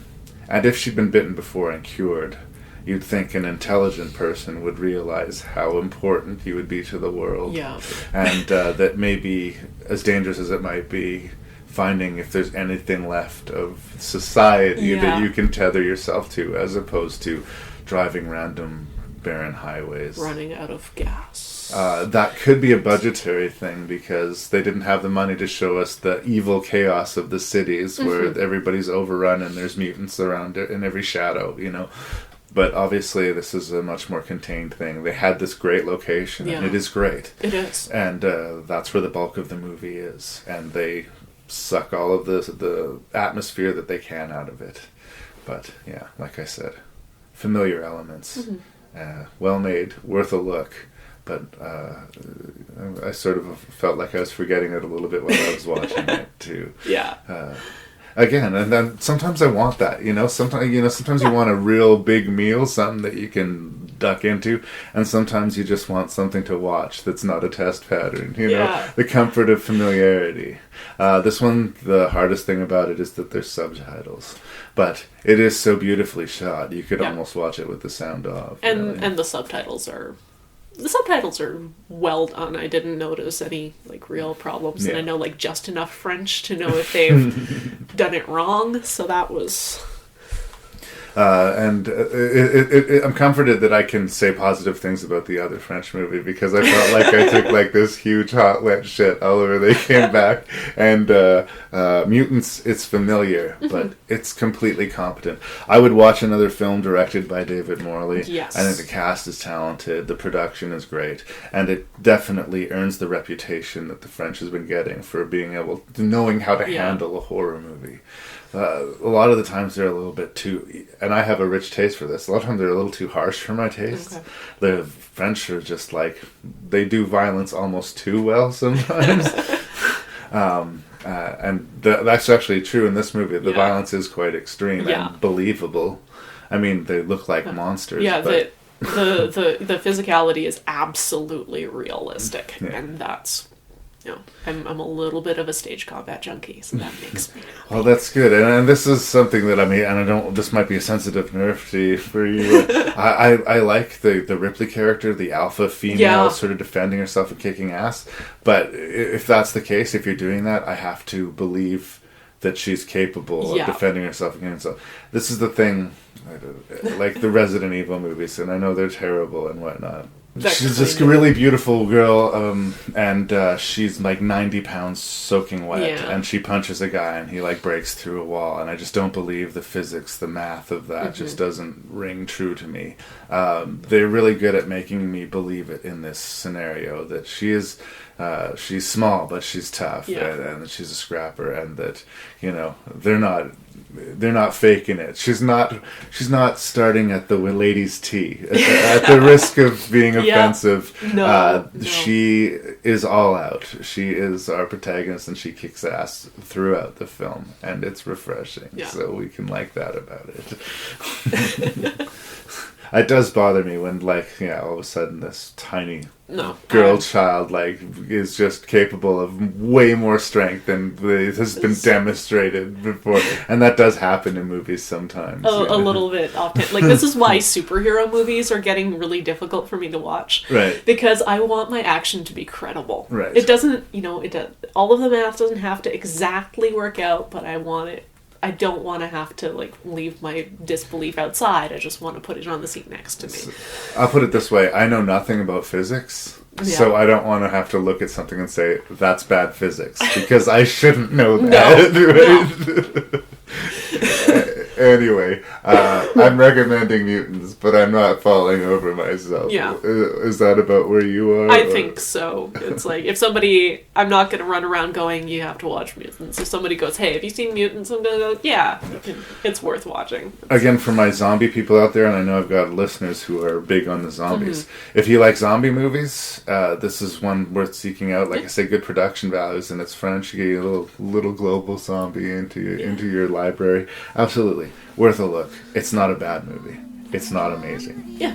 if she'd been bitten before and cured, you'd think an intelligent person would realize how important he would be to the world. And that maybe, as dangerous as it might be, finding if there's anything left of society that you can tether yourself to, as opposed to driving random barren highways. Running out of gas. That could be a budgetary thing because they didn't have the money to show us the evil chaos of the cities where everybody's overrun and there's mutants around in every shadow, But obviously this is a much more contained thing. They had this great location and it is great. It is. And that's where the bulk of the movie is. And they suck all of the atmosphere that they can out of it. But yeah, like I said, familiar elements. Well made, worth a look, but I sort of felt like I was forgetting it a little bit while I was watching it too. Again, and then sometimes I want that, Sometimes you want a real big meal, something that you can duck into, and sometimes you just want something to watch that's not a test pattern. The comfort of familiarity. This one, the hardest thing about it is that there's subtitles, but it is so beautifully shot. You could almost watch it with the sound off. And the subtitles are well done. I didn't notice any real problems, and I know just enough French to know if they've done it wrong. So that was. And I'm comforted that I can say positive things about the other French movie because I felt like I took this huge hot wet shit all over. They came back, and Mutants, it's familiar, but it's completely competent. I would watch another film directed by David Morley. Yes. I think the cast is talented, the production is great, and it definitely earns the reputation that the French has been getting for being able to knowing how to handle a horror movie. a lot of the times they're a little bit too, and I have a rich taste for this. A lot of times they're a little too harsh for my taste. Okay. The French are just like, they do violence almost too well sometimes. And that's actually true in this movie. The violence is quite extreme and believable. I mean, they look like monsters. Yeah, but the physicality is absolutely realistic, and that's, I'm a little bit of a stage combat junkie, so that makes me happy. Well, that's good, and this is something that, I mean, and I don't. This might be a sensitive nerve for you. I like the Ripley character, the alpha female, sort of defending herself and kicking ass. But if that's the case, if you're doing that, I have to believe that she's capable of defending herself against. So this is the thing, like the Resident Evil movies, and I know they're terrible and whatnot. She's just a really beautiful girl, and she's like 90 pounds soaking wet, and she punches a guy and he like breaks through a wall, and I just don't believe the physics, the math of that just doesn't ring true to me. They're really good at making me believe it in this scenario, that she's small but she's tough, and that she's a scrapper, and that, they're not faking it. She's not starting at the ladies' tea at the risk of being offensive. No. She is all out. She is our protagonist, and she kicks ass throughout the film, and it's refreshing. So we can like that about it. It does bother me when, all of a sudden this tiny girl child, is just capable of way more strength than has been demonstrated before. And that does happen in movies sometimes. A little bit often. This is why superhero movies are getting really difficult for me to watch. Right. Because I want my action to be credible. Right. It doesn't, all of the math doesn't have to exactly work out, but I want it. I don't want to have to leave my disbelief outside. I just want to put it on the seat next to me. I'll put it this way: I know nothing about physics, so I don't want to have to look at something and say that's bad physics, because I shouldn't know that. No. Anyway, I'm recommending Mutants, but I'm not falling over myself. Yeah. Is that about where you are? I think so. It's if somebody, I'm not going to run around going, you have to watch Mutants. If somebody goes, hey, have you seen Mutants? I'm going to go, yeah, it's worth watching. Again, for my zombie people out there, and I know I've got listeners who are big on the zombies. If you like zombie movies, this is one worth seeking out. Like I say, good production values, and it's French. You get a little global zombie into your library. Absolutely. Worth a look. It's not a bad movie. It's not amazing. Yeah.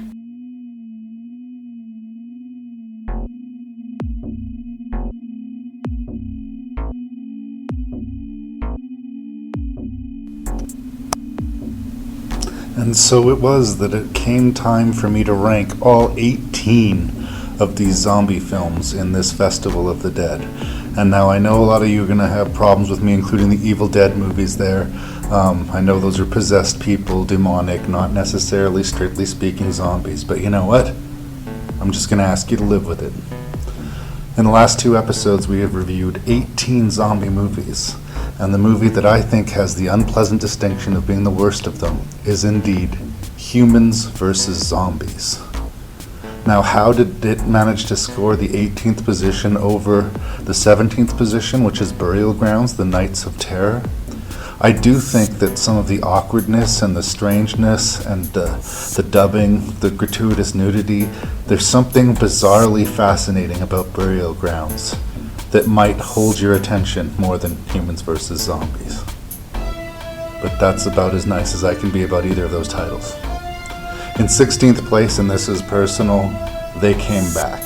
And so it was that it came time for me to rank all 18 of these zombie films in this Festival of the Dead. And now I know a lot of you are going to have problems with me including the Evil Dead movies there. I know those are possessed people, demonic, not necessarily, strictly speaking, zombies. But you know what? I'm just going to ask you to live with it. In the last 2 episodes, we have reviewed 18 zombie movies. And the movie that I think has the unpleasant distinction of being the worst of them is indeed Humans vs. Zombies. Now, how did it manage to score the 18th position over the 17th position, which is Burial Grounds, The Nights of Terror? I do think that some of the awkwardness and the strangeness and the dubbing, the gratuitous nudity, there's something bizarrely fascinating about Burial Grounds that might hold your attention more than Humans vs. Zombies. But that's about as nice as I can be about either of those titles. In 16th place, and this is personal, They Came Back.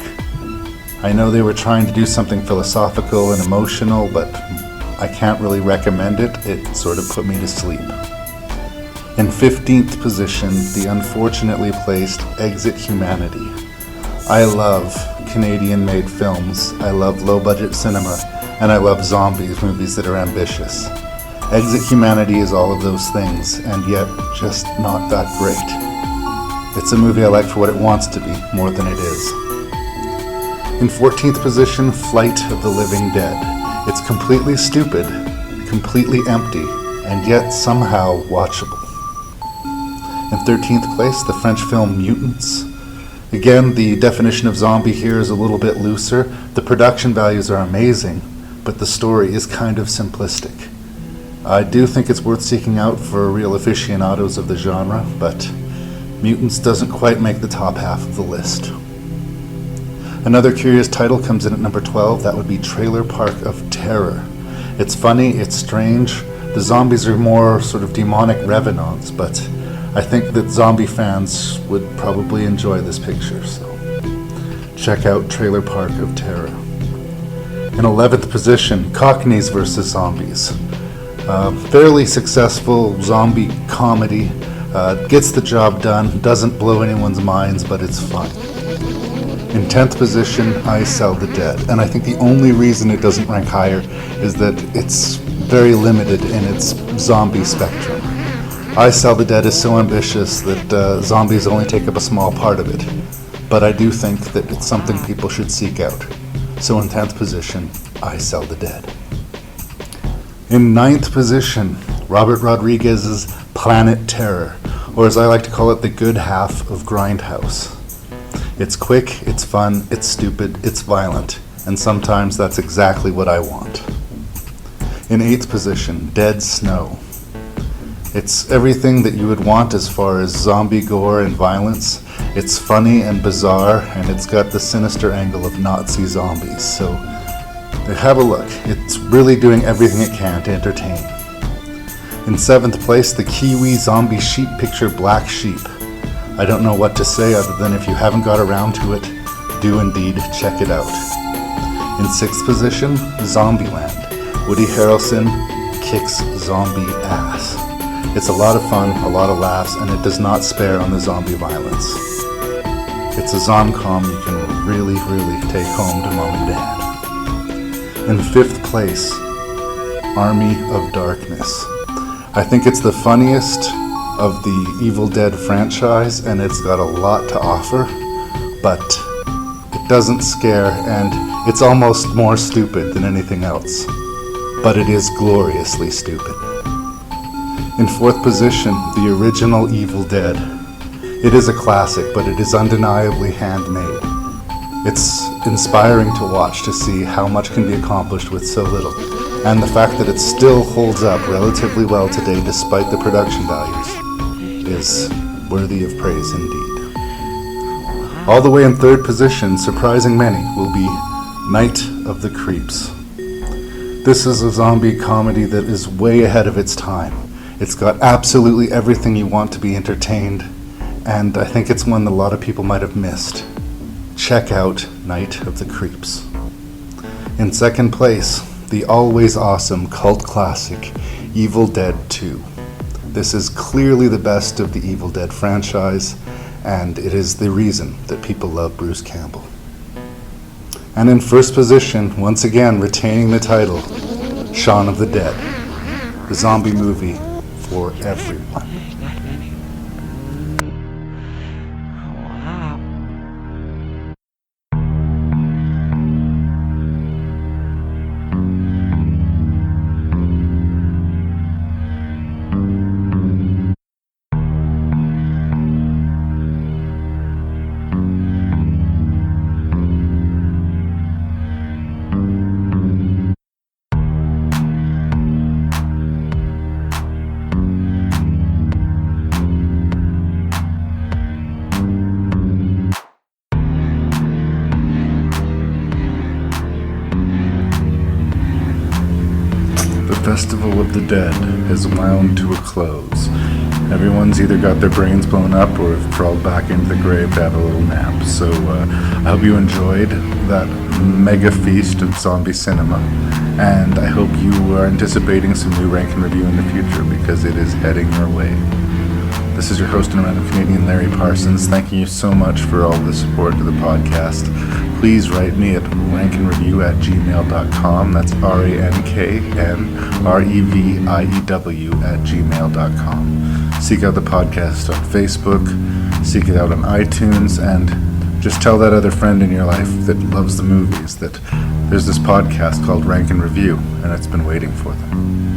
I know they were trying to do something philosophical and emotional, but I can't really recommend it. It sort of put me to sleep. In 15th position, the unfortunately placed Exit Humanity. I love Canadian-made films, I love low-budget cinema, and I love zombies movies that are ambitious. Exit Humanity is all of those things, and yet just not that great. It's a movie I like for what it wants to be, more than it is. In 14th position, Flight of the Living Dead. It's completely stupid, completely empty, and yet somehow watchable. In 13th place, the French film Mutants. Again, the definition of zombie here is a little bit looser. The production values are amazing, but the story is kind of simplistic. I do think it's worth seeking out for real aficionados of the genre, but Mutants doesn't quite make the top half of the list. Another curious title comes in at number 12. That would be Trailer Park of Terror. It's funny, it's strange. The zombies are more sort of demonic revenants, but I think that zombie fans would probably enjoy this picture, so check out Trailer Park of Terror. In 11th position, Cockneys vs. Zombies. Fairly successful zombie comedy. Gets the job done, doesn't blow anyone's minds, but it's fun. In 10th position, I Sell the Dead. And I think the only reason it doesn't rank higher is that it's very limited in its zombie spectrum. I Sell the Dead is so ambitious that zombies only take up a small part of it. But I do think that it's something people should seek out. So in 10th position, I Sell the Dead. In 9th position, Robert Rodriguez's Planet Terror, or as I like to call it, the good half of Grindhouse. It's quick, it's fun, it's stupid, it's violent, and sometimes that's exactly what I want. In 8th position, Dead Snow. It's everything that you would want as far as zombie gore and violence. It's funny and bizarre, and it's got the sinister angle of Nazi zombies, so have a look. It's really doing everything it can to entertain. In 7th place, the Kiwi zombie sheep picture Black Sheep. I don't know what to say other than if you haven't got around to it, do indeed check it out. In 6th position, Zombieland. Woody Harrelson kicks zombie ass. It's a lot of fun, a lot of laughs, and it does not spare on the zombie violence. It's a zom-com you can really, really take home to mom and dad. In 5th place, Army of Darkness. I think it's the funniest of the Evil Dead franchise, and it's got a lot to offer, but it doesn't scare, and it's almost more stupid than anything else. But it is gloriously stupid. In 4th position, the original Evil Dead. It is a classic, but it is undeniably handmade. It's inspiring to watch to see how much can be accomplished with so little, and the fact that it still holds up relatively well today despite the production values is worthy of praise indeed. All the way in 3rd position, surprising many, will be Night of the Creeps. This is a zombie comedy that is way ahead of its time. It's got absolutely everything you want to be entertained, and I think it's one that a lot of people might have missed. Check out Night of the Creeps. In 2nd place, the always awesome cult classic Evil Dead 2. This is clearly the best of the Evil Dead franchise, and it is the reason that people love Bruce Campbell. And in 1st position, once again retaining the title, Shaun of the Dead, the zombie movie for everyone. Festival of the Dead has wound to a close. Everyone's either got their brains blown up or have crawled back into the grave to have a little nap. So I hope you enjoyed that mega feast of zombie cinema, and I hope you are anticipating some new rank and review in the future because it is heading your way. This is your host and random Canadian, Larry Parsons, thanking you so much for all the support to the podcast. Please write me at rankandreview@gmail.com. That's ranknreview@gmail.com. Seek out the podcast on Facebook, seek it out on iTunes, and just tell that other friend in your life that loves the movies that there's this podcast called Rank and Review, and it's been waiting for them.